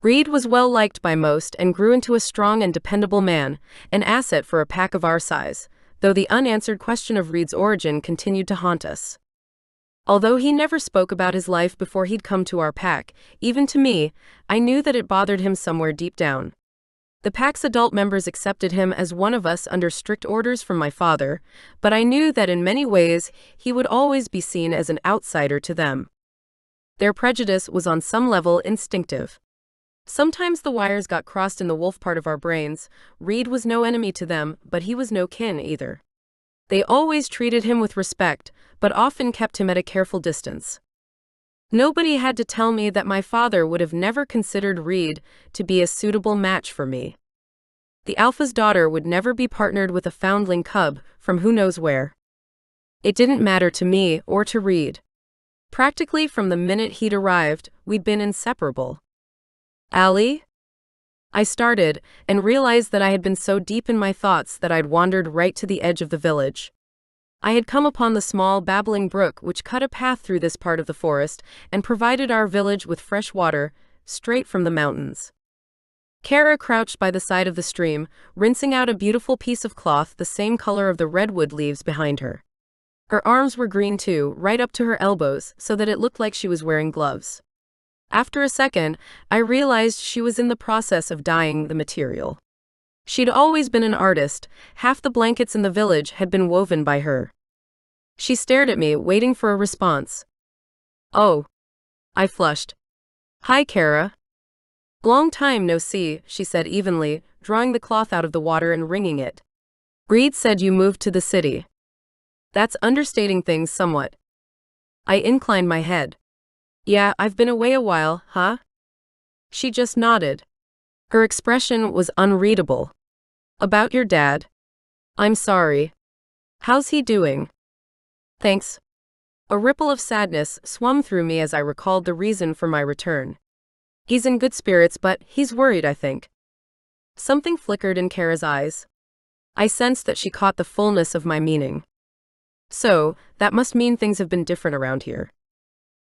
Reed was well liked by most and grew into a strong and dependable man, an asset for a pack of our size, though the unanswered question of Reed's origin continued to haunt us. Although he never spoke about his life before he'd come to our pack, even to me, I knew that it bothered him somewhere deep down. The pack's adult members accepted him as one of us under strict orders from my father, but I knew that in many ways he would always be seen as an outsider to them. Their prejudice was on some level instinctive. Sometimes the wires got crossed in the wolf part of our brains. Reed was no enemy to them, but he was no kin either. They always treated him with respect, but often kept him at a careful distance. Nobody had to tell me that my father would have never considered Reed to be a suitable match for me. The alpha's daughter would never be partnered with a foundling cub from who knows where. It didn't matter to me or to Reed. Practically from the minute he'd arrived, we'd been inseparable. Allie? I started, and realized that I had been so deep in my thoughts that I'd wandered right to the edge of the village. I had come upon the small, babbling brook which cut a path through this part of the forest and provided our village with fresh water, straight from the mountains. Kara crouched by the side of the stream, rinsing out a beautiful piece of cloth the same color of the redwood leaves behind her. Her arms were green too, right up to her elbows, so that it looked like she was wearing gloves. After a second, I realized she was in the process of dyeing the material. She'd always been an artist. Half the blankets in the village had been woven by her. She stared at me, waiting for a response. "Oh." I flushed. "Hi, Kara." "Long time no see," she said evenly, drawing the cloth out of the water and wringing it. "Reed said you moved to the city." "That's understating things somewhat." I inclined my head. "Yeah, I've been away a while, huh?" She just nodded. Her expression was unreadable. "About your dad?" "I'm sorry. How's he doing?" "Thanks." A ripple of sadness swam through me as I recalled the reason for my return. "He's in good spirits, but he's worried, I think." Something flickered in Kara's eyes. I sensed that she caught the fullness of my meaning. "So, that must mean things have been different around here.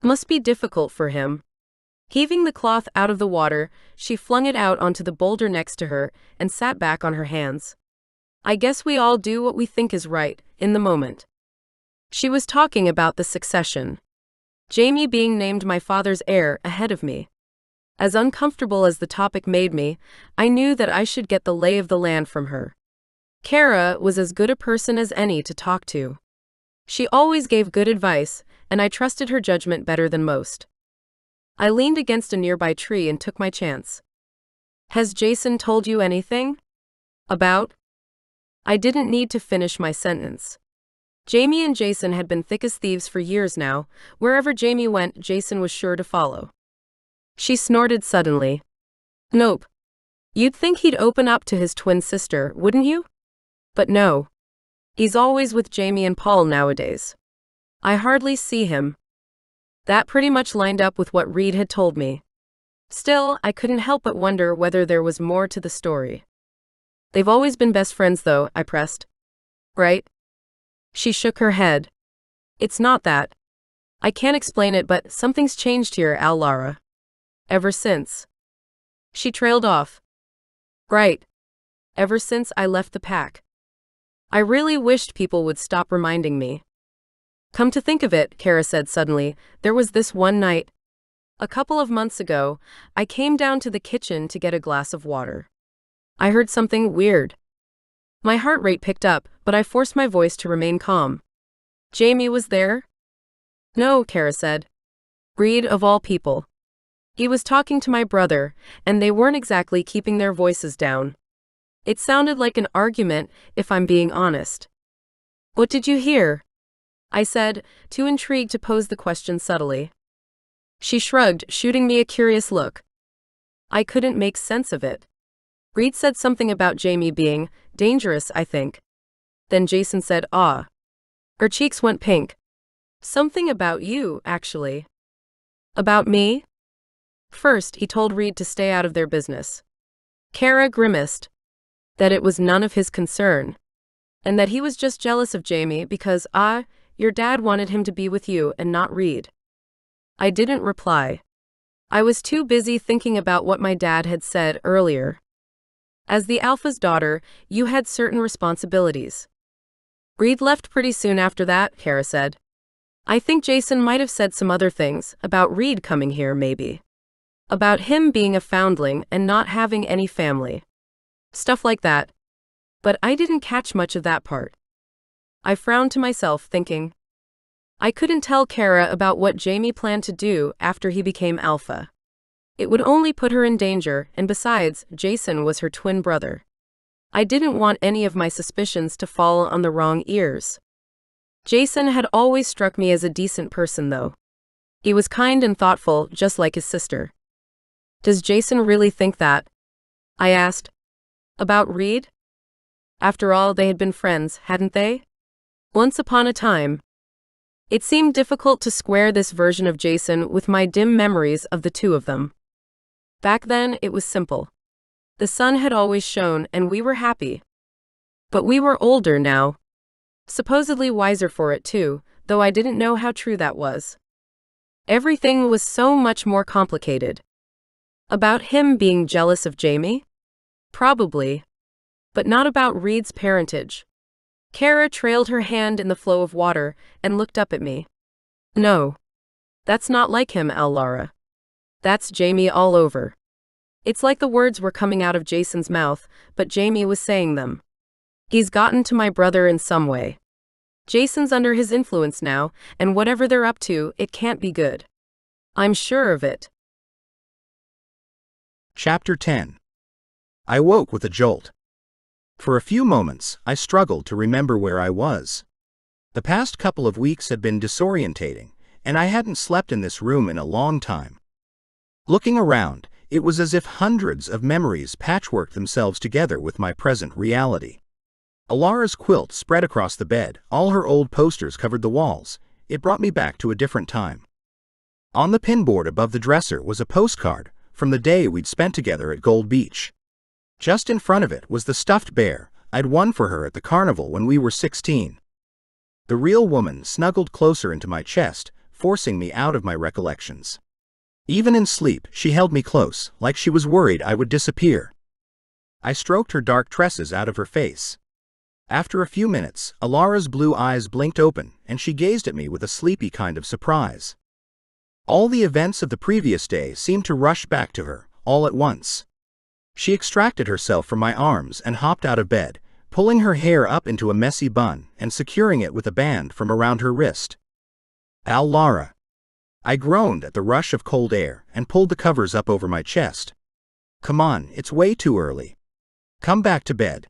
Must be difficult for him." Heaving the cloth out of the water, she flung it out onto the boulder next to her and sat back on her hands. "I guess we all do what we think is right, in the moment." She was talking about the succession. Jamie being named my father's heir ahead of me. As uncomfortable as the topic made me, I knew that I should get the lay of the land from her. Kara was as good a person as any to talk to. She always gave good advice, and I trusted her judgment better than most. I leaned against a nearby tree and took my chance. "Has Jason told you anything?" "About?" I didn't need to finish my sentence. Jamie and Jason had been thick as thieves for years now. Wherever Jamie went, Jason was sure to follow. She snorted suddenly. "Nope. You'd think he'd open up to his twin sister, wouldn't you? But no. He's always with Jamie and Paul nowadays. I hardly see him." That pretty much lined up with what Reed had told me. Still, I couldn't help but wonder whether there was more to the story. "They've always been best friends though," I pressed. "Right?" She shook her head. "It's not that. I can't explain it, but something's changed here, Lara. Ever since." She trailed off. "Right. Ever since I left the pack. I really wished people would stop reminding me." "Come to think of it," Kara said suddenly, "there was this one night. A couple of months ago, I came down to the kitchen to get a glass of water. I heard something weird." My heart rate picked up, but I forced my voice to remain calm. "Jamie was there?" "No," Kara said. "Reed of all people. He was talking to my brother, and they weren't exactly keeping their voices down. It sounded like an argument, if I'm being honest." "What did you hear?" I said, too intrigued to pose the question subtly. She shrugged, shooting me a curious look. I couldn't make sense of it. Reed said something about Jamie being dangerous, I think. Then Jason said, "Ah." Her cheeks went pink. "Something about you, actually." "About me?" First, he told Reed to stay out of their business. Kara grimaced. That it was none of his concern. And that he was just jealous of Jamie because, your dad wanted him to be with you and not Reed. I didn't reply. I was too busy thinking about what my dad had said earlier. As the alpha's daughter, you had certain responsibilities. Reed left pretty soon after that, Kara said. I think Jason might have said some other things, about Reed coming here maybe. About him being a foundling and not having any family. Stuff like that. But I didn't catch much of that part. I frowned to myself, thinking. I couldn't tell Kara about what Jamie planned to do after he became alpha. It would only put her in danger, and besides, Jason was her twin brother. I didn't want any of my suspicions to fall on the wrong ears. Jason had always struck me as a decent person, though. He was kind and thoughtful, just like his sister. Does Jason really think that? I asked. About Reed? After all, they had been friends, hadn't they? Once upon a time. It seemed difficult to square this version of Jason with my dim memories of the two of them. Back then, it was simple. The sun had always shone, and we were happy. But we were older now. Supposedly wiser for it too, though I didn't know how true that was. Everything was so much more complicated. About him being jealous of Jamie? Probably. But not about Reed's parentage. Kara trailed her hand in the flow of water and looked up at me. No. That's not like him, Lara. That's Jamie all over. It's like the words were coming out of Jason's mouth, but Jamie was saying them. He's gotten to my brother in some way. Jason's under his influence now, and whatever they're up to, it can't be good. I'm sure of it. Chapter 10. I woke with a jolt. For a few moments, I struggled to remember where I was. The past couple of weeks had been disorientating, and I hadn't slept in this room in a long time. Looking around, it was as if hundreds of memories patchworked themselves together with my present reality. Alara's quilt spread across the bed, all her old posters covered the walls. It brought me back to a different time. On the pinboard above the dresser was a postcard from the day we'd spent together at Gold Beach. Just in front of it was the stuffed bear I'd won for her at the carnival when we were 16. The real woman snuggled closer into my chest, forcing me out of my recollections. Even in sleep, she held me close, like she was worried I would disappear. I stroked her dark tresses out of her face. After a few minutes, Alara's blue eyes blinked open, and she gazed at me with a sleepy kind of surprise. All the events of the previous day seemed to rush back to her, all at once. She extracted herself from my arms and hopped out of bed, pulling her hair up into a messy bun and securing it with a band from around her wrist. Lara. I groaned at the rush of cold air and pulled the covers up over my chest. Come on, it's way too early. Come back to bed.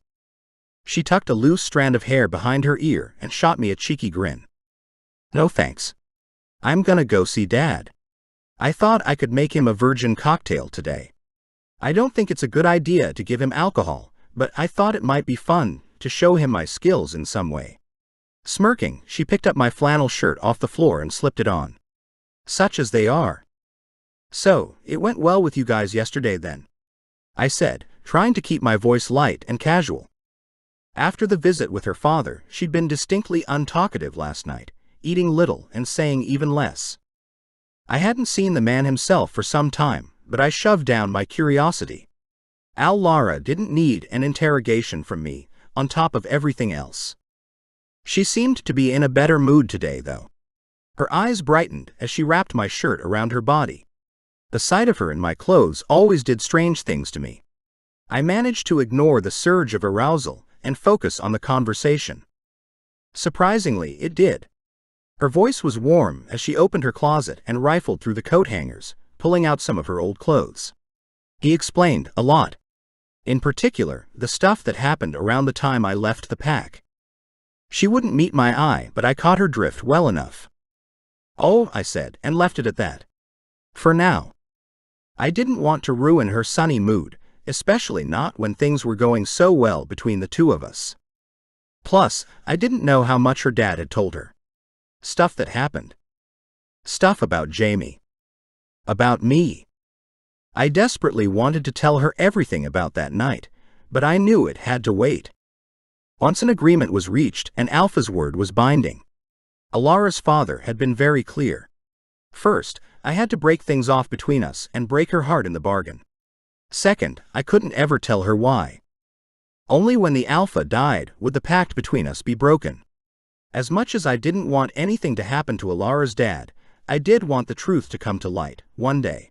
She tucked a loose strand of hair behind her ear and shot me a cheeky grin. No thanks. I'm gonna go see Dad. I thought I could make him a virgin cocktail today. I don't think it's a good idea to give him alcohol, but I thought it might be fun to show him my skills in some way. Smirking, she picked up my flannel shirt off the floor and slipped it on. Such as they are. So, it went well with you guys yesterday then? I said, trying to keep my voice light and casual. After the visit with her father, she'd been distinctly untalkative last night, eating little and saying even less. I hadn't seen the man himself for some time, but I shoved down my curiosity. Lara didn't need an interrogation from me, on top of everything else. She seemed to be in a better mood today, though. Her eyes brightened as she wrapped my shirt around her body. The sight of her in my clothes always did strange things to me. I managed to ignore the surge of arousal and focus on the conversation. Surprisingly, it did. Her voice was warm as she opened her closet and rifled through the coat hangers, pulling out some of her old clothes. He explained a lot. In particular, the stuff that happened around the time I left the pack. She wouldn't meet my eye, but I caught her drift well enough. Oh, I said, and left it at that. For now. I didn't want to ruin her sunny mood, especially not when things were going so well between the two of us. Plus, I didn't know how much her dad had told her. Stuff that happened. Stuff about Jamie. About me. I desperately wanted to tell her everything about that night, but I knew it had to wait. Once an agreement was reached and Alpha's word was binding. Alara's father had been very clear. First, I had to break things off between us and break her heart in the bargain. Second, I couldn't ever tell her why. Only when the alpha died would the pact between us be broken. As much as I didn't want anything to happen to Alara's dad, I did want the truth to come to light, one day.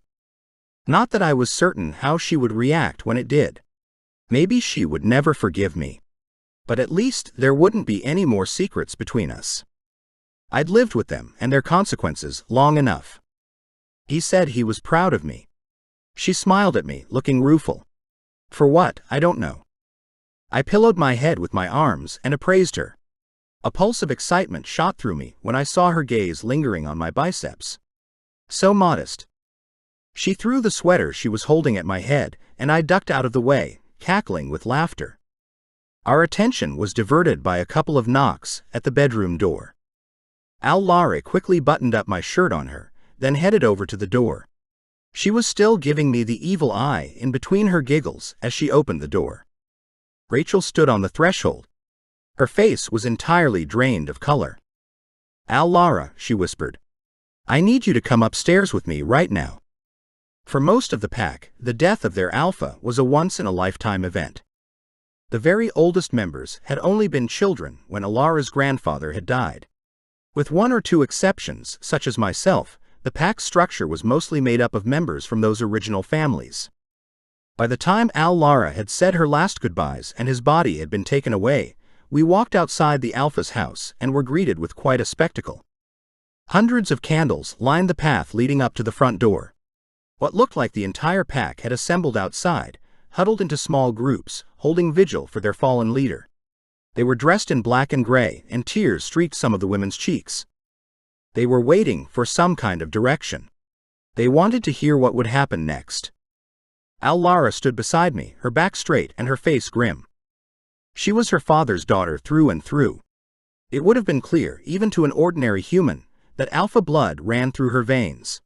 Not that I was certain how she would react when it did. Maybe she would never forgive me. But at least there wouldn't be any more secrets between us. I'd lived with them and their consequences long enough. He said he was proud of me. She smiled at me, looking rueful. For what, I don't know. I pillowed my head with my arms and appraised her. A pulse of excitement shot through me when I saw her gaze lingering on my biceps. So modest. She threw the sweater she was holding at my head, and I ducked out of the way, cackling with laughter. Our attention was diverted by a couple of knocks at the bedroom door. Lara quickly buttoned up my shirt on her, then headed over to the door. She was still giving me the evil eye in between her giggles as she opened the door. Rachel stood on the threshold. Her face was entirely drained of color. Lara, she whispered. I need you to come upstairs with me right now. For most of the pack, the death of their alpha was a once-in-a-lifetime event. The very oldest members had only been children when Alara's grandfather had died. With one or two exceptions, such as myself, the pack's structure was mostly made up of members from those original families. By the time Lara had said her last goodbyes and his body had been taken away, we walked outside the alpha's house and were greeted with quite a spectacle. Hundreds of candles lined the path leading up to the front door. What looked like the entire pack had assembled outside, huddled into small groups, holding vigil for their fallen leader. They were dressed in black and gray, and tears streaked some of the women's cheeks. They were waiting for some kind of direction. They wanted to hear what would happen next. Lara stood beside me, her back straight and her face grim. She was her father's daughter through and through. It would have been clear, even to an ordinary human, that alpha blood ran through her veins.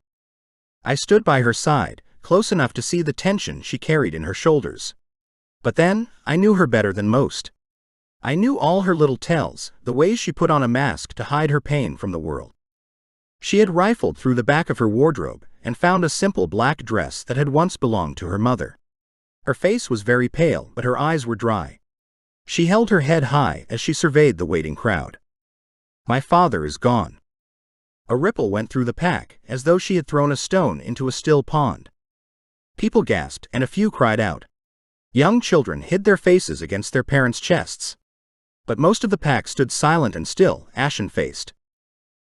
I stood by her side, close enough to see the tension she carried in her shoulders. But then, I knew her better than most. I knew all her little tells, the ways she put on a mask to hide her pain from the world. She had rifled through the back of her wardrobe and found a simple black dress that had once belonged to her mother. Her face was very pale, but her eyes were dry. She held her head high as she surveyed the waiting crowd. My father is gone. A ripple went through the pack, as though she had thrown a stone into a still pond. People gasped and a few cried out. Young children hid their faces against their parents' chests. But most of the pack stood silent and still, ashen-faced.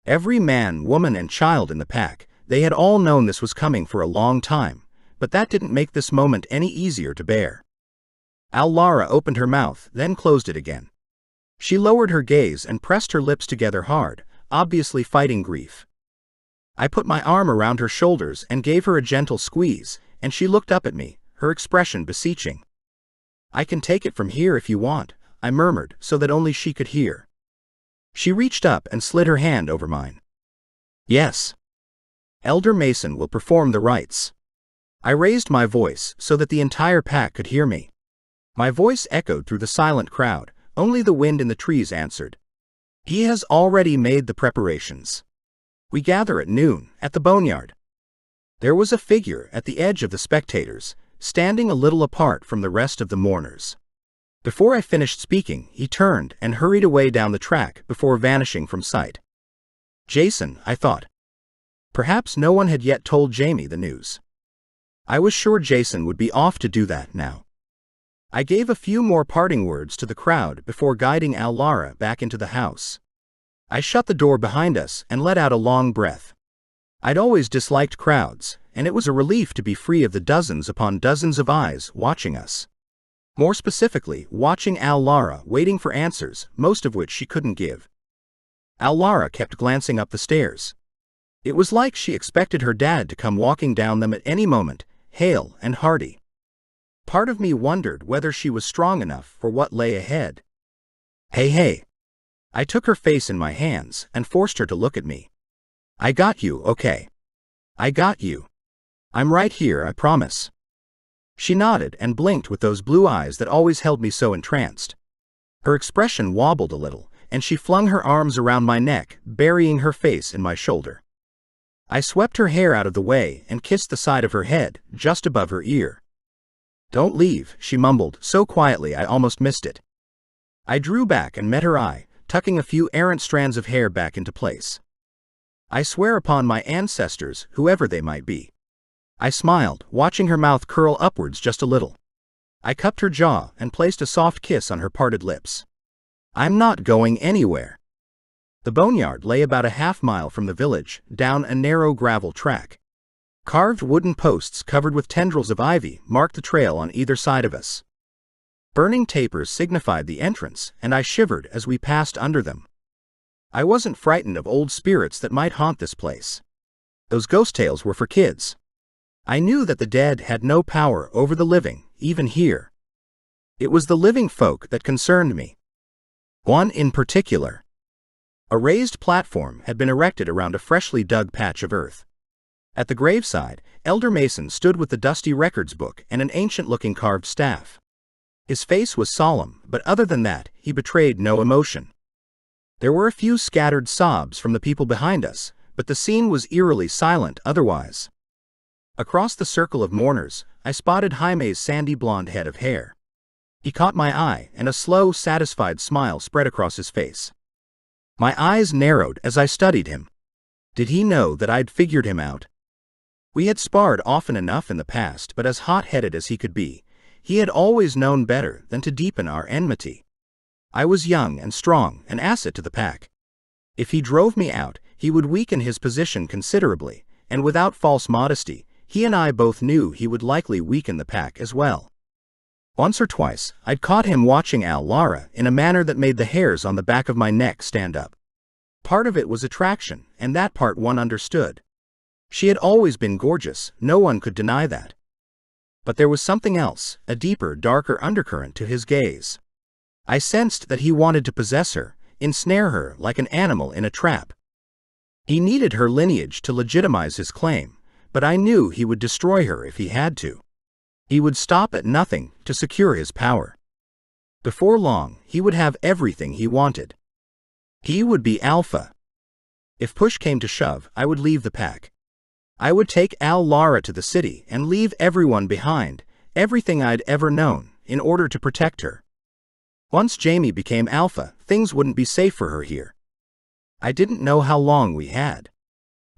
Every man, woman, and child in the pack, they had all known this was coming for a long time, but that didn't make this moment any easier to bear. Lara opened her mouth, then closed it again. She lowered her gaze and pressed her lips together hard, obviously fighting grief. I put my arm around her shoulders and gave her a gentle squeeze, and she looked up at me, her expression beseeching. I can take it from here if you want, I murmured so that only she could hear. She reached up and slid her hand over mine. Yes. Elder Mason will perform the rites. I raised my voice so that the entire pack could hear me. My voice echoed through the silent crowd, only the wind in the trees answered. He has already made the preparations. We gather at noon, at the boneyard. There was a figure at the edge of the spectators, standing a little apart from the rest of the mourners. Before I finished speaking, he turned and hurried away down the track before vanishing from sight. Jason, I thought. Perhaps no one had yet told Jamie the news. I was sure Jason would be off to do that now. I gave a few more parting words to the crowd before guiding Lara back into the house. I shut the door behind us and let out a long breath. I'd always disliked crowds, and it was a relief to be free of the dozens upon dozens of eyes watching us. More specifically, watching Lara waiting for answers, most of which she couldn't give. Lara kept glancing up the stairs. It was like she expected her dad to come walking down them at any moment, hale and hearty. Part of me wondered whether she was strong enough for what lay ahead. Hey. I took her face in my hands and forced her to look at me. I got you, okay? I got you. I'm right here, I promise. She nodded and blinked with those blue eyes that always held me so entranced. Her expression wobbled a little, and she flung her arms around my neck, burying her face in my shoulder. I swept her hair out of the way and kissed the side of her head, just above her ear. "Don't leave," she mumbled, so quietly I almost missed it. I drew back and met her eye, tucking a few errant strands of hair back into place. "I swear upon my ancestors, whoever they might be." I smiled, watching her mouth curl upwards just a little. I cupped her jaw and placed a soft kiss on her parted lips. "I'm not going anywhere." The boneyard lay about a half-mile from the village, down a narrow gravel track. Carved wooden posts covered with tendrils of ivy marked the trail on either side of us. Burning tapers signified the entrance, and I shivered as we passed under them. I wasn't frightened of old spirits that might haunt this place. Those ghost tales were for kids. I knew that the dead had no power over the living, even here. It was the living folk that concerned me. One in particular. A raised platform had been erected around a freshly dug patch of earth. At the graveside, Elder Mason stood with the dusty records book and an ancient-looking carved staff. His face was solemn, but other than that, he betrayed no emotion. There were a few scattered sobs from the people behind us, but the scene was eerily silent otherwise. Across the circle of mourners, I spotted Jaime's sandy blonde head of hair. He caught my eye, and a slow, satisfied smile spread across his face. My eyes narrowed as I studied him. Did he know that I'd figured him out? We had sparred often enough in the past, but as hot-headed as he could be, he had always known better than to deepen our enmity. I was young and strong, an asset to the pack. If he drove me out, he would weaken his position considerably, and without false modesty, he and I both knew he would likely weaken the pack as well. Once or twice, I'd caught him watching Lara in a manner that made the hairs on the back of my neck stand up. Part of it was attraction, and that part one understood. She had always been gorgeous, no one could deny that. But there was something else, a deeper, darker undercurrent to his gaze. I sensed that he wanted to possess her, ensnare her like an animal in a trap. He needed her lineage to legitimize his claim, but I knew he would destroy her if he had to. He would stop at nothing to secure his power. Before long, he would have everything he wanted. He would be alpha. If push came to shove, I would leave the pack. I would take Lara to the city and leave everyone behind, everything I'd ever known, in order to protect her. Once Jamie became alpha, things wouldn't be safe for her here. I didn't know how long we had.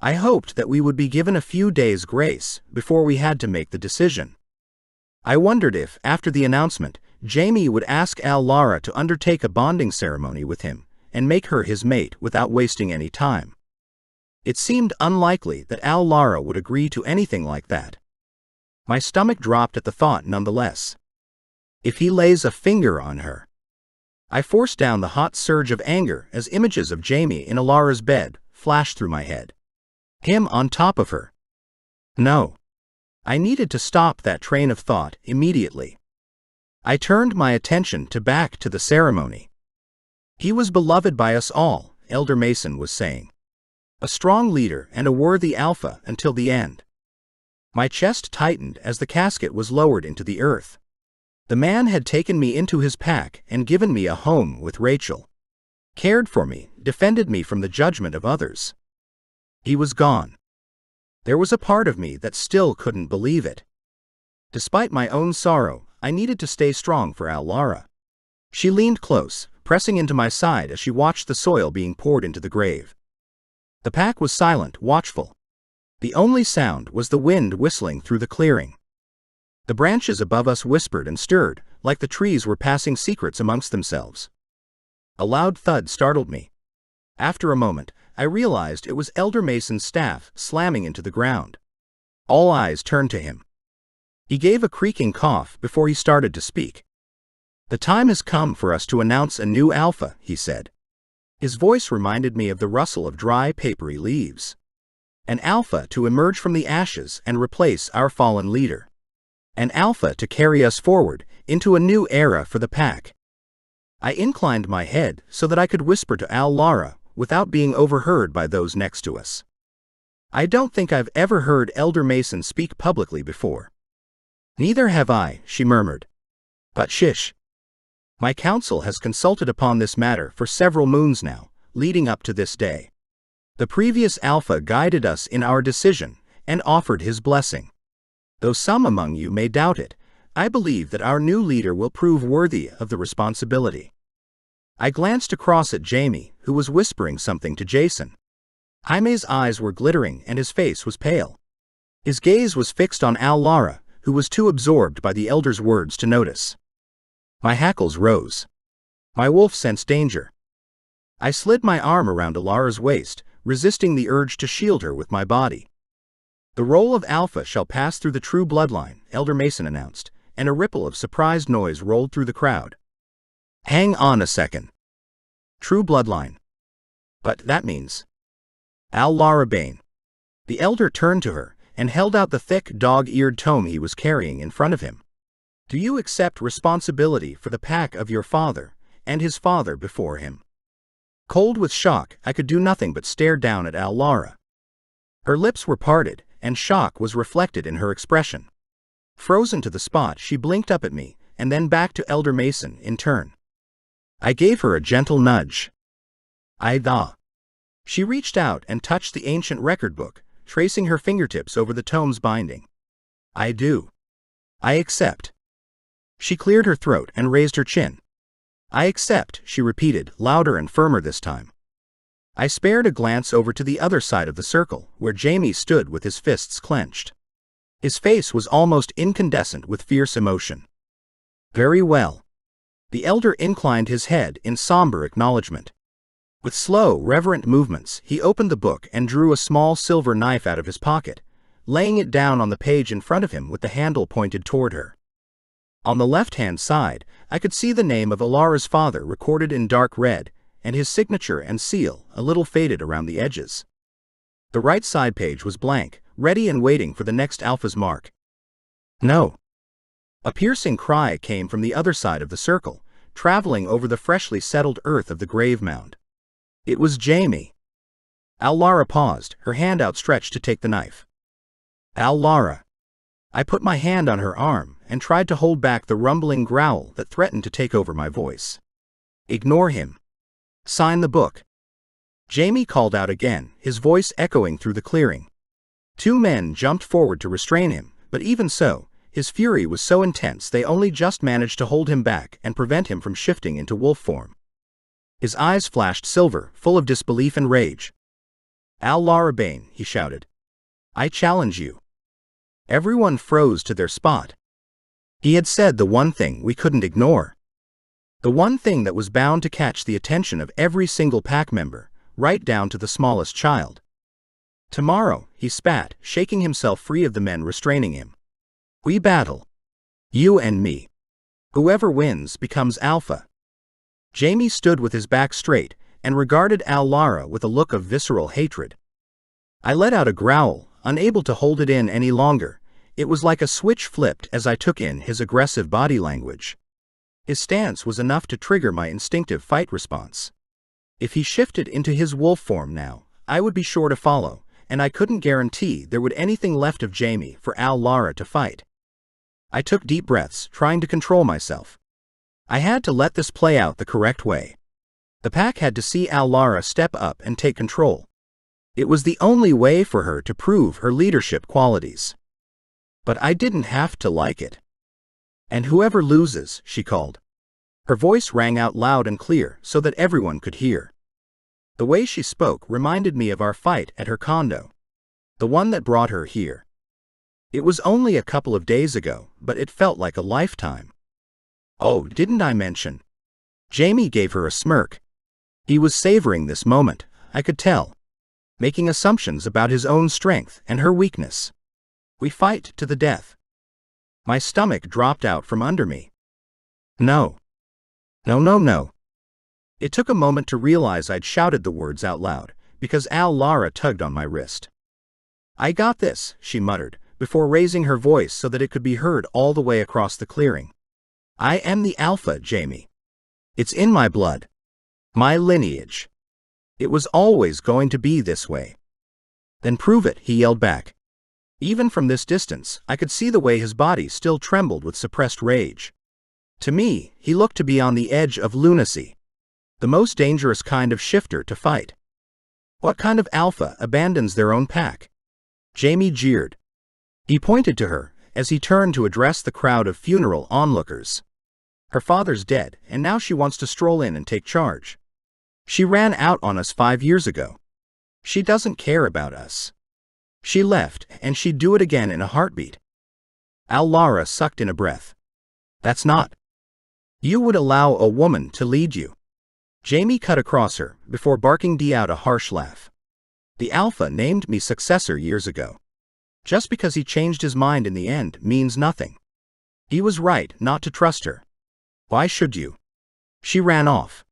I hoped that we would be given a few days' grace before we had to make the decision. I wondered if, after the announcement, Jamie would ask Lara to undertake a bonding ceremony with him and make her his mate without wasting any time. It seemed unlikely that Lara would agree to anything like that. My stomach dropped at the thought nonetheless. If he lays a finger on her. I forced down the hot surge of anger as images of Jamie in Lara's bed flashed through my head. Him on top of her. No. I needed to stop that train of thought immediately. I turned my attention back to the ceremony. He was beloved by us all, Elder Mason was saying. A strong leader and a worthy alpha until the end. My chest tightened as the casket was lowered into the earth. The man had taken me into his pack and given me a home with Rachel. Cared for me, defended me from the judgment of others. He was gone. There was a part of me that still couldn't believe it. Despite my own sorrow, I needed to stay strong for Lara. She leaned close, pressing into my side as she watched the soil being poured into the grave. The pack was silent, watchful. The only sound was the wind whistling through the clearing. The branches above us whispered and stirred, like the trees were passing secrets amongst themselves. A loud thud startled me. After a moment, I realized it was Elder Mason's staff slamming into the ground. All eyes turned to him. He gave a creaking cough before he started to speak. "The time has come for us to announce a new alpha," he said. His voice reminded me of the rustle of dry, papery leaves. An alpha to emerge from the ashes and replace our fallen leader. An alpha to carry us forward into a new era for the pack. I inclined my head so that I could whisper to Lara without being overheard by those next to us. I don't think I've ever heard Elder Mason speak publicly before. "Neither have I," she murmured. "But shish. My council has consulted upon this matter for several moons now, leading up to this day. The previous Alpha guided us in our decision and offered his blessing. Though some among you may doubt it, I believe that our new leader will prove worthy of the responsibility. I glanced across at Jamie, who was whispering something to Jason. Jaime's eyes were glittering and his face was pale. His gaze was fixed on Lara, who was too absorbed by the elder's words to notice. My hackles rose. My wolf sensed danger. I slid my arm around Alara's waist, resisting the urge to shield her with my body. The role of Alpha shall pass through the true bloodline, Elder Mason announced, and a ripple of surprised noise rolled through the crowd. Hang on a second. True bloodline. But that means... Lara Bane. The elder turned to her and held out the thick, dog-eared tome he was carrying in front of him. Do you accept responsibility for the pack of your father and his father before him? Cold with shock, I could do nothing but stare down at Lara. Her lips were parted, and shock was reflected in her expression. Frozen to the spot, she blinked up at me, and then back to Elder Mason in turn. I gave her a gentle nudge. She reached out and touched the ancient record book, tracing her fingertips over the tome's binding. I do. I accept. She cleared her throat and raised her chin. I accept, she repeated, louder and firmer this time. I spared a glance over to the other side of the circle, where Jamie stood with his fists clenched. His face was almost incandescent with fierce emotion. Very well. The elder inclined his head in somber acknowledgement. With slow, reverent movements, he opened the book and drew a small silver knife out of his pocket, laying it down on the page in front of him with the handle pointed toward her. On the left-hand side, I could see the name of Alara's father recorded in dark red, and his signature and seal a little faded around the edges. The right side page was blank, ready and waiting for the next Alpha's mark. No. A piercing cry came from the other side of the circle, traveling over the freshly settled earth of the grave mound. It was Jamie. Lara paused, her hand outstretched to take the knife. Lara. I put my hand on her arm and tried to hold back the rumbling growl that threatened to take over my voice. Ignore him. Sign the book. Jamie called out again, his voice echoing through the clearing. Two men jumped forward to restrain him, but even so, his fury was so intense they only just managed to hold him back and prevent him from shifting into wolf form. His eyes flashed silver, full of disbelief and rage. Lara Bane, he shouted. I challenge you. Everyone froze to their spot. He had said the one thing we couldn't ignore. The one thing that was bound to catch the attention of every single pack member, right down to the smallest child. Tomorrow, he spat, shaking himself free of the men restraining him. We battle. You and me. Whoever wins becomes Alpha. Jamie stood with his back straight and regarded Lara with a look of visceral hatred. I let out a growl, unable to hold it in any longer. It was like a switch flipped as I took in his aggressive body language. His stance was enough to trigger my instinctive fight response. If he shifted into his wolf form now, I would be sure to follow, and I couldn't guarantee there would anything left of Jamie for Lara to fight. I took deep breaths, trying to control myself. I had to let this play out the correct way. The pack had to see Lara step up and take control. It was the only way for her to prove her leadership qualities. But I didn't have to like it. And whoever loses, she called. Her voice rang out loud and clear so that everyone could hear. The way she spoke reminded me of our fight at her condo. The one that brought her here. It was only a couple of days ago, but it felt like a lifetime. Oh, didn't I mention? Jamie gave her a smirk. He was savoring this moment, I could tell. Making assumptions about his own strength and her weakness. We fight to the death. My stomach dropped out from under me. No. No. It took a moment to realize I'd shouted the words out loud, because Lara tugged on my wrist. I got this, she muttered, before raising her voice so that it could be heard all the way across the clearing. I am the Alpha, Jamie. It's in my blood. My lineage. It was always going to be this way. Then prove it, he yelled back. Even from this distance, I could see the way his body still trembled with suppressed rage. To me, he looked to be on the edge of lunacy. The most dangerous kind of shifter to fight. What kind of alpha abandons their own pack? Jamie jeered. He pointed to her as he turned to address the crowd of funeral onlookers. Her father's dead, and now she wants to stroll in and take charge. She ran out on us 5 years ago. She doesn't care about us. She left, and she'd do it again in a heartbeat. Lara sucked in a breath. That's not. You would allow a woman to lead you. Jamie cut across her before barking out a harsh laugh. The alpha named me successor years ago. Just because he changed his mind in the end means nothing. He was right not to trust her. Why should you? She ran off.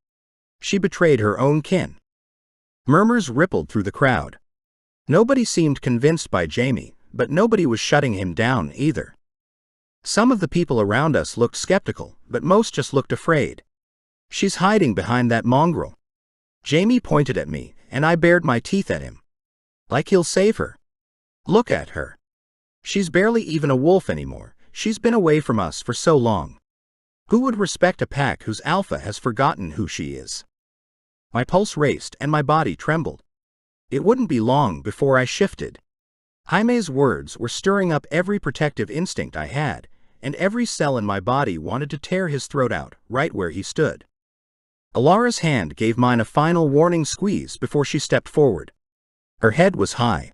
She betrayed her own kin. Murmurs rippled through the crowd. Nobody seemed convinced by Jamie, but nobody was shutting him down either. Some of the people around us looked skeptical, but most just looked afraid. She's hiding behind that mongrel. Jamie pointed at me, and I bared my teeth at him. Like he'll save her. Look at her. She's barely even a wolf anymore. She's been away from us for so long. Who would respect a pack whose alpha has forgotten who she is? My pulse raced and my body trembled. It wouldn't be long before I shifted. Jaime's words were stirring up every protective instinct I had, and every cell in my body wanted to tear his throat out right where he stood. Alara's hand gave mine a final warning squeeze before she stepped forward. Her head was high.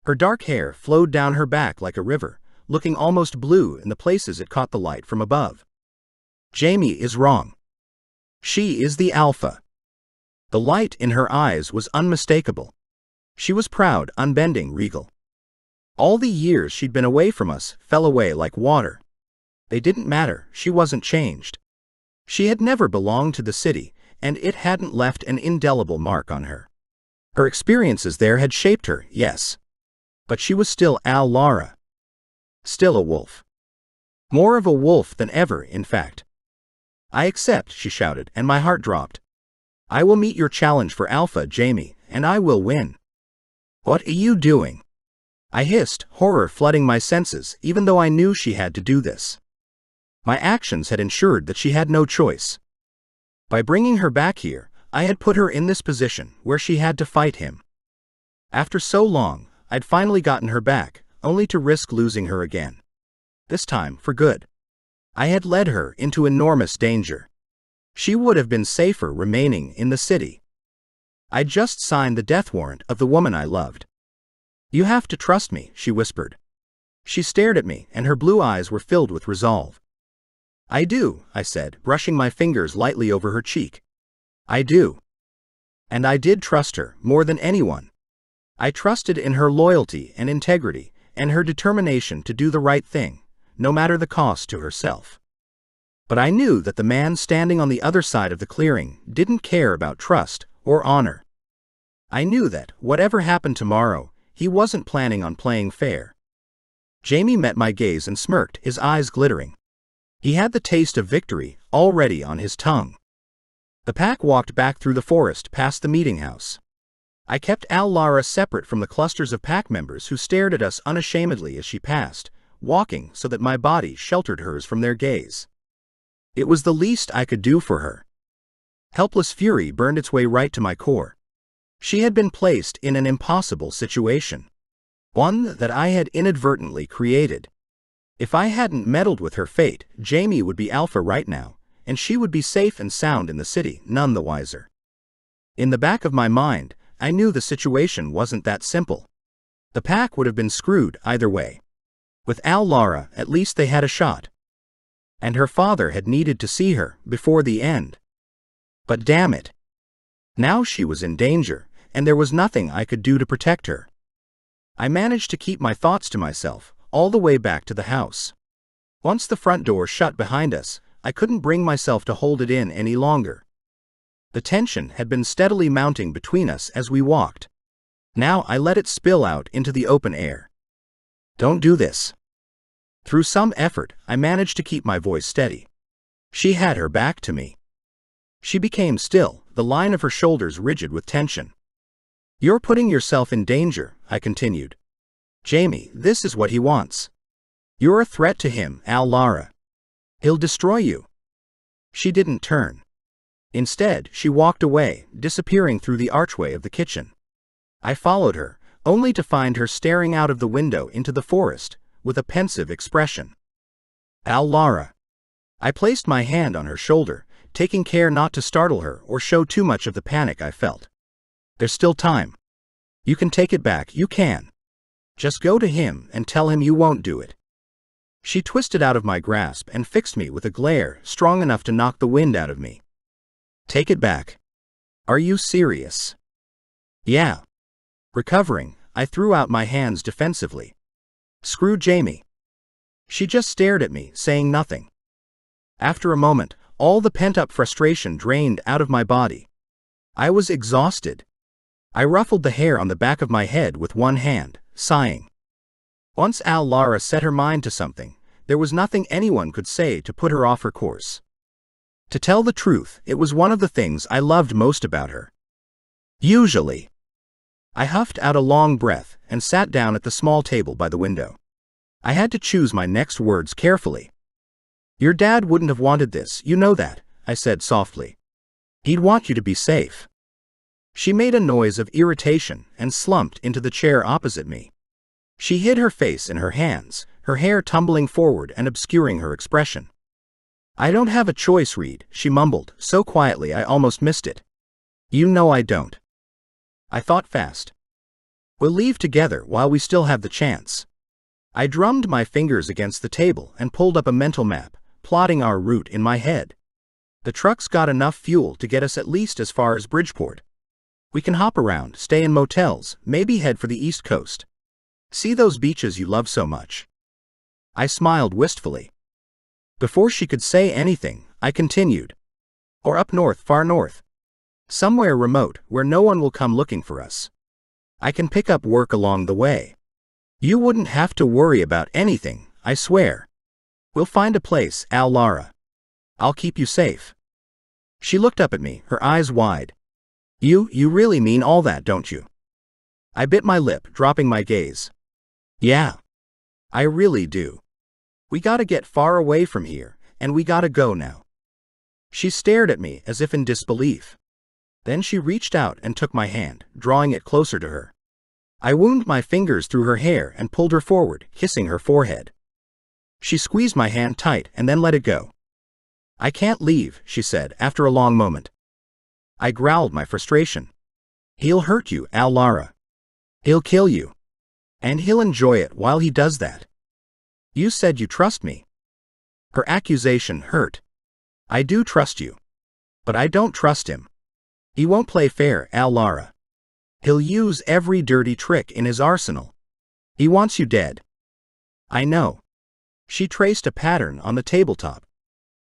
Her dark hair flowed down her back like a river, looking almost blue in the places it caught the light from above. Jamie is wrong. She is the alpha. The light in her eyes was unmistakable. She was proud, unbending, regal. All the years she'd been away from us fell away like water. They didn't matter, she wasn't changed. She had never belonged to the city, and it hadn't left an indelible mark on her. Her experiences there had shaped her, yes. But she was still Lara. Still a wolf. More of a wolf than ever, in fact. I accept, she shouted, and my heart dropped. I will meet your challenge for Alpha, Jamie, and I will win. What are you doing? I hissed, horror flooding my senses, even though I knew she had to do this. My actions had ensured that she had no choice. By bringing her back here, I had put her in this position where she had to fight him. After so long, I'd finally gotten her back, only to risk losing her again. This time for good. I had led her into enormous danger. She would have been safer remaining in the city. I'd just signed the death warrant of the woman I loved. You have to trust me, she whispered. She stared at me, and her blue eyes were filled with resolve. I do, I said, brushing my fingers lightly over her cheek. I do. And I did trust her more than anyone. I trusted in her loyalty and integrity, and her determination to do the right thing, no matter the cost to herself. But I knew that the man standing on the other side of the clearing didn't care about trust or honor. I knew that, whatever happened tomorrow, he wasn't planning on playing fair. Jamie met my gaze and smirked, his eyes glittering. He had the taste of victory already on his tongue. The pack walked back through the forest past the meeting house. I kept Lara separate from the clusters of pack members who stared at us unashamedly as she passed, walking so that my body sheltered hers from their gaze. It was the least I could do for her. Helpless fury burned its way right to my core. She had been placed in an impossible situation. One that I had inadvertently created. If I hadn't meddled with her fate, Jamie would be Alpha right now, and she would be safe and sound in the city, none the wiser. In the back of my mind, I knew the situation wasn't that simple. The pack would have been screwed either way. With Lara, at least they had a shot. And her father had needed to see her before the end. But damn it. Now she was in danger, and there was nothing I could do to protect her. I managed to keep my thoughts to myself, all the way back to the house. Once the front door shut behind us, I couldn't bring myself to hold it in any longer. The tension had been steadily mounting between us as we walked. Now I let it spill out into the open air. Don't do this. Through some effort, I managed to keep my voice steady. She had her back to me. She became still, the line of her shoulders rigid with tension. You're putting yourself in danger, I continued. Jamie, this is what he wants. You're a threat to him, Lara. He'll destroy you. She didn't turn. Instead, she walked away, disappearing through the archway of the kitchen. I followed her, only to find her staring out of the window into the forest, with a pensive expression. Lara. I placed my hand on her shoulder, taking care not to startle her or show too much of the panic I felt. There's still time. You can take it back, you can. Just go to him and tell him you won't do it. She twisted out of my grasp and fixed me with a glare strong enough to knock the wind out of me. Take it back. Are you serious? Yeah. Recovering, I threw out my hands defensively. Screw Jamie. She just stared at me, saying nothing. After a moment, all the pent-up frustration drained out of my body. I was exhausted. I ruffled the hair on the back of my head with one hand, sighing. Once Lara set her mind to something, there was nothing anyone could say to put her off her course. To tell the truth, it was one of the things I loved most about her. Usually. I huffed out a long breath and sat down at the small table by the window. I had to choose my next words carefully. Your dad wouldn't have wanted this, you know that, I said softly. He'd want you to be safe. She made a noise of irritation and slumped into the chair opposite me. She hid her face in her hands, her hair tumbling forward and obscuring her expression. I don't have a choice, Reed, she mumbled, so quietly I almost missed it. You know I don't. I thought fast. We'll leave together while we still have the chance. I drummed my fingers against the table and pulled up a mental map, plotting our route in my head. The truck's got enough fuel to get us at least as far as Bridgeport. We can hop around, stay in motels, maybe head for the East Coast. See those beaches you love so much. I smiled wistfully. Before she could say anything, I continued. Or up north, far north. Somewhere remote, where no one will come looking for us. I can pick up work along the way. You wouldn't have to worry about anything, I swear. We'll find a place, Lara. I'll keep you safe. She looked up at me, her eyes wide. You really mean all that, don't you? I bit my lip, dropping my gaze. Yeah. I really do. We gotta get far away from here, and we gotta go now. She stared at me as if in disbelief. Then she reached out and took my hand, drawing it closer to her. I wound my fingers through her hair and pulled her forward, kissing her forehead. She squeezed my hand tight and then let it go. I can't leave, she said after a long moment. I growled my frustration. He'll hurt you, Lara. He'll kill you. And he'll enjoy it while he does that. You said you trust me. Her accusation hurt. I do trust you. But I don't trust him. He won't play fair, Lara. He'll use every dirty trick in his arsenal. He wants you dead. I know. She traced a pattern on the tabletop.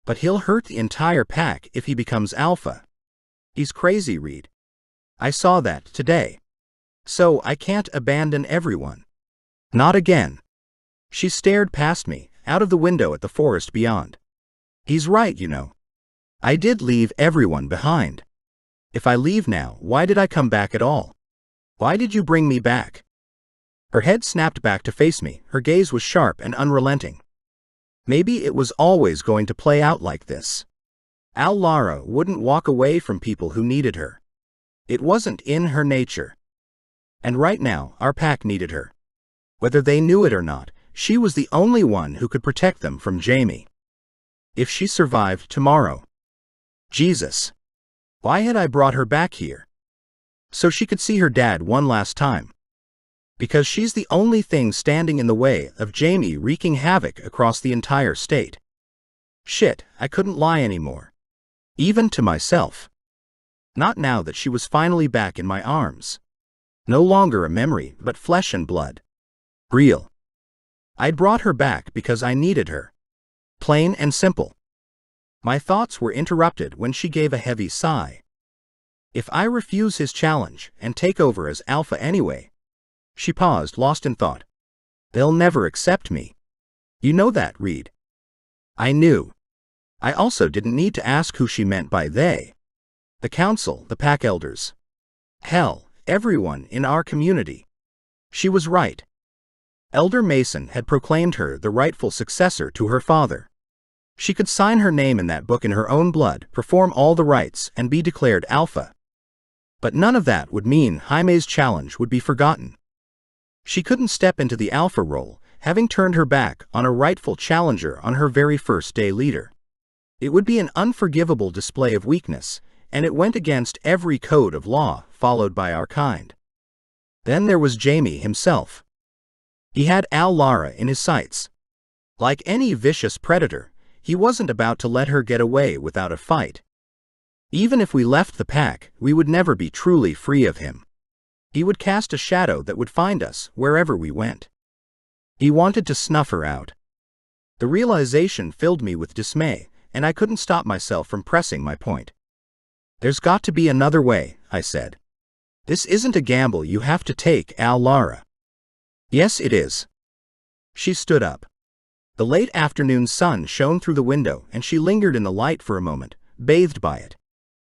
But he'll hurt the entire pack if he becomes alpha. He's crazy, Reed. I saw that today. So I can't abandon everyone. Not again. She stared past me, out of the window at the forest beyond. He's right, you know. I did leave everyone behind. If I leave now, why did I come back at all? Why did you bring me back? Her head snapped back to face me, her gaze was sharp and unrelenting. Maybe it was always going to play out like this. Lara wouldn't walk away from people who needed her. It wasn't in her nature. And right now, our pack needed her. Whether they knew it or not, she was the only one who could protect them from Jamie. If she survived tomorrow. Jesus. Why had I brought her back here? So she could see her dad one last time. Because she's the only thing standing in the way of Jamie wreaking havoc across the entire state. Shit, I couldn't lie anymore. Even to myself. Not now that she was finally back in my arms. No longer a memory, but flesh and blood. Real. I'd brought her back because I needed her. Plain and simple. My thoughts were interrupted when she gave a heavy sigh. If I refuse his challenge and take over as alpha anyway. She paused, lost in thought. They'll never accept me. You know that, Reed. I knew. I also didn't need to ask who she meant by they. The council, the pack elders. Hell, everyone in our community. She was right. Elder Mason had proclaimed her the rightful successor to her father. She could sign her name in that book in her own blood, perform all the rites, and be declared alpha. But none of that would mean Jaime's challenge would be forgotten. She couldn't step into the alpha role, having turned her back on a rightful challenger on her very first day leader. It would be an unforgivable display of weakness, and it went against every code of law followed by our kind. Then there was Jaime himself. He had Lara in his sights. Like any vicious predator, he wasn't about to let her get away without a fight. Even if we left the pack, we would never be truly free of him. He would cast a shadow that would find us wherever we went. He wanted to snuff her out. The realization filled me with dismay, and I couldn't stop myself from pressing my point. "There's got to be another way," I said. "This isn't a gamble you have to take, Lara." "Yes, it is." She stood up. The late afternoon sun shone through the window, and she lingered in the light for a moment, bathed by it.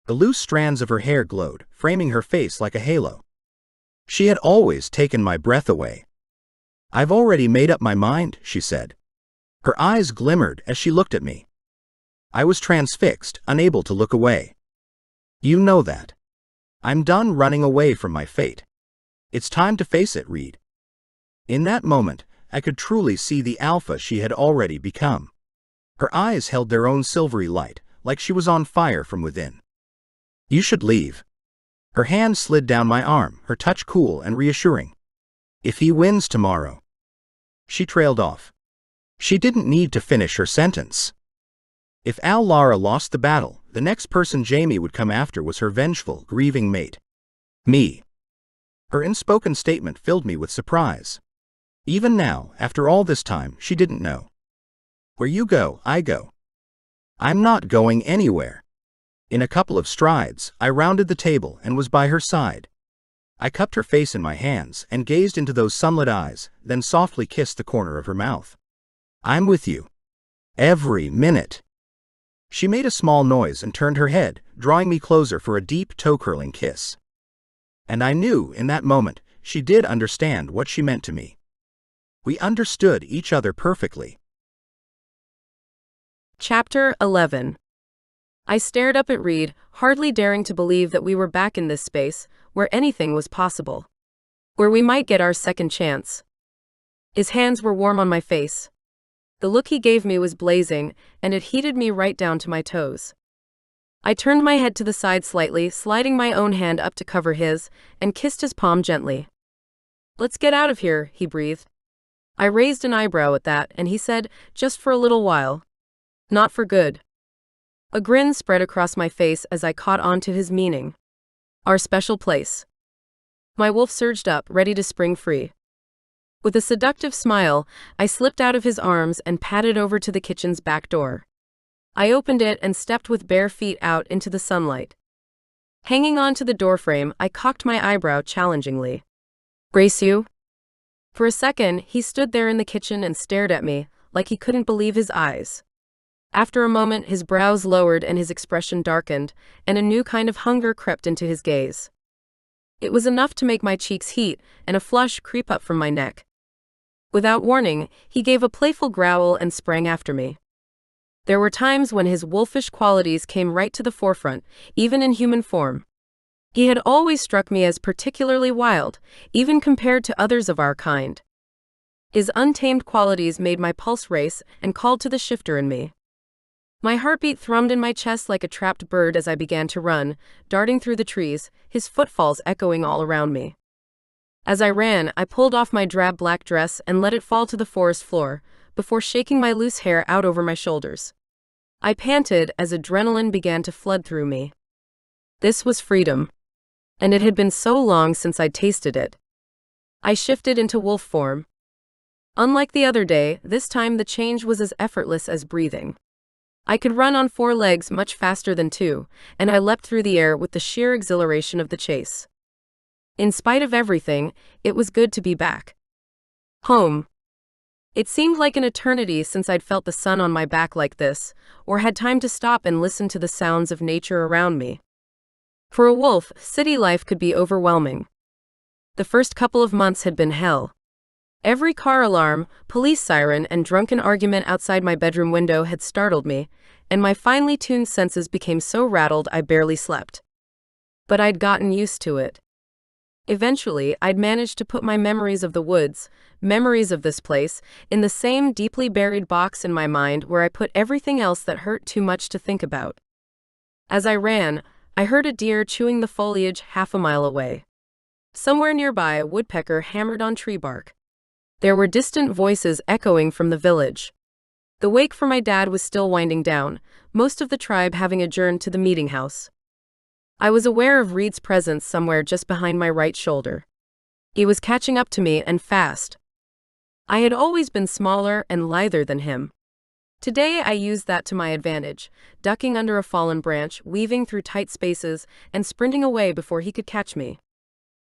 The loose strands of her hair glowed, framing her face like a halo. She had always taken my breath away. "I've already made up my mind," she said. Her eyes glimmered as she looked at me. I was transfixed, unable to look away. "You know that. I'm done running away from my fate. It's time to face it, Reed." In that moment, I could truly see the alpha she had already become. Her eyes held their own silvery light, like she was on fire from within. "You should leave." Her hand slid down my arm, her touch cool and reassuring. "If he wins tomorrow." She trailed off. She didn't need to finish her sentence. If Lara lost the battle, the next person Jaime would come after was her vengeful, grieving mate. Me. Her unspoken statement filled me with surprise. Even now, after all this time, she didn't know. "Where you go, I go. I'm not going anywhere." In a couple of strides, I rounded the table and was by her side. I cupped her face in my hands and gazed into those sunlit eyes, then softly kissed the corner of her mouth. "I'm with you. Every minute." She made a small noise and turned her head, drawing me closer for a deep, toe-curling kiss. And I knew, in that moment, she did understand what she meant to me. We understood each other perfectly. Chapter 11. I stared up at Reed, hardly daring to believe that we were back in this space, where anything was possible. Where we might get our second chance. His hands were warm on my face. The look he gave me was blazing, and it heated me right down to my toes. I turned my head to the side slightly, sliding my own hand up to cover his, and kissed his palm gently. "Let's get out of here," he breathed. I raised an eyebrow at that, and he said, "Just for a little while. Not for good." A grin spread across my face as I caught on to his meaning. "Our special place." My wolf surged up, ready to spring free. With a seductive smile, I slipped out of his arms and padded over to the kitchen's back door. I opened it and stepped with bare feet out into the sunlight. Hanging on to the doorframe, I cocked my eyebrow challengingly. "Brace you?" For a second, he stood there in the kitchen and stared at me, like he couldn't believe his eyes. After a moment, his brows lowered and his expression darkened, and a new kind of hunger crept into his gaze. It was enough to make my cheeks heat and a flush creep up from my neck. Without warning, he gave a playful growl and sprang after me. There were times when his wolfish qualities came right to the forefront, even in human form. He had always struck me as particularly wild, even compared to others of our kind. His untamed qualities made my pulse race and called to the shifter in me. My heartbeat thrummed in my chest like a trapped bird as I began to run, darting through the trees, his footfalls echoing all around me. As I ran, I pulled off my drab black dress and let it fall to the forest floor, before shaking my loose hair out over my shoulders. I panted as adrenaline began to flood through me. This was freedom. And it had been so long since I'd tasted it. I shifted into wolf form. Unlike the other day, this time the change was as effortless as breathing. I could run on 4 legs much faster than 2, and I leapt through the air with the sheer exhilaration of the chase. In spite of everything, it was good to be back. Home. It seemed like an eternity since I'd felt the sun on my back like this, or had time to stop and listen to the sounds of nature around me. For a wolf, city life could be overwhelming. The first couple of months had been hell. Every car alarm, police siren, and drunken argument outside my bedroom window had startled me, and my finely tuned senses became so rattled I barely slept. But I'd gotten used to it. Eventually, I'd managed to put my memories of the woods, memories of this place, in the same deeply buried box in my mind where I put everything else that hurt too much to think about. As I ran, I heard a deer chewing the foliage half a mile away. Somewhere nearby, a woodpecker hammered on tree bark. There were distant voices echoing from the village. The wake for my dad was still winding down, most of the tribe having adjourned to the meeting house. I was aware of Reed's presence somewhere just behind my right shoulder. He was catching up to me and fast. I had always been smaller and lither than him. Today I used that to my advantage, ducking under a fallen branch, weaving through tight spaces, and sprinting away before he could catch me.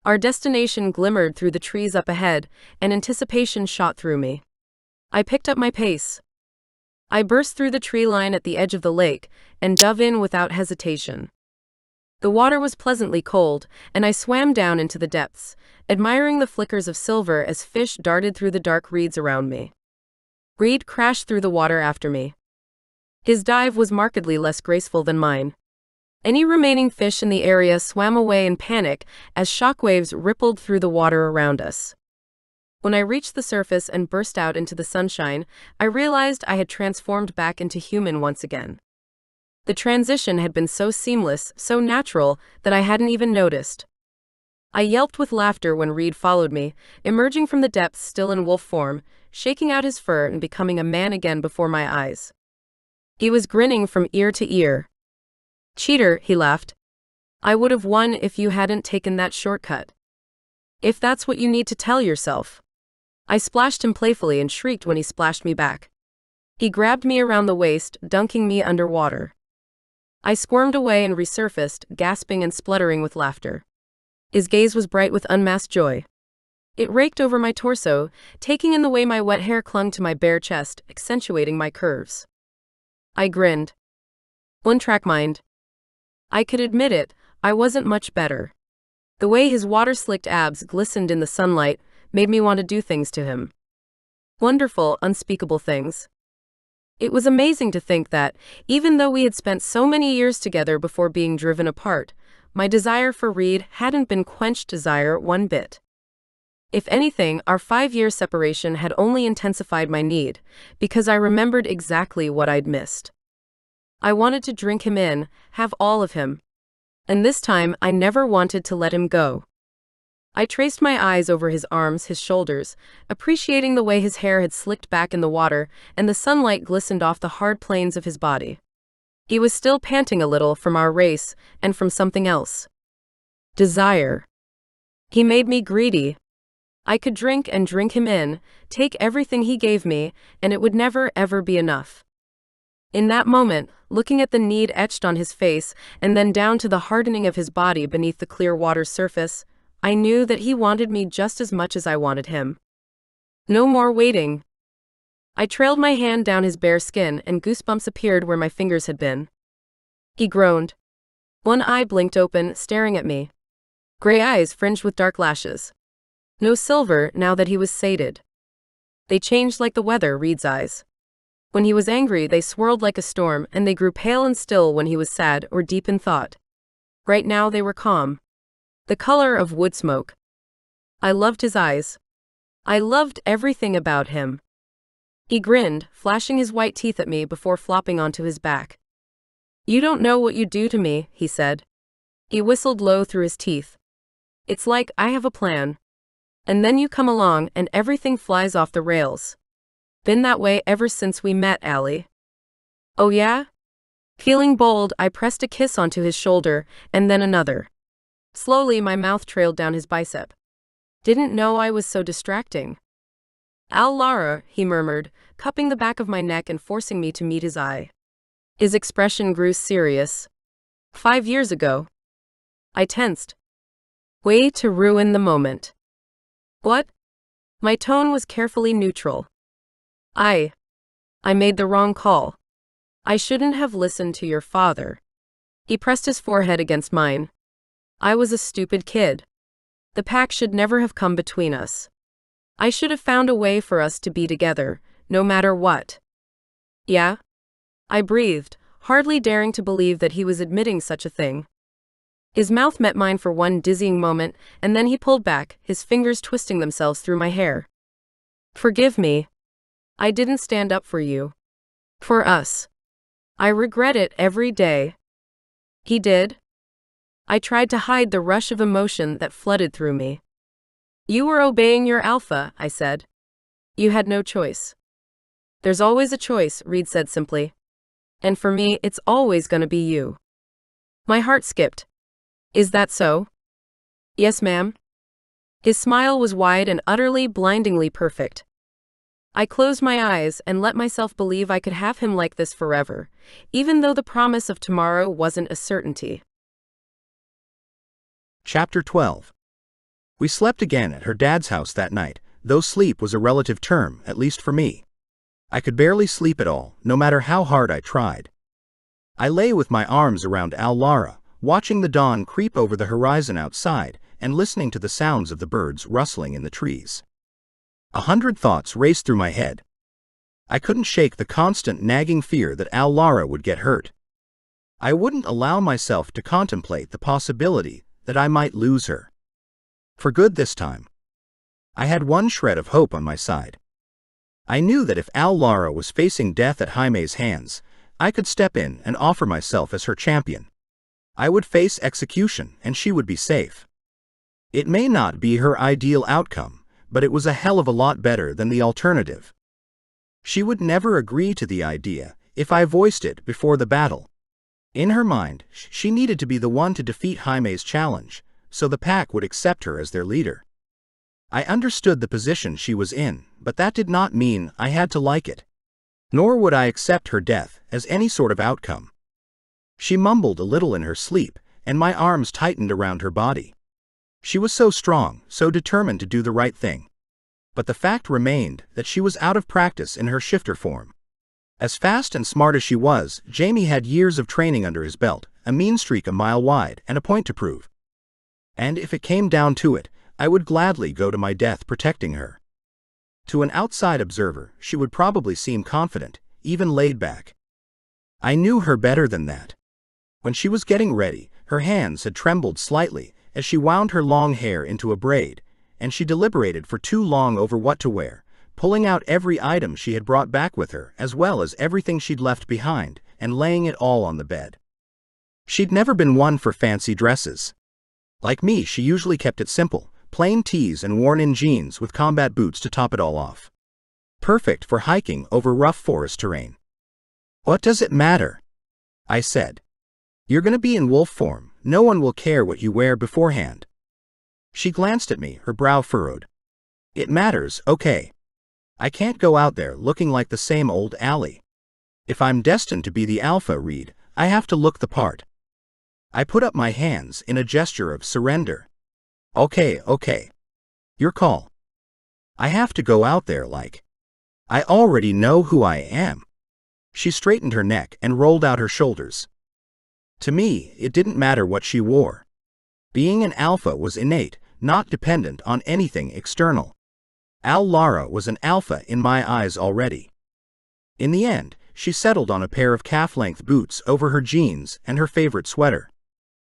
Our destination glimmered through the trees up ahead, and anticipation shot through me. I picked up my pace. I burst through the tree line at the edge of the lake, and dove in without hesitation. The water was pleasantly cold, and I swam down into the depths, admiring the flickers of silver as fish darted through the dark reeds around me. Reed crashed through the water after me. His dive was markedly less graceful than mine. Any remaining fish in the area swam away in panic as shockwaves rippled through the water around us. When I reached the surface and burst out into the sunshine, I realized I had transformed back into human once again. The transition had been so seamless, so natural, that I hadn't even noticed. I yelped with laughter when Reed followed me, emerging from the depths still in wolf form, shaking out his fur and becoming a man again before my eyes. He was grinning from ear to ear. "Cheater," he laughed. "I would have won if you hadn't taken that shortcut. If that's what you need to tell yourself." I splashed him playfully and shrieked when he splashed me back. He grabbed me around the waist, dunking me underwater. I squirmed away and resurfaced, gasping and spluttering with laughter. His gaze was bright with unmasked joy. It raked over my torso, taking in the way my wet hair clung to my bare chest, accentuating my curves. I grinned. One-track mind. I could admit it, I wasn't much better. The way his water-slicked abs glistened in the sunlight made me want to do things to him. Wonderful, unspeakable things. It was amazing to think that, even though we had spent so many years together before being driven apart, my desire for Reed hadn't been quenched desire one bit. If anything, our 5-year separation had only intensified my need, because I remembered exactly what I'd missed. I wanted to drink him in, have all of him. And this time, I never wanted to let him go. I traced my eyes over his arms, his shoulders, appreciating the way his hair had slicked back in the water and the sunlight glistened off the hard planes of his body. He was still panting a little from our race and from something else. Desire. He made me greedy. I could drink and drink him in, take everything he gave me, and it would never ever be enough. In that moment, looking at the need etched on his face and then down to the hardening of his body beneath the clear water's surface, I knew that he wanted me just as much as I wanted him. No more waiting. I trailed my hand down his bare skin and goosebumps appeared where my fingers had been. He groaned. One eye blinked open, staring at me. Gray eyes fringed with dark lashes. No silver now that he was sated. They changed like the weather, Reed's eyes. When he was angry, they swirled like a storm, and they grew pale and still when he was sad or deep in thought. Right now they were calm. The color of wood smoke. I loved his eyes. I loved everything about him. He grinned, flashing his white teeth at me before flopping onto his back. "You don't know what you do to me," he said. He whistled low through his teeth. "It's like I have a plan. And then you come along and everything flies off the rails. Been that way ever since we met, Allie." "Oh yeah?" Feeling bold, I pressed a kiss onto his shoulder, and then another. Slowly, my mouth trailed down his bicep. Didn't know I was so distracting. "Lara," he murmured, cupping the back of my neck and forcing me to meet his eye. His expression grew serious. 5 years ago. I tensed. Way to ruin the moment. What? My tone was carefully neutral. I made the wrong call. I shouldn't have listened to your father. He pressed his forehead against mine. I was a stupid kid. The pack should never have come between us. I should have found a way for us to be together, no matter what. Yeah? I breathed, hardly daring to believe that he was admitting such a thing. His mouth met mine for one dizzying moment, and then he pulled back, his fingers twisting themselves through my hair. Forgive me. I didn't stand up for you. For us. I regret it every day. He did? I tried to hide the rush of emotion that flooded through me. You were obeying your alpha, I said. You had no choice. There's always a choice, Reed said simply. And for me, it's always going to be you. My heart skipped. Is that so? Yes, ma'am. His smile was wide and utterly, blindingly perfect. I closed my eyes and let myself believe I could have him like this forever, even though the promise of tomorrow wasn't a certainty. Chapter 12. We slept again at her dad's house that night, though sleep was a relative term, at least for me. I could barely sleep at all, no matter how hard I tried. I lay with my arms around Lara, watching the dawn creep over the horizon outside and listening to the sounds of the birds rustling in the trees. 100 thoughts raced through my head. I couldn't shake the constant nagging fear that Lara would get hurt. I wouldn't allow myself to contemplate the possibility that I might lose her. For good this time. I had one shred of hope on my side. I knew that if Lara was facing death at Jaime's hands, I could step in and offer myself as her champion. I would face execution and she would be safe. It may not be her ideal outcome, but it was a hell of a lot better than the alternative. She would never agree to the idea if I voiced it before the battle. In her mind, she needed to be the one to defeat Jaime's challenge, so the pack would accept her as their leader. I understood the position she was in, but that did not mean I had to like it. Nor would I accept her death as any sort of outcome. She mumbled a little in her sleep, and my arms tightened around her body. She was so strong, so determined to do the right thing. But the fact remained that she was out of practice in her shifter form. As fast and smart as she was, Jaime had years of training under his belt, a mean streak a mile wide, and a point to prove. And if it came down to it, I would gladly go to my death protecting her. To an outside observer, she would probably seem confident, even laid back. I knew her better than that. When she was getting ready, her hands had trembled slightly as she wound her long hair into a braid, and she deliberated for too long over what to wear, pulling out every item she had brought back with her as well as everything she'd left behind, and laying it all on the bed. She'd never been one for fancy dresses. Like me, she usually kept it simple, plain tees and worn-in jeans with combat boots to top it all off. Perfect for hiking over rough forest terrain. What does it matter? I said. You're gonna be in wolf form, no one will care what you wear beforehand. She glanced at me, her brow furrowed. It matters, okay. I can't go out there looking like the same old Allie. If I'm destined to be the alpha, Reed, I have to look the part. I put up my hands in a gesture of surrender. Okay. Your call. I have to go out there like. I already know who I am. She straightened her neck and rolled out her shoulders. To me, it didn't matter what she wore. Being an alpha was innate, not dependent on anything external. Lara was an alpha in my eyes already. In the end, she settled on a pair of calf-length boots over her jeans and her favorite sweater.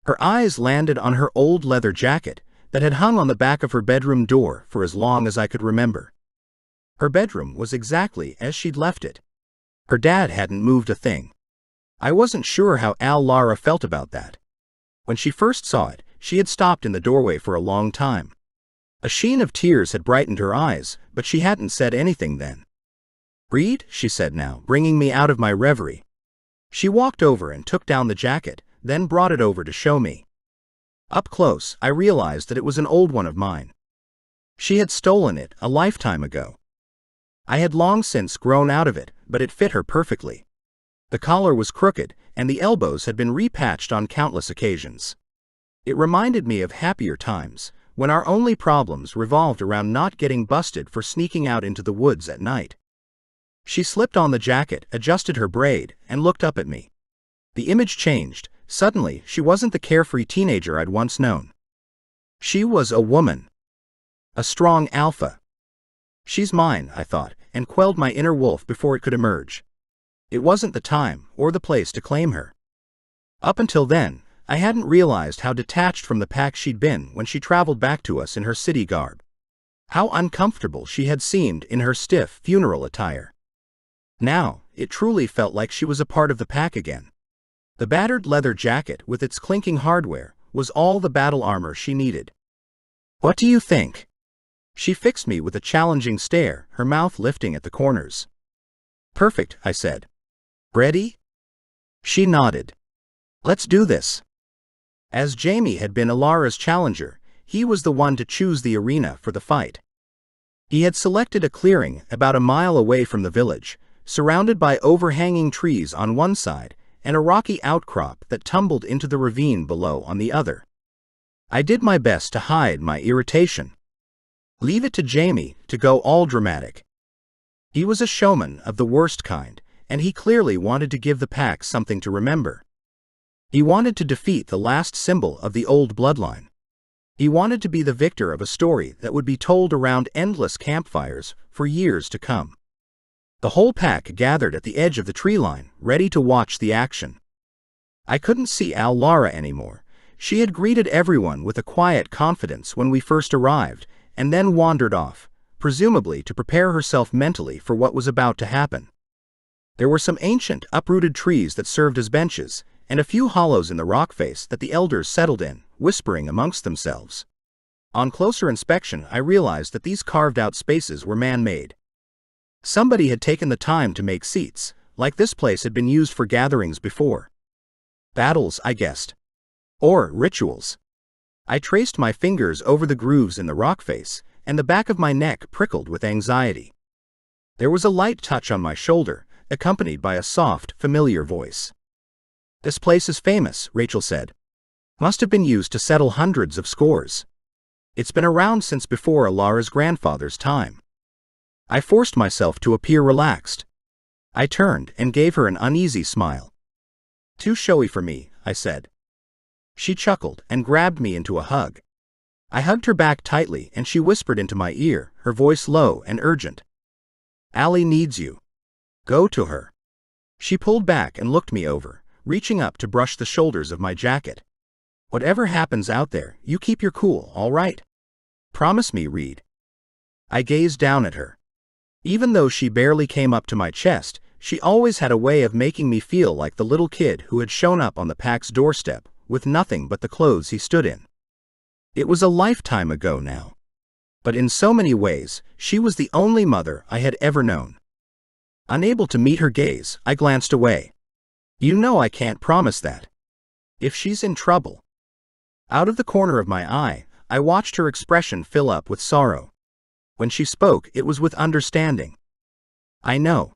Her eyes landed on her old leather jacket that had hung on the back of her bedroom door for as long as I could remember. Her bedroom was exactly as she'd left it. Her dad hadn't moved a thing. I wasn't sure how Lara felt about that. When she first saw it, she had stopped in the doorway for a long time. A sheen of tears had brightened her eyes, but she hadn't said anything then. Reed, she said now, bringing me out of my reverie. She walked over and took down the jacket, then brought it over to show me. Up close, I realized that it was an old one of mine. She had stolen it a lifetime ago. I had long since grown out of it, but it fit her perfectly. The collar was crooked, and the elbows had been repatched on countless occasions. It reminded me of happier times, when our only problems revolved around not getting busted for sneaking out into the woods at night. She slipped on the jacket, adjusted her braid, and looked up at me. The image changed. Suddenly, she wasn't the carefree teenager I'd once known. She was a woman. A strong alpha. She's mine, I thought, and quelled my inner wolf before it could emerge. It wasn't the time or the place to claim her. Up until then, I hadn't realized how detached from the pack she'd been when she traveled back to us in her city garb. How uncomfortable she had seemed in her stiff funeral attire. Now, it truly felt like she was a part of the pack again. The battered leather jacket with its clinking hardware was all the battle armor she needed. "What do you think?" She fixed me with a challenging stare, her mouth lifting at the corners. "Perfect," I said. "Ready?" She nodded. "Let's do this." As Jamie had been Alara's challenger, he was the one to choose the arena for the fight. He had selected a clearing about a mile away from the village, surrounded by overhanging trees on one side and a rocky outcrop that tumbled into the ravine below on the other. I did my best to hide my irritation. Leave it to Jamie to go all dramatic. He was a showman of the worst kind, and he clearly wanted to give the pack something to remember. He wanted to defeat the last symbol of the old bloodline. He wanted to be the victor of a story that would be told around endless campfires for years to come. The whole pack gathered at the edge of the tree line, ready to watch the action. I couldn't see Alara anymore. She had greeted everyone with a quiet confidence when we first arrived, and then wandered off, presumably to prepare herself mentally for what was about to happen. There were some ancient, uprooted trees that served as benches, and a few hollows in the rock face that the elders settled in, whispering amongst themselves. On closer inspection, I realized that these carved-out spaces were man-made. Somebody had taken the time to make seats, like this place had been used for gatherings before. Battles, I guessed. Or rituals. I traced my fingers over the grooves in the rock face, and the back of my neck prickled with anxiety. There was a light touch on my shoulder, accompanied by a soft, familiar voice. "This place is famous," Rachel said. "Must have been used to settle hundreds of scores. It's been around since before Alara's grandfather's time." I forced myself to appear relaxed. I turned and gave her an uneasy smile. "Too showy for me," I said. She chuckled and grabbed me into a hug. I hugged her back tightly and she whispered into my ear, her voice low and urgent. "Allie needs you. Go to her." She pulled back and looked me over, reaching up to brush the shoulders of my jacket. "Whatever happens out there, you keep your cool, all right? Promise me, Reed." I gazed down at her. Even though she barely came up to my chest, she always had a way of making me feel like the little kid who had shown up on the pack's doorstep with nothing but the clothes he stood in. It was a lifetime ago now. But in so many ways, she was the only mother I had ever known. Unable to meet her gaze, I glanced away. "You know I can't promise that. If she's in trouble." Out of the corner of my eye, I watched her expression fill up with sorrow. When she spoke, it was with understanding. "I know."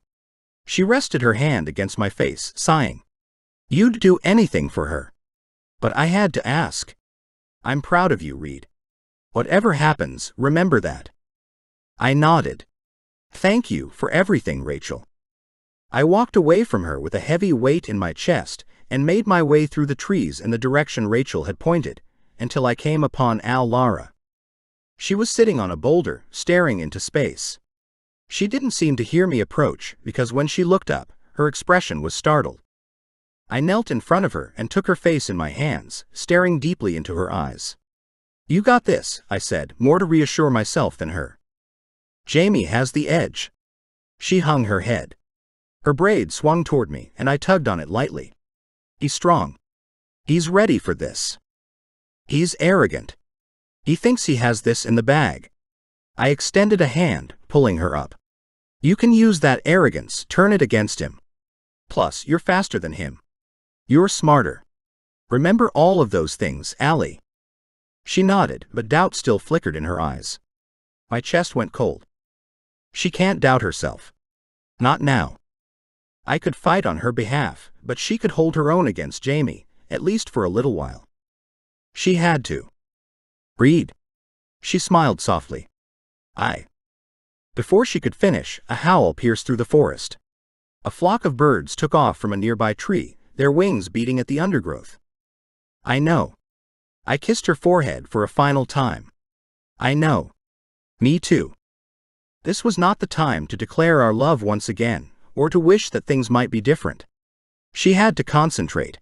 She rested her hand against my face, sighing. "You'd do anything for her." But I had to ask. "I'm proud of you, Reed. Whatever happens, remember that." I nodded. "Thank you for everything, Rachel." I walked away from her with a heavy weight in my chest and made my way through the trees in the direction Rachel had pointed, until I came upon Alara. She was sitting on a boulder, staring into space. She didn't seem to hear me approach, because when she looked up, her expression was startled. I knelt in front of her and took her face in my hands, staring deeply into her eyes. "You got this," I said, more to reassure myself than her. "Jamie has the edge." She hung her head. Her braid swung toward me, and I tugged on it lightly. "He's strong. He's ready for this. He's arrogant. He thinks he has this in the bag." I extended a hand, pulling her up. "You can use that arrogance, turn it against him. Plus, you're faster than him. You're smarter. Remember all of those things, Allie." She nodded, but doubt still flickered in her eyes. My chest went cold. She can't doubt herself. Not now. I could fight on her behalf, but she could hold her own against Jamie, at least for a little while. She had to. "Reed." She smiled softly. Before she could finish, a howl pierced through the forest. A flock of birds took off from a nearby tree, their wings beating at the undergrowth. "I know." I kissed her forehead for a final time. "I know. Me too." This was not the time to declare our love once again, or to wish that things might be different. She had to concentrate.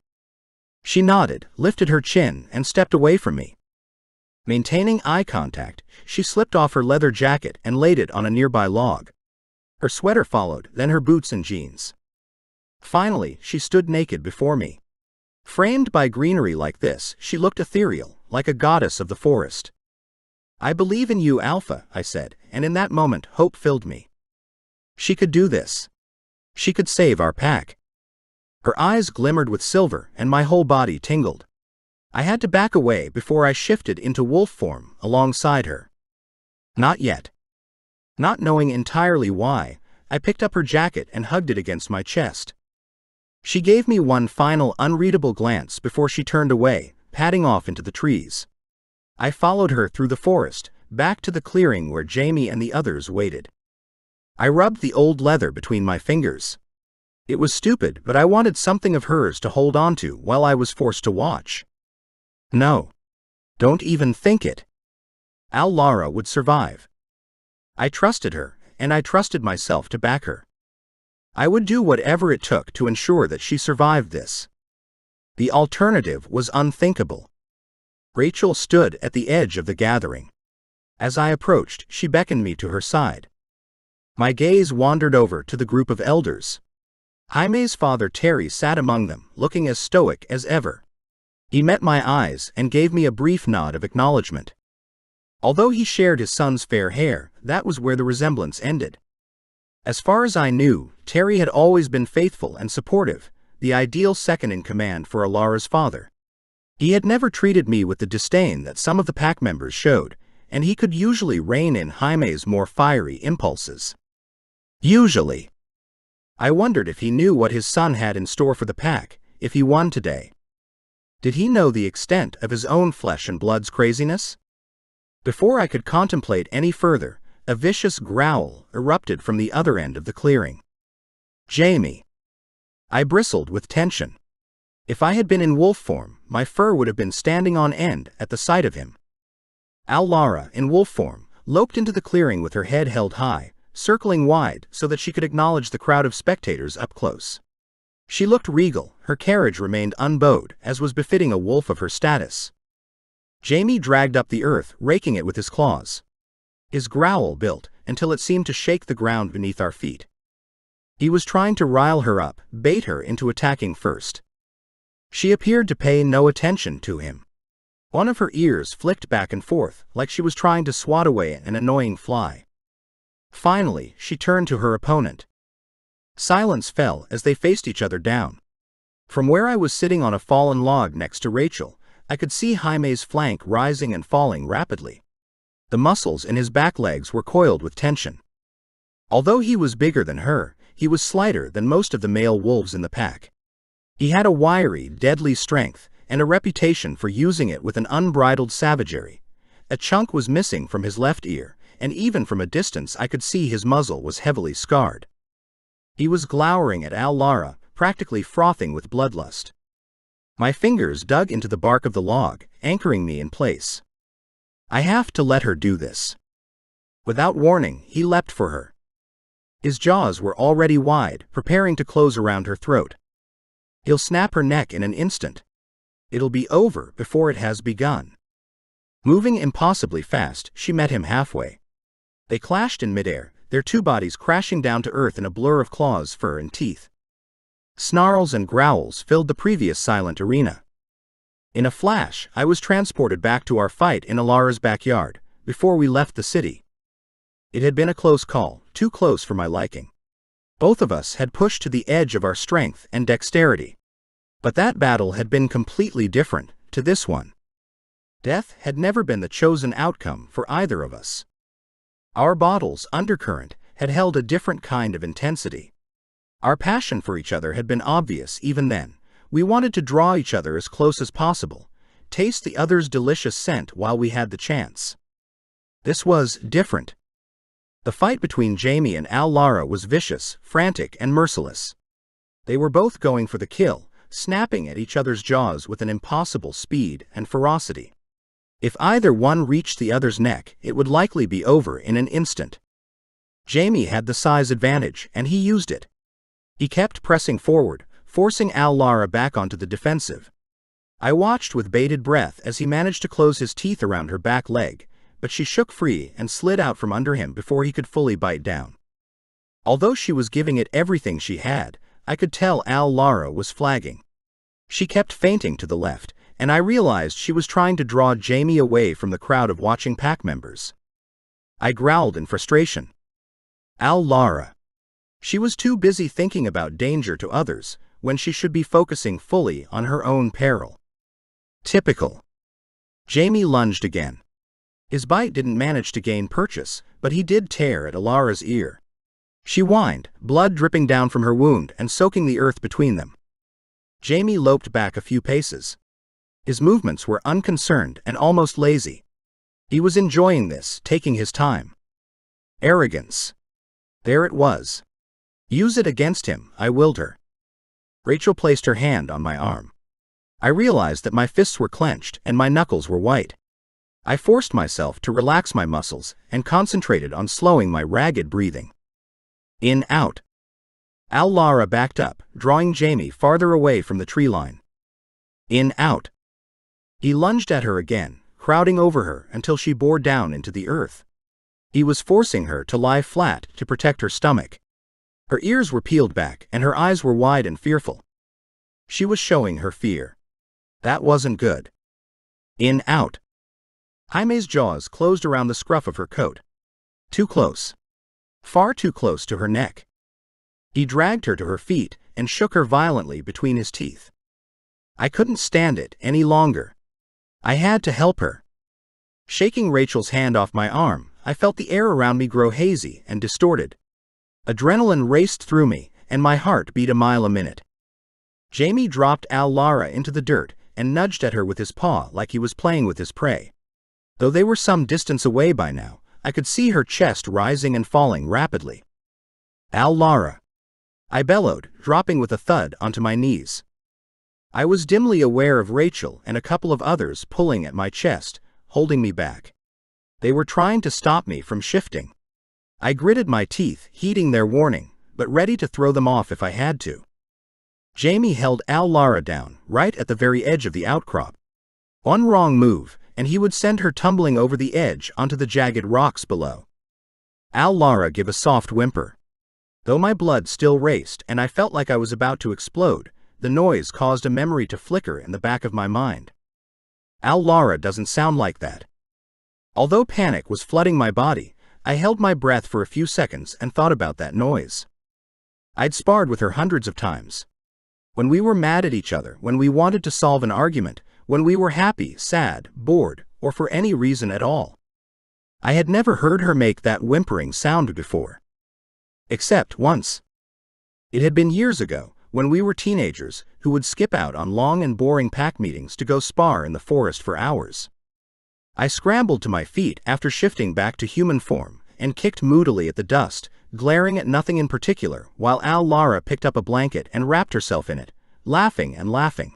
She nodded, lifted her chin, and stepped away from me. Maintaining eye contact, she slipped off her leather jacket and laid it on a nearby log. Her sweater followed, then her boots and jeans. Finally, she stood naked before me. Framed by greenery like this, she looked ethereal, like a goddess of the forest. "I believe in you, Alpha," I said, and in that moment hope filled me. She could do this. She could save our pack. Her eyes glimmered with silver, and my whole body tingled. I had to back away before I shifted into wolf form alongside her. Not yet. Not knowing entirely why, I picked up her jacket and hugged it against my chest. She gave me one final unreadable glance before she turned away, padding off into the trees. I followed her through the forest, back to the clearing where Jamie and the others waited. I rubbed the old leather between my fingers. It was stupid, but I wanted something of hers to hold on to while I was forced to watch. No. Don't even think it. Lara would survive. I trusted her, and I trusted myself to back her. I would do whatever it took to ensure that she survived this. The alternative was unthinkable. Rachel stood at the edge of the gathering. As I approached, she beckoned me to her side. My gaze wandered over to the group of elders. Jaime's father Terry sat among them, looking as stoic as ever. He met my eyes and gave me a brief nod of acknowledgement. Although he shared his son's fair hair, that was where the resemblance ended. As far as I knew, Terry had always been faithful and supportive, the ideal second-in-command for Alara's father. He had never treated me with the disdain that some of the pack members showed, and he could usually rein in Jaime's more fiery impulses. Usually. I wondered if he knew what his son had in store for the pack, if he won today. Did he know the extent of his own flesh and blood's craziness? Before I could contemplate any further, a vicious growl erupted from the other end of the clearing. Jamie. I bristled with tension. If I had been in wolf form, my fur would have been standing on end at the sight of him. Lara, in wolf form, loped into the clearing with her head held high, circling wide so that she could acknowledge the crowd of spectators up close. She looked regal, her carriage remained unbowed, as was befitting a wolf of her status. Jamie dragged up the earth, raking it with his claws. His growl built until it seemed to shake the ground beneath our feet. He was trying to rile her up, bait her into attacking first. She appeared to pay no attention to him. One of her ears flicked back and forth, like she was trying to swat away an annoying fly. Finally, she turned to her opponent. Silence fell as they faced each other down. From where I was sitting on a fallen log next to Rachel, I could see Jaime's flank rising and falling rapidly. The muscles in his back legs were coiled with tension. Although he was bigger than her, he was slighter than most of the male wolves in the pack. He had a wiry, deadly strength, and a reputation for using it with an unbridled savagery. A chunk was missing from his left ear, and even from a distance I could see his muzzle was heavily scarred. He was glowering at Lara, practically frothing with bloodlust. My fingers dug into the bark of the log, anchoring me in place. I have to let her do this. Without warning, he leapt for her. His jaws were already wide, preparing to close around her throat. He'll snap her neck in an instant. It'll be over before it has begun. Moving impossibly fast, she met him halfway. They clashed in midair, their two bodies crashing down to earth in a blur of claws, fur, and teeth. Snarls and growls filled the previous silent arena. In a flash, I was transported back to our fight in Alara's backyard, before we left the city. It had been a close call, too close for my liking. Both of us had pushed to the edge of our strength and dexterity. But that battle had been completely different to this one. Death had never been the chosen outcome for either of us. Our battle's undercurrent had held a different kind of intensity. Our passion for each other had been obvious even then. We wanted to draw each other as close as possible, taste the other's delicious scent while we had the chance. This was different. The fight between Jamie and Lara was vicious, frantic, and merciless. They were both going for the kill, snapping at each other's jaws with an impossible speed and ferocity. If either one reached the other's neck, it would likely be over in an instant. Jamie had the size advantage, and he used it. He kept pressing forward, forcing Lara back onto the defensive. I watched with bated breath as he managed to close his teeth around her back leg, but she shook free and slid out from under him before he could fully bite down. Although she was giving it everything she had, I could tell Lara was flagging. She kept feinting to the left, and I realized she was trying to draw Jamie away from the crowd of watching pack members. I growled in frustration. Lara. She was too busy thinking about danger to others, when she should be focusing fully on her own peril. Typical. Jamie lunged again. His bite didn't manage to gain purchase, but he did tear at Alara's ear. She whined, blood dripping down from her wound and soaking the earth between them. Jamie loped back a few paces. His movements were unconcerned and almost lazy. He was enjoying this, taking his time. Arrogance. There it was. Use it against him, I willed her. Rachel placed her hand on my arm. I realized that my fists were clenched and my knuckles were white. I forced myself to relax my muscles and concentrated on slowing my ragged breathing. In, out. Lara backed up, drawing Jamie farther away from the tree line. In, out. He lunged at her again, crowding over her until she bore down into the earth. He was forcing her to lie flat to protect her stomach. Her ears were peeled back and her eyes were wide and fearful. She was showing her fear. That wasn't good. In, out. Jaime's jaws closed around the scruff of her coat. Too close. Far too close to her neck. He dragged her to her feet and shook her violently between his teeth. I couldn't stand it any longer. I had to help her. Shaking Rachel's hand off my arm, I felt the air around me grow hazy and distorted. Adrenaline raced through me, and my heart beat a mile a minute. Jamie dropped Lara into the dirt and nudged at her with his paw like he was playing with his prey. Though they were some distance away by now, I could see her chest rising and falling rapidly. Lara. I bellowed, dropping with a thud onto my knees. I was dimly aware of Rachel and a couple of others pulling at my chest, holding me back. They were trying to stop me from shifting. I gritted my teeth, heeding their warning, but ready to throw them off if I had to. Jamie held Lara down, right at the very edge of the outcrop. One wrong move, and he would send her tumbling over the edge onto the jagged rocks below. Lara gave a soft whimper. Though my blood still raced and I felt like I was about to explode, the noise caused a memory to flicker in the back of my mind. Lara doesn't sound like that. Although panic was flooding my body, I held my breath for a few seconds and thought about that noise. I'd sparred with her hundreds of times. When we were mad at each other, when we wanted to solve an argument, when we were happy, sad, bored, or for any reason at all. I had never heard her make that whimpering sound before. Except once. It had been years ago, when we were teenagers who would skip out on long and boring pack meetings to go spar in the forest for hours. I scrambled to my feet after shifting back to human form and kicked moodily at the dust, glaring at nothing in particular, while Lara picked up a blanket and wrapped herself in it, laughing and laughing.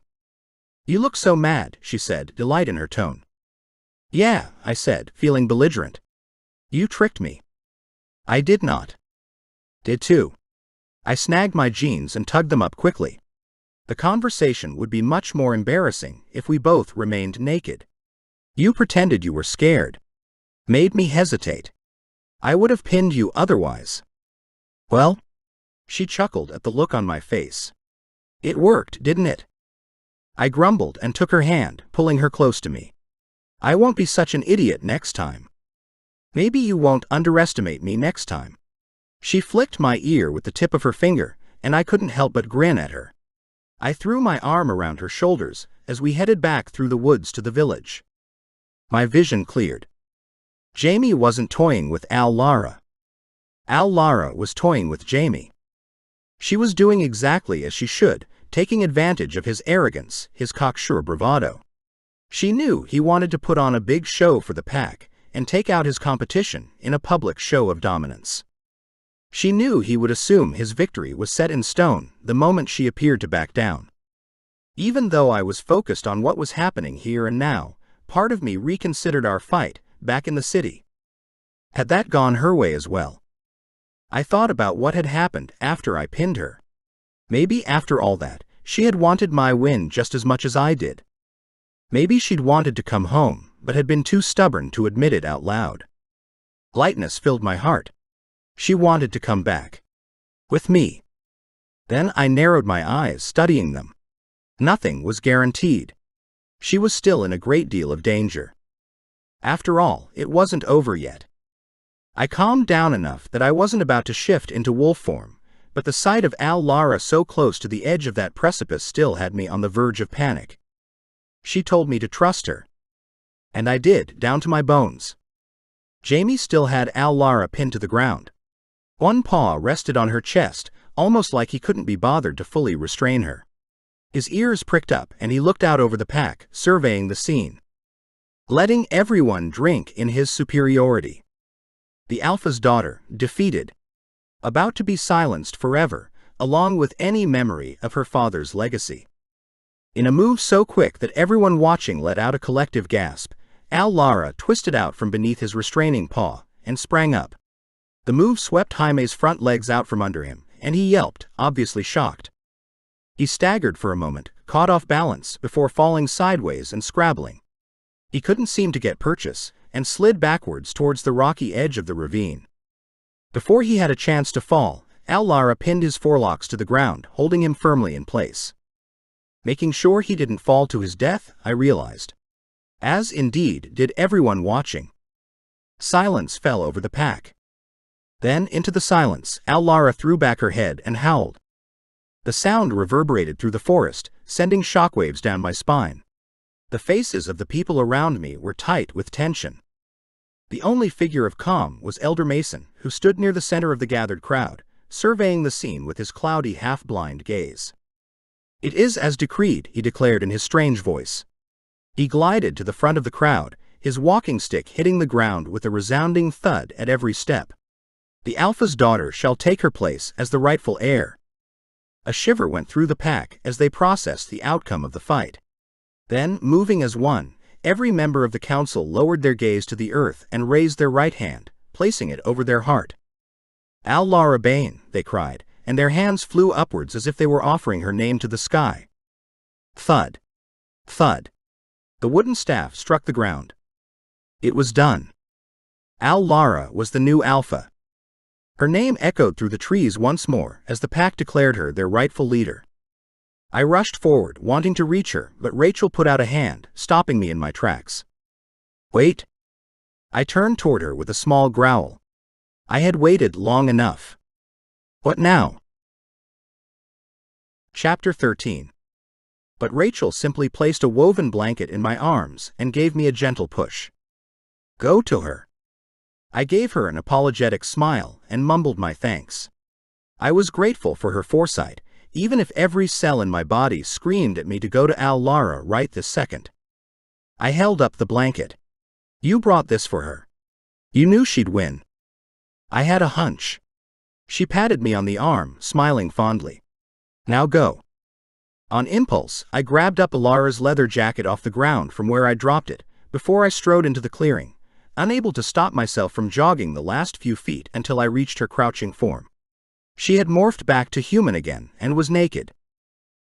"You look so mad," she said, delight in her tone. "Yeah," I said, feeling belligerent. "You tricked me." "I did not." "Did too." I snagged my jeans and tugged them up quickly. The conversation would be much more embarrassing if we both remained naked. "You pretended you were scared. Made me hesitate. I would have pinned you otherwise." "Well?" She chuckled at the look on my face. "It worked, didn't it?" I grumbled and took her hand, pulling her close to me. "I won't be such an idiot next time." "Maybe you won't underestimate me next time." She flicked my ear with the tip of her finger, and I couldn't help but grin at her. I threw my arm around her shoulders as we headed back through the woods to the village. My vision cleared. Jamie wasn't toying with Lara. Lara was toying with Jamie. She was doing exactly as she should, taking advantage of his arrogance, his cocksure bravado. She knew he wanted to put on a big show for the pack and take out his competition in a public show of dominance. She knew he would assume his victory was set in stone the moment she appeared to back down. Even though I was focused on what was happening here and now, part of me reconsidered our fight back in the city. Had that gone her way as well? I thought about what had happened after I pinned her. Maybe after all that, she had wanted my win just as much as I did. Maybe she'd wanted to come home, but had been too stubborn to admit it out loud. Lightness filled my heart. She wanted to come back. With me. Then I narrowed my eyes, studying them. Nothing was guaranteed. She was still in a great deal of danger. After all, it wasn't over yet. I calmed down enough that I wasn't about to shift into wolf form, but the sight of Lara so close to the edge of that precipice still had me on the verge of panic. She told me to trust her. And I did, down to my bones. Jamie still had Lara pinned to the ground. One paw rested on her chest, almost like he couldn't be bothered to fully restrain her. His ears pricked up and he looked out over the pack, surveying the scene. Letting everyone drink in his superiority. The Alpha's daughter, defeated. About to be silenced forever, along with any memory of her father's legacy. In a move so quick that everyone watching let out a collective gasp, Lara twisted out from beneath his restraining paw and sprang up. The move swept Jaime's front legs out from under him, and he yelped, obviously shocked. He staggered for a moment, caught off balance before falling sideways and scrabbling. He couldn't seem to get purchase, and slid backwards towards the rocky edge of the ravine. Before he had a chance to fall, Lara pinned his forelocks to the ground, holding him firmly in place. Making sure he didn't fall to his death, I realized. As indeed did everyone watching. Silence fell over the pack. Then, into the silence, Lara threw back her head and howled. The sound reverberated through the forest, sending shockwaves down my spine. The faces of the people around me were tight with tension. The only figure of calm was Elder Mason, who stood near the center of the gathered crowd, surveying the scene with his cloudy, half-blind gaze. "It is as decreed," he declared in his strange voice. He glided to the front of the crowd, his walking stick hitting the ground with a resounding thud at every step. "The Alpha's daughter shall take her place as the rightful heir." A shiver went through the pack as they processed the outcome of the fight. Then, moving as one, every member of the council lowered their gaze to the earth and raised their right hand, placing it over their heart. "Lara Bane," they cried, and their hands flew upwards as if they were offering her name to the sky. Thud. Thud. The wooden staff struck the ground. It was done. Lara was the new Alpha. Her name echoed through the trees once more as the pack declared her their rightful leader. I rushed forward, wanting to reach her, but Rachel put out a hand, stopping me in my tracks. "Wait." I turned toward her with a small growl. I had waited long enough. What now? Chapter 13. But Rachel simply placed a woven blanket in my arms and gave me a gentle push. "Go to her." I gave her an apologetic smile and mumbled my thanks. I was grateful for her foresight, even if every cell in my body screamed at me to go to Lara right this second. I held up the blanket. "You brought this for her. You knew she'd win." "I had a hunch." She patted me on the arm, smiling fondly. "Now go." On impulse, I grabbed up Lara's leather jacket off the ground from where I dropped it, before I strode into the clearing, unable to stop myself from jogging the last few feet until I reached her crouching form. She had morphed back to human again and was naked.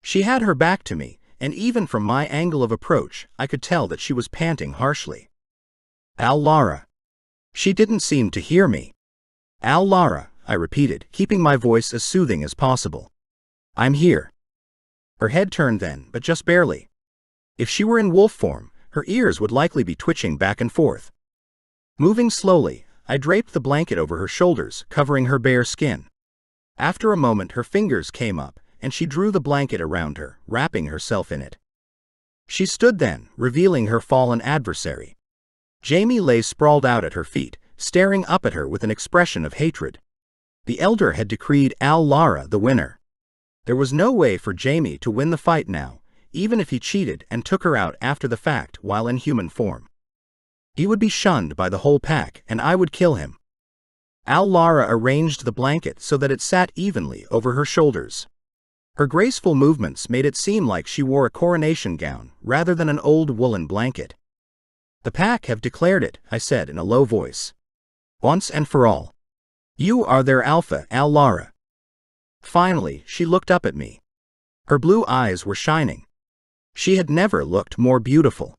She had her back to me, and even from my angle of approach, I could tell that she was panting harshly. "Lara." She didn't seem to hear me. "Lara," I repeated, keeping my voice as soothing as possible. "I'm here." Her head turned then, but just barely. If she were in wolf form, her ears would likely be twitching back and forth. Moving slowly, I draped the blanket over her shoulders, covering her bare skin. After a moment, her fingers came up, and she drew the blanket around her, wrapping herself in it. She stood then, revealing her fallen adversary. Jamie lay sprawled out at her feet, staring up at her with an expression of hatred. The Elder had decreed Lara the winner. There was no way for Jamie to win the fight now, even if he cheated and took her out after the fact while in human form. He would be shunned by the whole pack, and I would kill him. Lara arranged the blanket so that it sat evenly over her shoulders. Her graceful movements made it seem like she wore a coronation gown rather than an old woolen blanket. "The pack have declared it," I said in a low voice. "Once and for all. You are their Alpha, Lara." Finally, she looked up at me. Her blue eyes were shining. She had never looked more beautiful.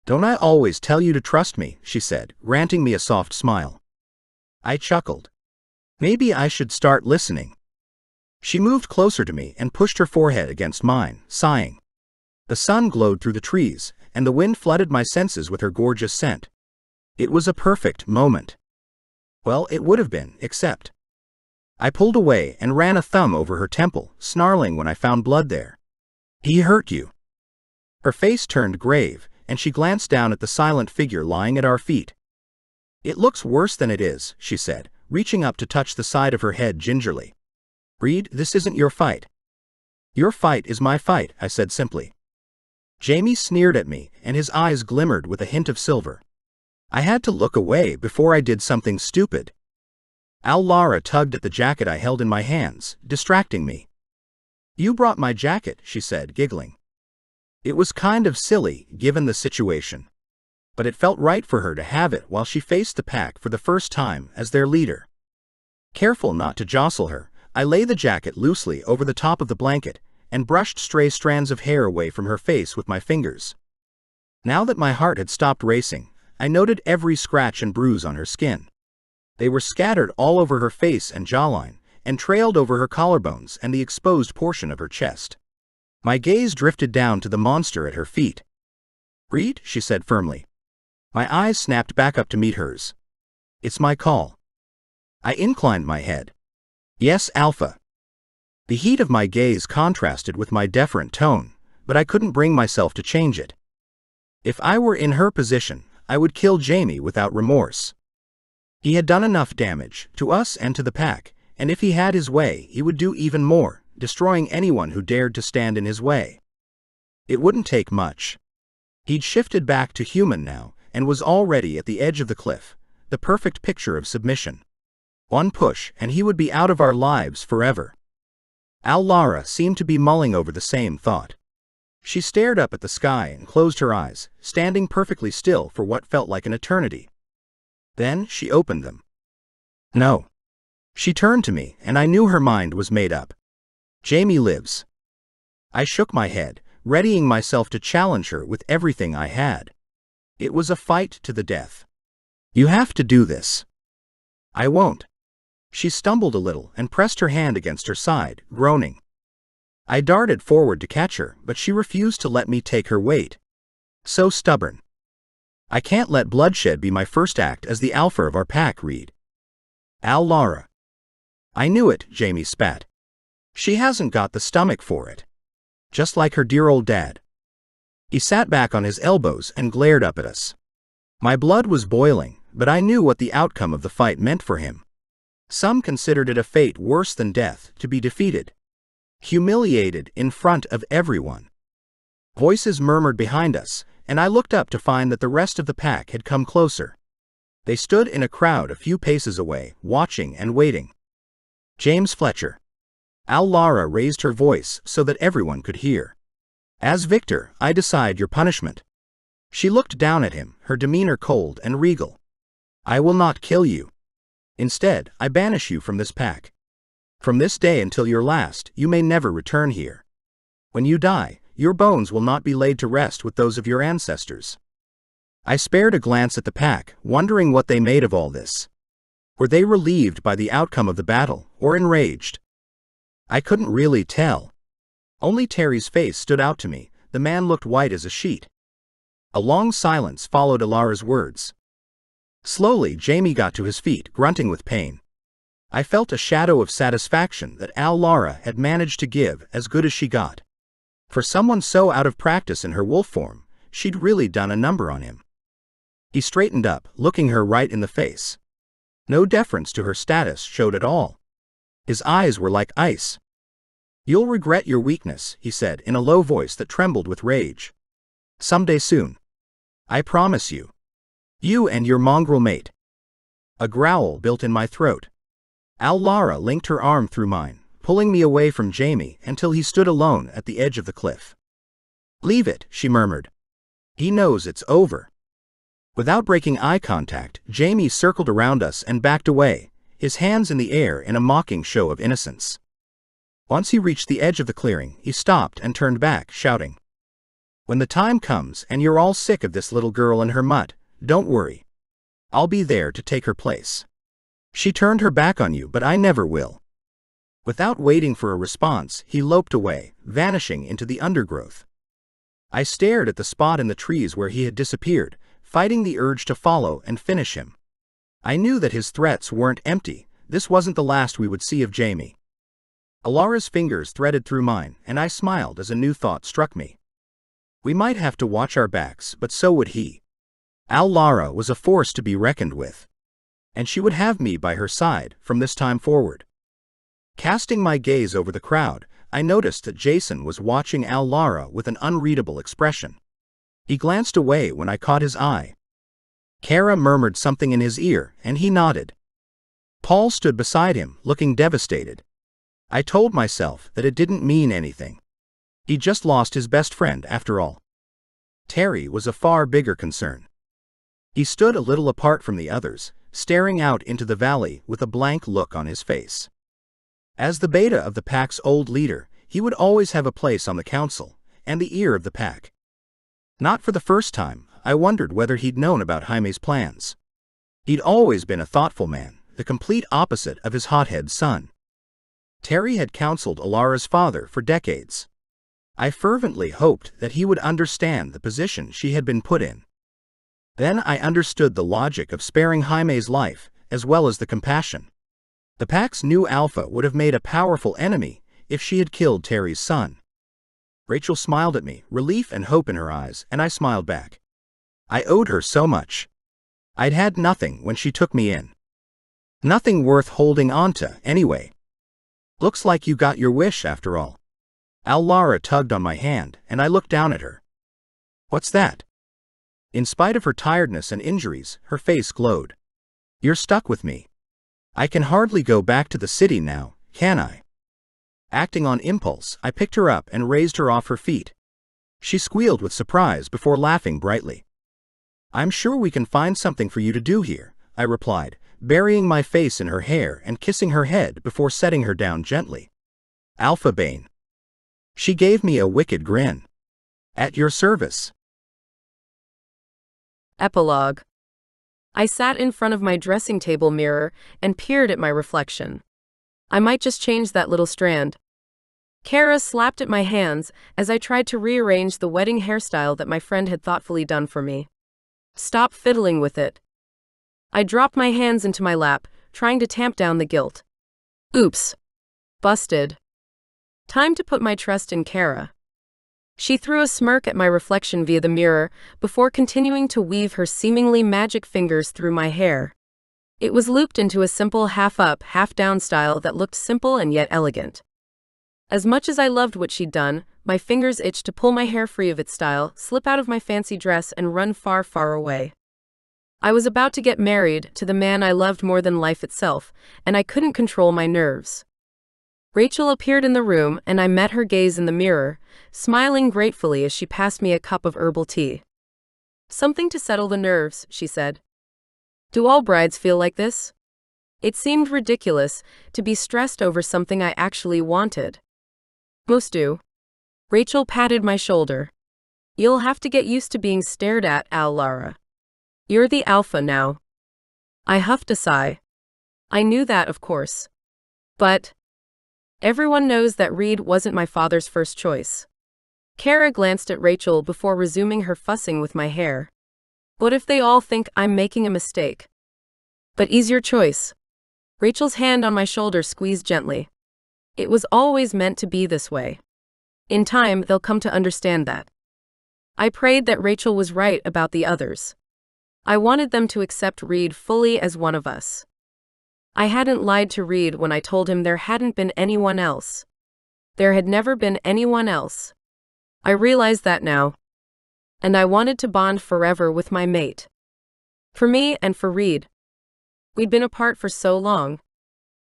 "Don't I always tell you to trust me?" she said, granting me a soft smile. I chuckled. Maybe I should start listening. She moved closer to me and pushed her forehead against mine, sighing. The sun glowed through the trees, and the wind flooded my senses with her gorgeous scent. It was a perfect moment. Well, it would have been, except. I pulled away and ran a thumb over her temple, snarling when I found blood there. "He hurt you." Her face turned grave, and she glanced down at the silent figure lying at our feet. "It looks worse than it is," she said, reaching up to touch the side of her head gingerly. "Reed, this isn't your fight." "Your fight is my fight," I said simply. Jamie sneered at me, and his eyes glimmered with a hint of silver. I had to look away before I did something stupid. Lara tugged at the jacket I held in my hands, distracting me. "You brought my jacket," she said, giggling. It was kind of silly, given the situation. But it felt right for her to have it while she faced the pack for the first time as their leader. Careful not to jostle her, I lay the jacket loosely over the top of the blanket and brushed stray strands of hair away from her face with my fingers. Now that my heart had stopped racing, I noted every scratch and bruise on her skin. They were scattered all over her face and jawline, and trailed over her collarbones and the exposed portion of her chest. My gaze drifted down to the monster at her feet. "Reed," she said firmly. My eyes snapped back up to meet hers. "It's my call." I inclined my head. "Yes, Alpha." The heat of my gaze contrasted with my deferent tone, but I couldn't bring myself to change it. If I were in her position, I would kill Jamie without remorse. He had done enough damage, to us and to the pack, and if he had his way, he would do even more, destroying anyone who dared to stand in his way. It wouldn't take much. He'd shifted back to human now, and was already at the edge of the cliff, the perfect picture of submission. One push, and he would be out of our lives forever. Lara seemed to be mulling over the same thought. She stared up at the sky and closed her eyes, standing perfectly still for what felt like an eternity. Then she opened them. "No." She turned to me, and I knew her mind was made up. "Jamie lives." I shook my head, readying myself to challenge her with everything I had. It was a fight to the death. "You have to do this." "I won't." She stumbled a little and pressed her hand against her side, groaning. I darted forward to catch her, but she refused to let me take her weight. So stubborn. "I can't let bloodshed be my first act as the alpha of our pack, Reed." "Lara." "I knew it," Jamie spat. "She hasn't got the stomach for it. Just like her dear old dad." He sat back on his elbows and glared up at us. My blood was boiling, but I knew what the outcome of the fight meant for him. Some considered it a fate worse than death, to be defeated. Humiliated in front of everyone. Voices murmured behind us, and I looked up to find that the rest of the pack had come closer. They stood in a crowd a few paces away, watching and waiting. "James Fletcher." Lara raised her voice so that everyone could hear. "As victor, I decide your punishment." She looked down at him, her demeanor cold and regal. "I will not kill you. Instead, I banish you from this pack. From this day until your last, you may never return here. When you die, your bones will not be laid to rest with those of your ancestors." I spared a glance at the pack, wondering what they made of all this. Were they relieved by the outcome of the battle, or enraged? I couldn't really tell. Only Terry's face stood out to me. The man looked white as a sheet. A long silence followed Alara's words. Slowly, Jamie got to his feet, grunting with pain. I felt a shadow of satisfaction that Lara had managed to give as good as she got. For someone so out of practice in her wolf form, she'd really done a number on him. He straightened up, looking her right in the face. No deference to her status showed at all. His eyes were like ice. "You'll regret your weakness," he said in a low voice that trembled with rage. "Someday soon. I promise you. You and your mongrel mate." A growl built in my throat. Lara linked her arm through mine, pulling me away from Jamie until he stood alone at the edge of the cliff. "Leave it," she murmured. "He knows it's over." Without breaking eye contact, Jamie circled around us and backed away, his hands in the air in a mocking show of innocence. Once he reached the edge of the clearing, he stopped and turned back, shouting, When the time comes and you're all sick of this little girl and her mutt, don't worry. I'll be there to take her place. She turned her back on you, but I never will." Without waiting for a response, he loped away, vanishing into the undergrowth. I stared at the spot in the trees where he had disappeared, fighting the urge to follow and finish him. I knew that his threats weren't empty. This wasn't the last we would see of Jamie. Alara's fingers threaded through mine, and I smiled as a new thought struck me. We might have to watch our backs, but so would he. Lara was a force to be reckoned with. And she would have me by her side from this time forward. Casting my gaze over the crowd, I noticed that Jason was watching Lara with an unreadable expression. He glanced away when I caught his eye. Kara murmured something in his ear, and he nodded. Paul stood beside him, looking devastated. I told myself that it didn't mean anything. He just lost his best friend after all. Terry was a far bigger concern. He stood a little apart from the others, staring out into the valley with a blank look on his face. As the beta of the pack's old leader, he would always have a place on the council, and the ear of the pack. Not for the first time, I wondered whether he'd known about Jaime's plans. He'd always been a thoughtful man, the complete opposite of his hothead son. Terry had counseled Alara's father for decades. I fervently hoped that he would understand the position she had been put in. Then I understood the logic of sparing Jaime's life, as well as the compassion. The pack's new alpha would have made a powerful enemy if she had killed Terry's son. Rachel smiled at me, relief and hope in her eyes, and I smiled back. I owed her so much. I'd had nothing when she took me in. Nothing worth holding on to, anyway. Looks like you got your wish after all. Lara tugged on my hand, and I looked down at her. What's that? In spite of her tiredness and injuries, her face glowed. You're stuck with me. I can hardly go back to the city now, can I? Acting on impulse, I picked her up and raised her off her feet. She squealed with surprise before laughing brightly. I'm sure we can find something for you to do here, I replied, burying my face in her hair and kissing her head before setting her down gently. Alpha Bane. She gave me a wicked grin. At your service. Epilogue. I sat in front of my dressing table mirror and peered at my reflection. I might just change that little strand. Kara slapped at my hands as I tried to rearrange the wedding hairstyle that my friend had thoughtfully done for me. Stop fiddling with it. I dropped my hands into my lap, trying to tamp down the guilt. Oops. Busted. Time to put my trust in Kara. She threw a smirk at my reflection via the mirror before continuing to weave her seemingly magic fingers through my hair. It was looped into a simple half-up, half-down style that looked simple and yet elegant. As much as I loved what she'd done, my fingers itched to pull my hair free of its style, slip out of my fancy dress and run far, far away. I was about to get married to the man I loved more than life itself, and I couldn't control my nerves. Rachel appeared in the room and I met her gaze in the mirror, smiling gratefully as she passed me a cup of herbal tea. Something to settle the nerves, she said. Do all brides feel like this? It seemed ridiculous to be stressed over something I actually wanted. Most do. Rachel patted my shoulder. You'll have to get used to being stared at, Lara. You're the alpha now. I huffed a sigh. I knew that, of course. But everyone knows that Reed wasn't my father's first choice. Kara glanced at Rachel before resuming her fussing with my hair. What if they all think I'm making a mistake? But ease your choice. Rachel's hand on my shoulder squeezed gently. It was always meant to be this way. In time, they'll come to understand that. I prayed that Rachel was right about the others. I wanted them to accept Reed fully as one of us. I hadn't lied to Reed when I told him there hadn't been anyone else. There had never been anyone else. I realized that now. And I wanted to bond forever with my mate. For me and for Reed. We'd been apart for so long.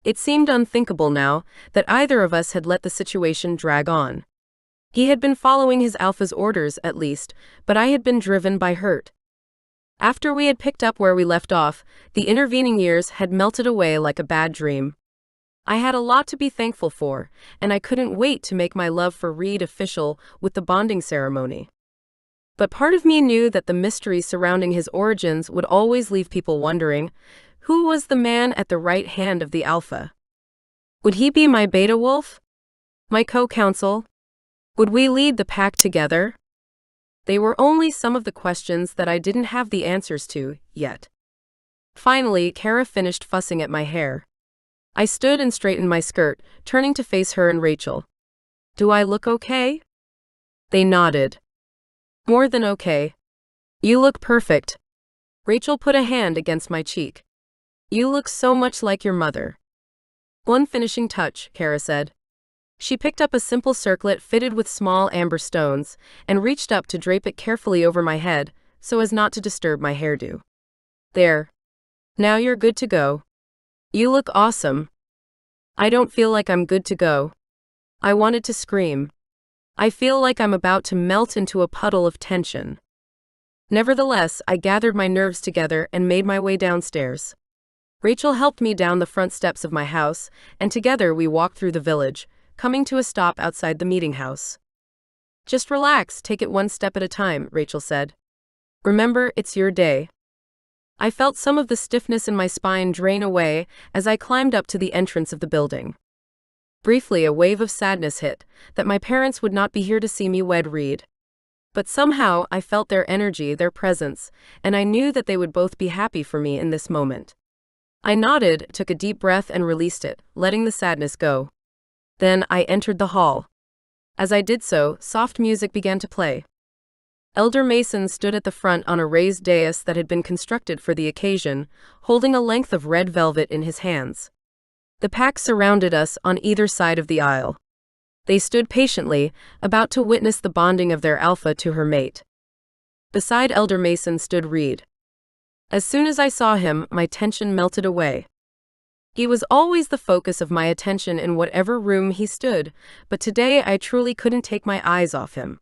It seemed unthinkable now that either of us had let the situation drag on. He had been following his alpha's orders, at least, but I had been driven by hurt. After we had picked up where we left off, the intervening years had melted away like a bad dream. I had a lot to be thankful for, and I couldn't wait to make my love for Reed official with the bonding ceremony. But part of me knew that the mystery surrounding his origins would always leave people wondering, who was the man at the right hand of the alpha? Would he be my beta wolf? My co-counsel? Would we lead the pack together? They were only some of the questions that I didn't have the answers to yet. Finally, Kara finished fussing at my hair. I stood and straightened my skirt, turning to face her and Rachel. Do I look okay? They nodded. More than okay. You look perfect. Rachel put a hand against my cheek. You look so much like your mother. One finishing touch, Kara said. She picked up a simple circlet fitted with small amber stones and reached up to drape it carefully over my head so as not to disturb my hairdo. There. Now you're good to go. You look awesome. I don't feel like I'm good to go. I wanted to scream. I feel like I'm about to melt into a puddle of tension. Nevertheless, I gathered my nerves together and made my way downstairs. Rachel helped me down the front steps of my house, and together we walked through the village, coming to a stop outside the meeting house. Just relax, take it one step at a time, Rachel said. Remember, it's your day. I felt some of the stiffness in my spine drain away as I climbed up to the entrance of the building. Briefly, a wave of sadness hit, that my parents would not be here to see me wed Reed. But somehow, I felt their energy, their presence, and I knew that they would both be happy for me in this moment. I nodded, took a deep breath and released it, letting the sadness go. Then I entered the hall. As I did so, soft music began to play. Elder Mason stood at the front on a raised dais that had been constructed for the occasion, holding a length of red velvet in his hands. The pack surrounded us on either side of the aisle. They stood patiently, about to witness the bonding of their alpha to her mate. Beside Elder Mason stood Reed. As soon as I saw him, my tension melted away. He was always the focus of my attention in whatever room he stood, but today I truly couldn't take my eyes off him.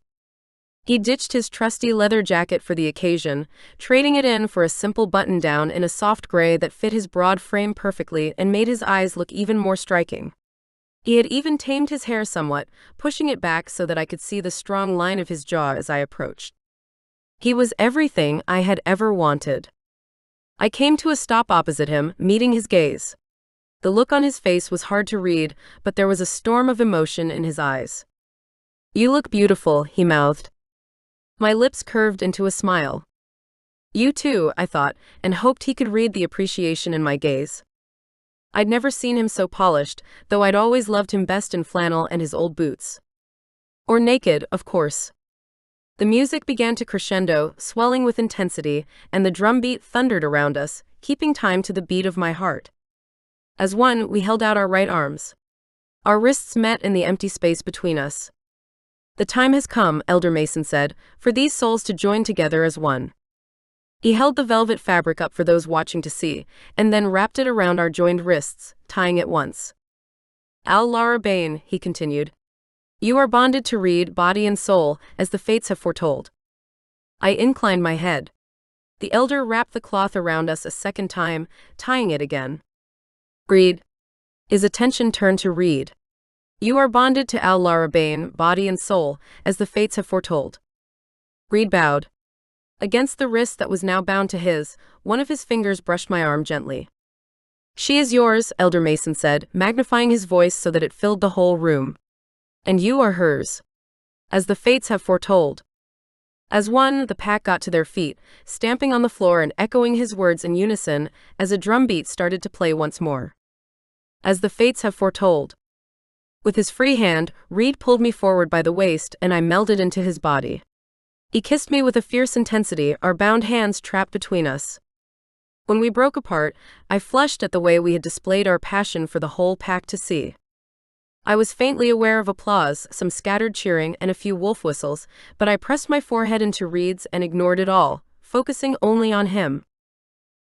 He ditched his trusty leather jacket for the occasion, trading it in for a simple button-down in a soft gray that fit his broad frame perfectly and made his eyes look even more striking. He had even tamed his hair somewhat, pushing it back so that I could see the strong line of his jaw as I approached. He was everything I had ever wanted. I came to a stop opposite him, meeting his gaze. The look on his face was hard to read, but there was a storm of emotion in his eyes. You look beautiful, he mouthed. My lips curved into a smile. You too, I thought, and hoped he could read the appreciation in my gaze. I'd never seen him so polished, though I'd always loved him best in flannel and his old boots. Or naked, of course. The music began to crescendo, swelling with intensity, and the drumbeat thundered around us, keeping time to the beat of my heart. As one, we held out our right arms. Our wrists met in the empty space between us. The time has come, Elder Mason said, for these souls to join together as one. He held the velvet fabric up for those watching to see, and then wrapped it around our joined wrists, tying it once. Al-Lara Bain, he continued. You are bonded to Reed, body and soul, as the fates have foretold. I inclined my head. The elder wrapped the cloth around us a second time, tying it again. Reed. His attention turned to Reed. You are bonded to Al-Lara Bain, body and soul, as the fates have foretold. Reed bowed. Against the wrist that was now bound to his, one of his fingers brushed my arm gently. She is yours, Elder Mason said, magnifying his voice so that it filled the whole room. And you are hers. As the fates have foretold. As one, the pack got to their feet, stamping on the floor and echoing his words in unison as a drumbeat started to play once more. As the fates have foretold. With his free hand, Reed pulled me forward by the waist and I melded into his body. He kissed me with a fierce intensity, our bound hands trapped between us. When we broke apart, I flushed at the way we had displayed our passion for the whole pack to see. I was faintly aware of applause, some scattered cheering, and a few wolf whistles, but I pressed my forehead into Reed's and ignored it all, focusing only on him.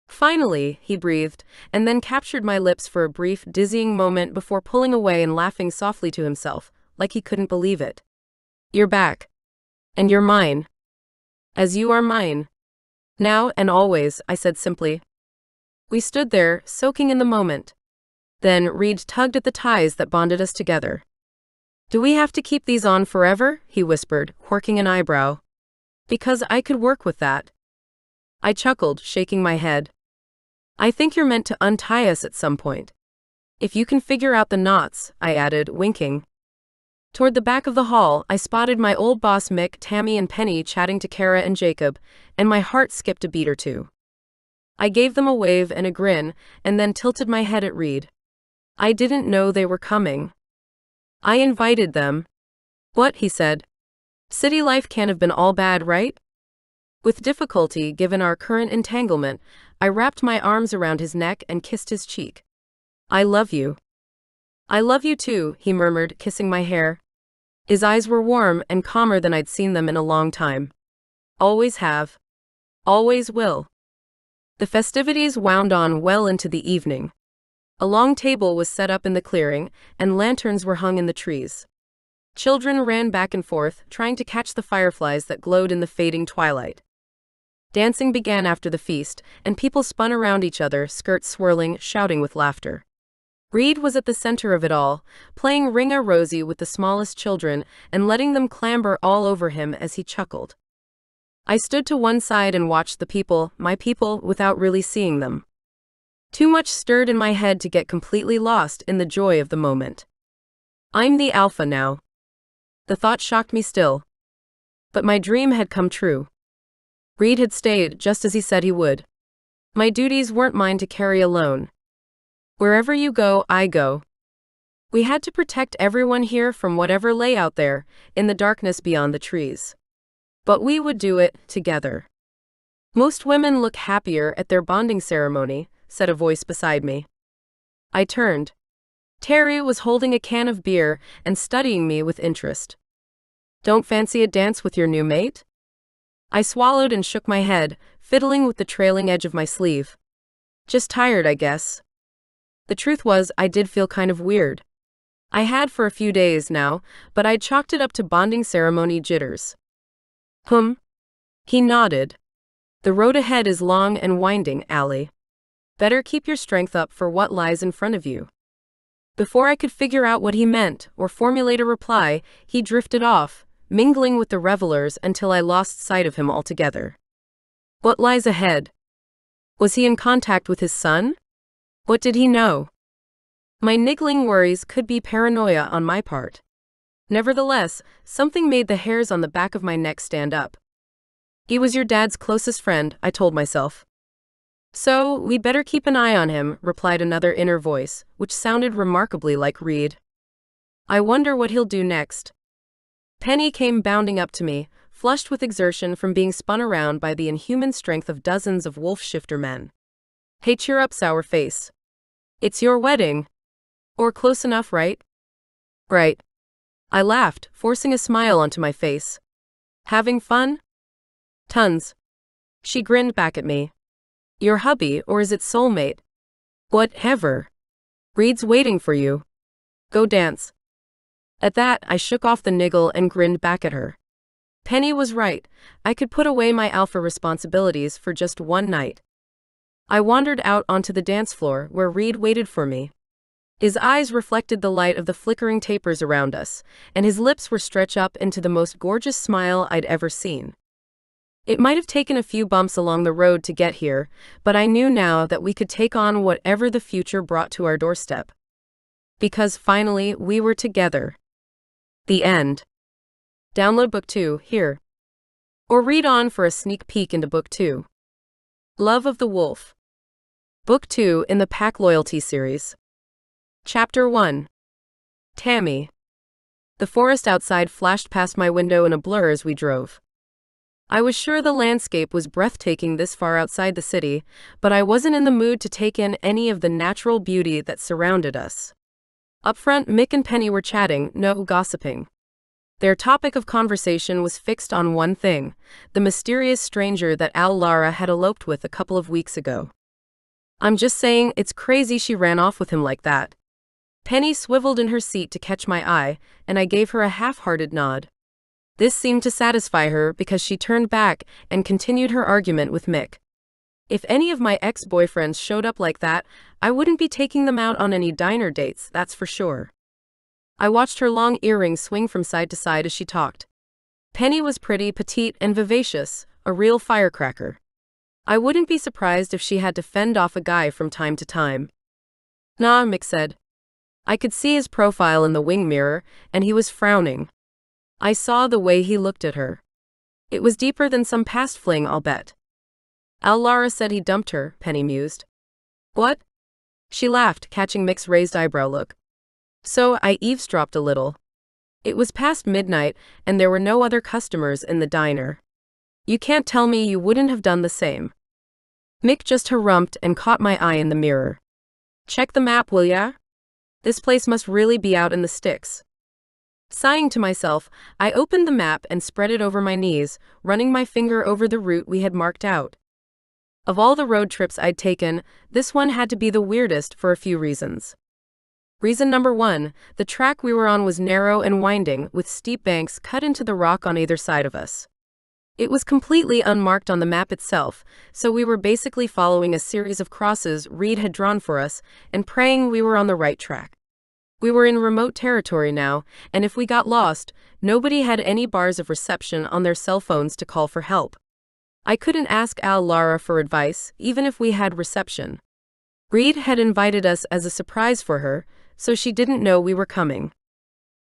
Finally, he breathed, and then captured my lips for a brief, dizzying moment before pulling away and laughing softly to himself, like he couldn't believe it. You're back. And you're mine. As you are mine. Now and always, I said simply. We stood there, soaking in the moment. Then Reed tugged at the ties that bonded us together. Do we have to keep these on forever? He whispered, quirking an eyebrow. Because I could work with that. I chuckled, shaking my head. I think you're meant to untie us at some point. If you can figure out the knots, I added, winking. Toward the back of the hall, I spotted my old boss Mick, Tammy, and Penny chatting to Kara and Jacob, and my heart skipped a beat or two. I gave them a wave and a grin, and then tilted my head at Reed. I didn't know they were coming. I invited them. What, he said. City life can't have been all bad, right? With difficulty, given our current entanglement, I wrapped my arms around his neck and kissed his cheek. I love you. I love you too, he murmured, kissing my hair. His eyes were warm and calmer than I'd seen them in a long time. Always have. Always will. The festivities wound on well into the evening. A long table was set up in the clearing, and lanterns were hung in the trees. Children ran back and forth, trying to catch the fireflies that glowed in the fading twilight. Dancing began after the feast, and people spun around each other, skirts swirling, shouting with laughter. Reed was at the center of it all, playing ring-a-rosy with the smallest children and letting them clamber all over him as he chuckled. I stood to one side and watched the people, my people, without really seeing them. Too much stirred in my head to get completely lost in the joy of the moment. I'm the alpha now. The thought shocked me still. But my dream had come true. Reed had stayed, just as he said he would. My duties weren't mine to carry alone. Wherever you go, I go. We had to protect everyone here from whatever lay out there, in the darkness beyond the trees. But we would do it, together. Most women look happier at their bonding ceremony, said a voice beside me. I turned. Terry was holding a can of beer and studying me with interest. Don't fancy a dance with your new mate? I swallowed and shook my head, fiddling with the trailing edge of my sleeve. Just tired, I guess. The truth was, I did feel kind of weird. I had for a few days now, but I'd chalked it up to bonding ceremony jitters. He nodded. The road ahead is long and winding, Allie. Better keep your strength up for what lies in front of you. Before I could figure out what he meant or formulate a reply, he drifted off, mingling with the revelers until I lost sight of him altogether. What lies ahead? Was he in contact with his son? What did he know? My niggling worries could be paranoia on my part. Nevertheless, something made the hairs on the back of my neck stand up. He was your dad's closest friend, I told myself. So, we'd better keep an eye on him, replied another inner voice, which sounded remarkably like Reed. I wonder what he'll do next. Penny came bounding up to me, flushed with exertion from being spun around by the inhuman strength of dozens of wolf-shifter men. Hey, cheer up, sour face. It's your wedding. Or close enough, right? Right. I laughed, forcing a smile onto my face. Having fun? Tons. She grinned back at me. Your hubby, or is it soulmate? Whatever. Reed's waiting for you. Go dance. At that, I shook off the niggle and grinned back at her. Penny was right. I could put away my alpha responsibilities for just one night. I wandered out onto the dance floor where Reed waited for me. His eyes reflected the light of the flickering tapers around us, and his lips were stretched up into the most gorgeous smile I'd ever seen. It might have taken a few bumps along the road to get here, but I knew now that we could take on whatever the future brought to our doorstep. Because finally, we were together. The end. Download Book 2 here. Or read on for a sneak peek into Book 2. Love of the Wolf. Book 2 in the Pack Loyalty series. Chapter 1. Tammy. The forest outside flashed past my window in a blur as we drove. I was sure the landscape was breathtaking this far outside the city, but I wasn't in the mood to take in any of the natural beauty that surrounded us. Up front, Mick and Penny were chatting, no gossiping. Their topic of conversation was fixed on one thing, the mysterious stranger that Lara had eloped with a couple of weeks ago. I'm just saying, it's crazy she ran off with him like that. Penny swiveled in her seat to catch my eye, and I gave her a half-hearted nod. This seemed to satisfy her because she turned back and continued her argument with Mick. If any of my ex-boyfriends showed up like that, I wouldn't be taking them out on any diner dates, that's for sure. I watched her long earrings swing from side to side as she talked. Penny was pretty, petite, and vivacious, a real firecracker. I wouldn't be surprised if she had to fend off a guy from time to time. Nah, Mick said. I could see his profile in the wing mirror, and he was frowning. I saw the way he looked at her. It was deeper than some past fling, I'll bet. Lara said he dumped her, Penny mused. What? She laughed, catching Mick's raised eyebrow look. So I eavesdropped a little. It was past midnight, and there were no other customers in the diner. You can't tell me you wouldn't have done the same. Mick just harumphed and caught my eye in the mirror. Check the map, will ya? This place must really be out in the sticks. Sighing to myself, I opened the map and spread it over my knees, running my finger over the route we had marked out. Of all the road trips I'd taken, this one had to be the weirdest for a few reasons. Reason number 1, the track we were on was narrow and winding, with steep banks cut into the rock on either side of us. It was completely unmarked on the map itself, so we were basically following a series of crosses Reed had drawn for us and praying we were on the right track. We were in remote territory now, and if we got lost, nobody had any bars of reception on their cell phones to call for help. I couldn't ask Lara for advice, even if we had reception. Reed had invited us as a surprise for her, so she didn't know we were coming.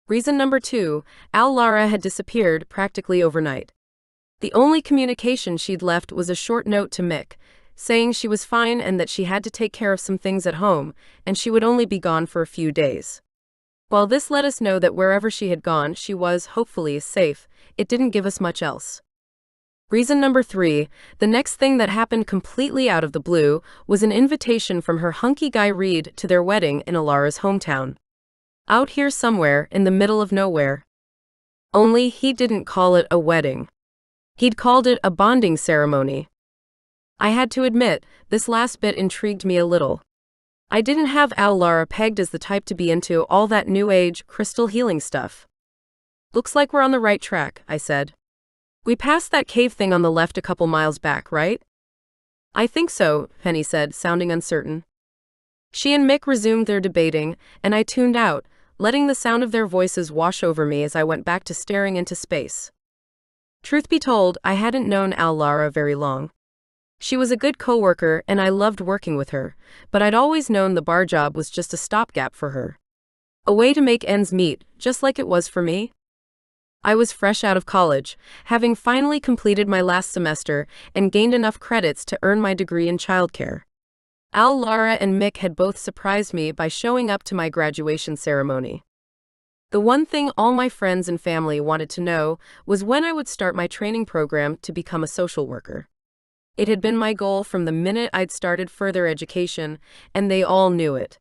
Reason number 2, Lara had disappeared practically overnight. The only communication she'd left was a short note to Mick, saying she was fine and that she had to take care of some things at home, and she would only be gone for a few days. While this let us know that wherever she had gone, she was, hopefully, safe, it didn't give us much else. Reason number 3, the next thing that happened completely out of the blue was an invitation from her hunky guy Reed to their wedding in Alara's hometown. Out here somewhere, in the middle of nowhere. Only he didn't call it a wedding. He'd called it a bonding ceremony. I had to admit, this last bit intrigued me a little. I didn't have Lara pegged as the type to be into all that new age, crystal healing stuff. Looks like we're on the right track, I said. We passed that cave thing on the left a couple miles back, right? I think so, Penny said, sounding uncertain. She and Mick resumed their debating, and I tuned out, letting the sound of their voices wash over me as I went back to staring into space. Truth be told, I hadn't known Lara very long. She was a good coworker and I loved working with her, but I'd always known the bar job was just a stopgap for her. A way to make ends meet, just like it was for me. I was fresh out of college, having finally completed my last semester and gained enough credits to earn my degree in childcare. Lara and Mick had both surprised me by showing up to my graduation ceremony. The one thing all my friends and family wanted to know was when I would start my training program to become a social worker. It had been my goal from the minute I'd started further education, and they all knew it.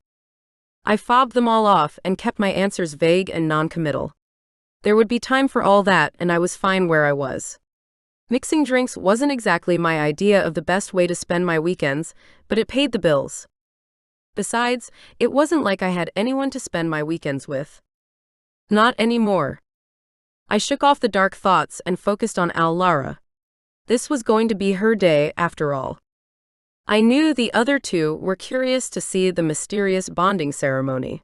I fobbed them all off and kept my answers vague and non-committal. There would be time for all that, and I was fine where I was. Mixing drinks wasn't exactly my idea of the best way to spend my weekends, but it paid the bills. Besides, it wasn't like I had anyone to spend my weekends with. Not anymore. I shook off the dark thoughts and focused on Lara. This was going to be her day, after all. I knew the other two were curious to see the mysterious bonding ceremony.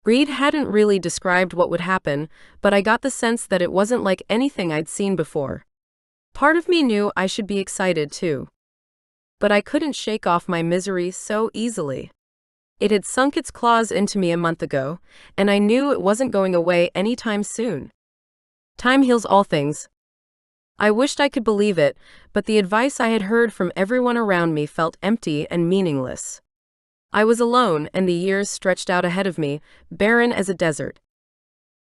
Reed hadn't really described what would happen, but I got the sense that it wasn't like anything I'd seen before. Part of me knew I should be excited too. But I couldn't shake off my misery so easily. It had sunk its claws into me a month ago, and I knew it wasn't going away anytime soon. Time heals all things. I wished I could believe it, but the advice I had heard from everyone around me felt empty and meaningless. I was alone, and the years stretched out ahead of me, barren as a desert.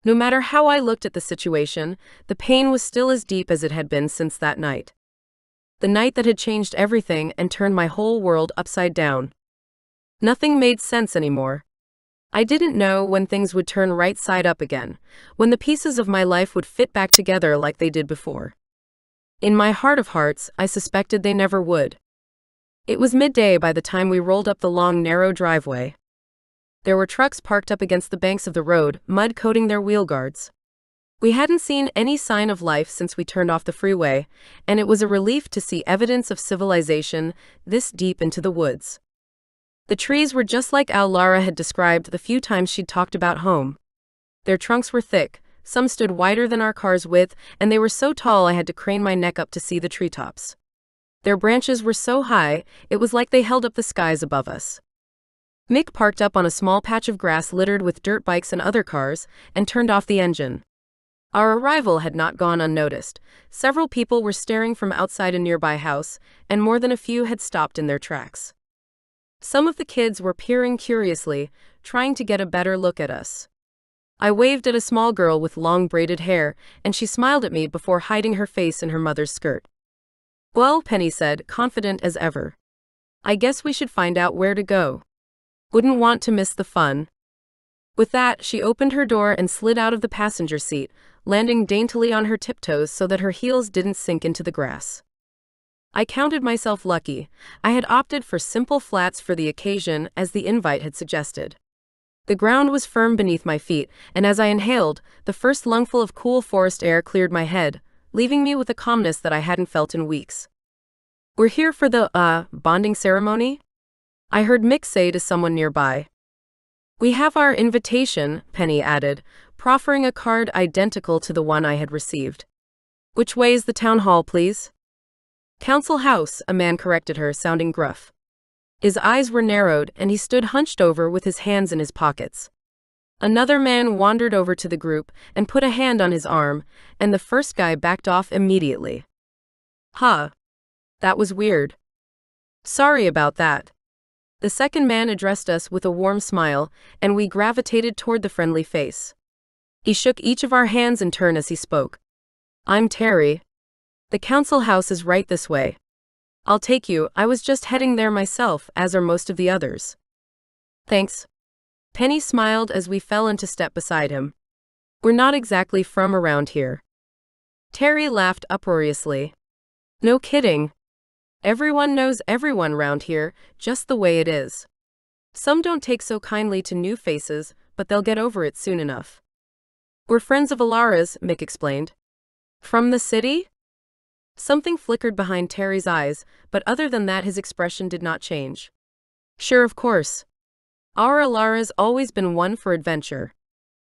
No matter how I looked at the situation, the pain was still as deep as it had been since that night. The night that had changed everything and turned my whole world upside down. Nothing made sense anymore. I didn't know when things would turn right side up again, when the pieces of my life would fit back together like they did before. In my heart of hearts, I suspected they never would. It was midday by the time we rolled up the long, narrow driveway. There were trucks parked up against the banks of the road, mud coating their wheel guards. We hadn't seen any sign of life since we turned off the freeway, and it was a relief to see evidence of civilization this deep into the woods. The trees were just like Lara had described the few times she'd talked about home. Their trunks were thick, Some stood wider than our car's width, and they were so tall I had to crane my neck up to see the treetops. Their branches were so high, it was like they held up the skies above us. Mick parked up on a small patch of grass littered with dirt bikes and other cars, and turned off the engine. Our arrival had not gone unnoticed. Several people were staring from outside a nearby house, and more than a few had stopped in their tracks. Some of the kids were peering curiously, trying to get a better look at us. I waved at a small girl with long braided hair, and she smiled at me before hiding her face in her mother's skirt. "Well," Penny said, confident as ever. "I guess we should find out where to go. Wouldn't want to miss the fun." With that, she opened her door and slid out of the passenger seat, landing daintily on her tiptoes so that her heels didn't sink into the grass. I counted myself lucky. I had opted for simple flats for the occasion, as the invite had suggested. The ground was firm beneath my feet, and as I inhaled, the first lungful of cool forest air cleared my head, leaving me with a calmness that I hadn't felt in weeks. "We're here for the, bonding ceremony?" I heard Mick say to someone nearby. "We have our invitation," Penny added, proffering a card identical to the one I had received. "Which way is the town hall, please?" "Council House," a man corrected her, sounding gruff. His eyes were narrowed, and he stood hunched over with his hands in his pockets. Another man wandered over to the group and put a hand on his arm, and the first guy backed off immediately. "Huh. That was weird. Sorry about that." The second man addressed us with a warm smile, and we gravitated toward the friendly face. He shook each of our hands in turn as he spoke. "I'm Terry. The council house is right this way. I'll take you, I was just heading there myself, as are most of the others." "Thanks." Penny smiled as we fell into step beside him. "We're not exactly from around here." Terry laughed uproariously. "No kidding. Everyone knows everyone round here, just the way it is. Some don't take so kindly to new faces, but they'll get over it soon enough." "We're friends of Alara's," Mick explained. "From the city?" Something flickered behind Terry's eyes, but other than that his expression did not change. "Sure, of course. Our Alara's always been one for adventure.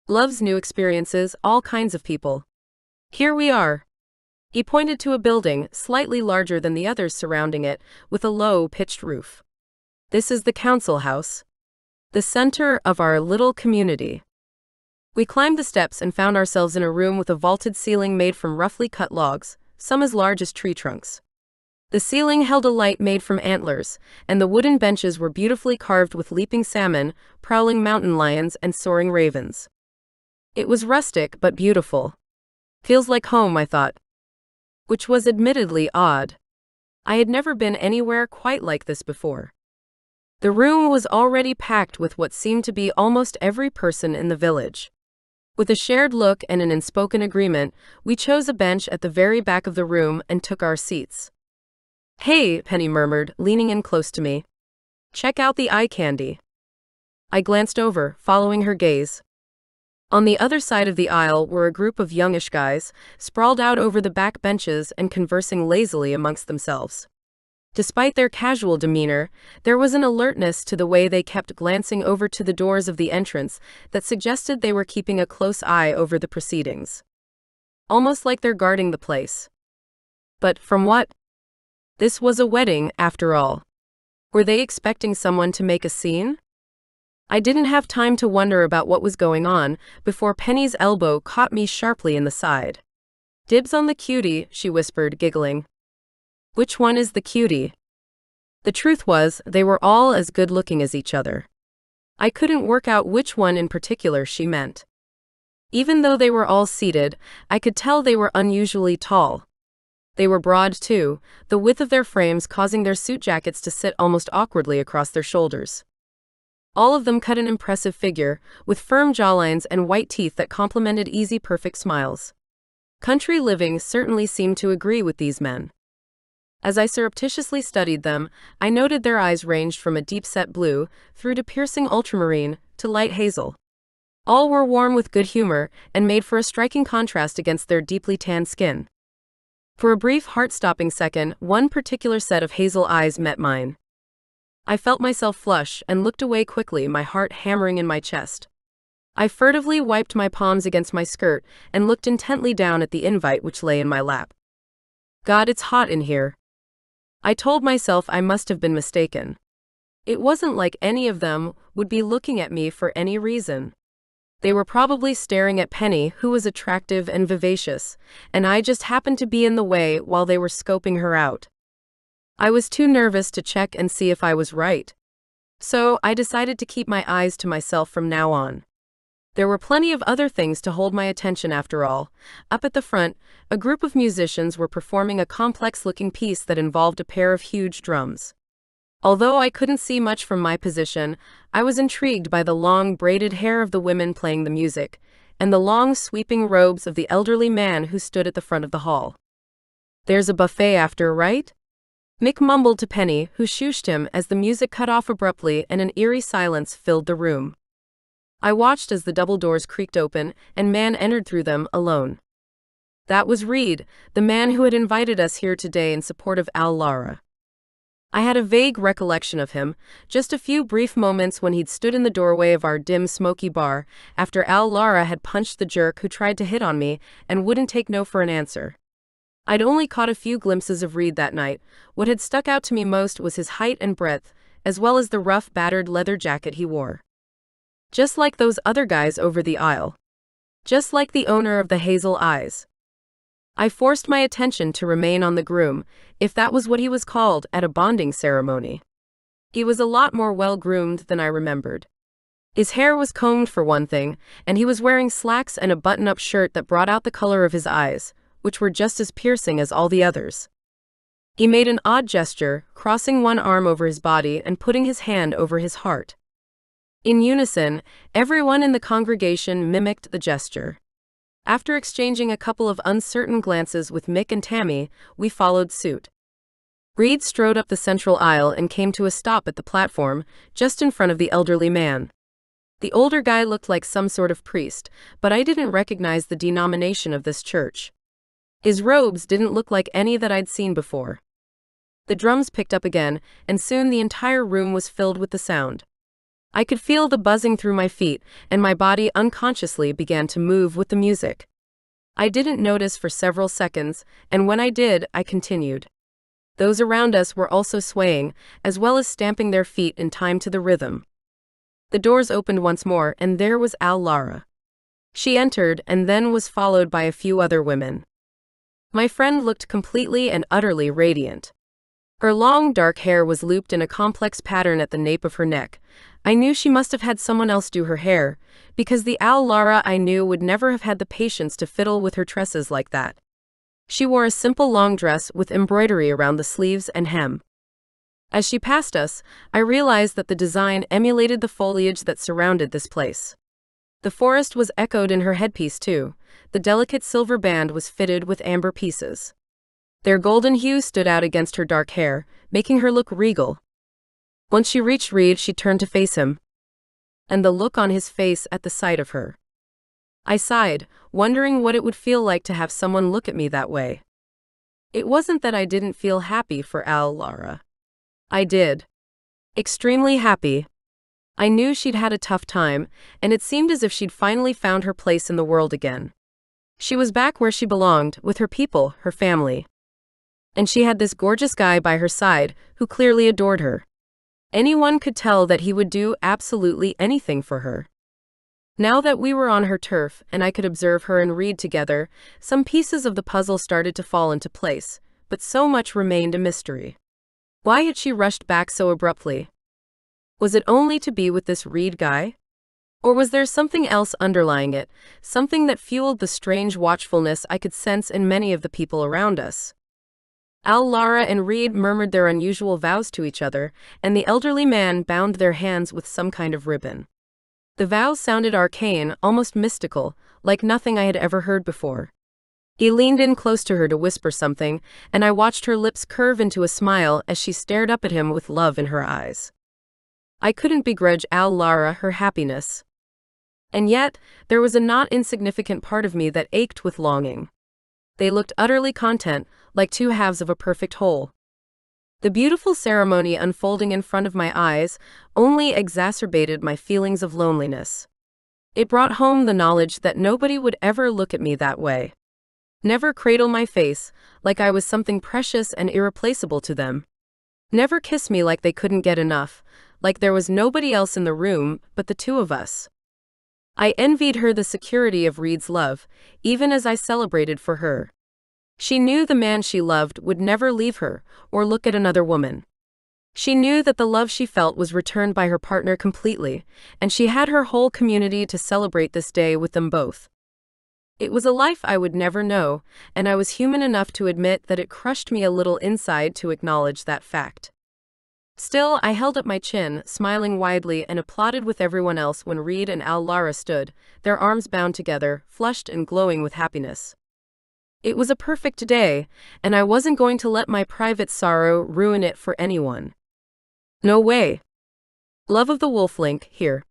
Loves new experiences, all kinds of people. Here we are." He pointed to a building, slightly larger than the others surrounding it, with a low, pitched roof. "This is the council house. The center of our little community." We climbed the steps and found ourselves in a room with a vaulted ceiling made from roughly cut logs, some as large as tree trunks. The ceiling held a light made from antlers, and the wooden benches were beautifully carved with leaping salmon, prowling mountain lions, and soaring ravens. It was rustic but beautiful. "Feels like home," I thought. Which was admittedly odd. I had never been anywhere quite like this before. The room was already packed with what seemed to be almost every person in the village. With a shared look and an unspoken agreement, we chose a bench at the very back of the room and took our seats. "Hey," Penny murmured, leaning in close to me. "Check out the eye candy." I glanced over, following her gaze. On the other side of the aisle were a group of youngish guys, sprawled out over the back benches and conversing lazily amongst themselves. Despite their casual demeanor, there was an alertness to the way they kept glancing over to the doors of the entrance that suggested they were keeping a close eye over the proceedings. Almost like they're guarding the place. But from what? This was a wedding, after all. Were they expecting someone to make a scene? I didn't have time to wonder about what was going on before Penny's elbow caught me sharply in the side. "Dibs on the cutie," she whispered, giggling. "Which one is the cutie?" The truth was, they were all as good-looking as each other. I couldn't work out which one in particular she meant. Even though they were all seated, I could tell they were unusually tall. They were broad, too, the width of their frames causing their suit jackets to sit almost awkwardly across their shoulders. All of them cut an impressive figure, with firm jawlines and white teeth that complemented easy, perfect smiles. Country living certainly seemed to agree with these men. As I surreptitiously studied them, I noted their eyes ranged from a deep-set blue, through to piercing ultramarine, to light hazel. All were warm with good humor, and made for a striking contrast against their deeply tanned skin. For a brief, heart-stopping second, one particular set of hazel eyes met mine. I felt myself flush and looked away quickly, my heart hammering in my chest. I furtively wiped my palms against my skirt and looked intently down at the invite which lay in my lap. God, it's hot in here. I told myself I must have been mistaken. It wasn't like any of them would be looking at me for any reason. They were probably staring at Penny, who was attractive and vivacious, and I just happened to be in the way while they were scoping her out. I was too nervous to check and see if I was right. So I decided to keep my eyes to myself from now on. There were plenty of other things to hold my attention after all. Up at the front, a group of musicians were performing a complex-looking piece that involved a pair of huge drums. Although I couldn't see much from my position, I was intrigued by the long braided hair of the women playing the music, and the long sweeping robes of the elderly man who stood at the front of the hall. "There's a buffet after, right?" Mick mumbled to Penny, who shooshed him as the music cut off abruptly and an eerie silence filled the room. I watched as the double doors creaked open and man entered through them, alone. That was Reed, the man who had invited us here today in support of Lara. I had a vague recollection of him, just a few brief moments when he'd stood in the doorway of our dim, smoky bar after Lara had punched the jerk who tried to hit on me and wouldn't take no for an answer. I'd only caught a few glimpses of Reed that night. What had stuck out to me most was his height and breadth, as well as the rough, battered leather jacket he wore. Just like those other guys over the aisle. Just like the owner of the hazel eyes. I forced my attention to remain on the groom, if that was what he was called at a bonding ceremony. He was a lot more well-groomed than I remembered. His hair was combed for one thing, and he was wearing slacks and a button-up shirt that brought out the color of his eyes, which were just as piercing as all the others. He made an odd gesture, crossing one arm over his body and putting his hand over his heart. In unison, everyone in the congregation mimicked the gesture. After exchanging a couple of uncertain glances with Mick and Tammy, we followed suit. Reed strode up the central aisle and came to a stop at the platform, just in front of the elderly man. The older guy looked like some sort of priest, but I didn't recognize the denomination of this church. His robes didn't look like any that I'd seen before. The drums picked up again, and soon the entire room was filled with the sound. I could feel the buzzing through my feet, and my body unconsciously began to move with the music. I didn't notice for several seconds, and when I did, I continued. Those around us were also swaying, as well as stamping their feet in time to the rhythm. The doors opened once more, and there was Lara. She entered, and then was followed by a few other women. My friend looked completely and utterly radiant. Her long dark hair was looped in a complex pattern at the nape of her neck. I knew she must have had someone else do her hair, because the Lara I knew would never have had the patience to fiddle with her tresses like that. She wore a simple long dress with embroidery around the sleeves and hem. As she passed us, I realized that the design emulated the foliage that surrounded this place. The forest was echoed in her headpiece too. The delicate silver band was fitted with amber pieces. Their golden hue stood out against her dark hair, making her look regal. Once she reached Reed, she turned to face him. And the look on his face at the sight of her. I sighed, wondering what it would feel like to have someone look at me that way. It wasn't that I didn't feel happy for Lara. I did. Extremely happy. I knew she'd had a tough time, and it seemed as if she'd finally found her place in the world again. She was back where she belonged, with her people, her family. And she had this gorgeous guy by her side, who clearly adored her. Anyone could tell that he would do absolutely anything for her. Now that we were on her turf and I could observe her and Reed together, some pieces of the puzzle started to fall into place, but so much remained a mystery. Why had she rushed back so abruptly? Was it only to be with this Reed guy? Or was there something else underlying it, something that fueled the strange watchfulness I could sense in many of the people around us? Lara and Reed murmured their unusual vows to each other, and the elderly man bound their hands with some kind of ribbon. The vows sounded arcane, almost mystical, like nothing I had ever heard before. He leaned in close to her to whisper something, and I watched her lips curve into a smile as she stared up at him with love in her eyes. I couldn't begrudge Lara her happiness. And yet, there was a not insignificant part of me that ached with longing. They looked utterly content, like two halves of a perfect whole. The beautiful ceremony unfolding in front of my eyes only exacerbated my feelings of loneliness. It brought home the knowledge that nobody would ever look at me that way. Never cradle my face like I was something precious and irreplaceable to them. Never kiss me like they couldn't get enough, like there was nobody else in the room but the two of us. I envied her the security of Reed's love, even as I celebrated for her. She knew the man she loved would never leave her or look at another woman. She knew that the love she felt was returned by her partner completely, and she had her whole community to celebrate this day with them both. It was a life I would never know, and I was human enough to admit that it crushed me a little inside to acknowledge that fact. Still, I held up my chin, smiling widely, and applauded with everyone else when Reed and Lara stood, their arms bound together, flushed and glowing with happiness. It was a perfect day, and I wasn't going to let my private sorrow ruin it for anyone. No way. Love of the Wolf link here.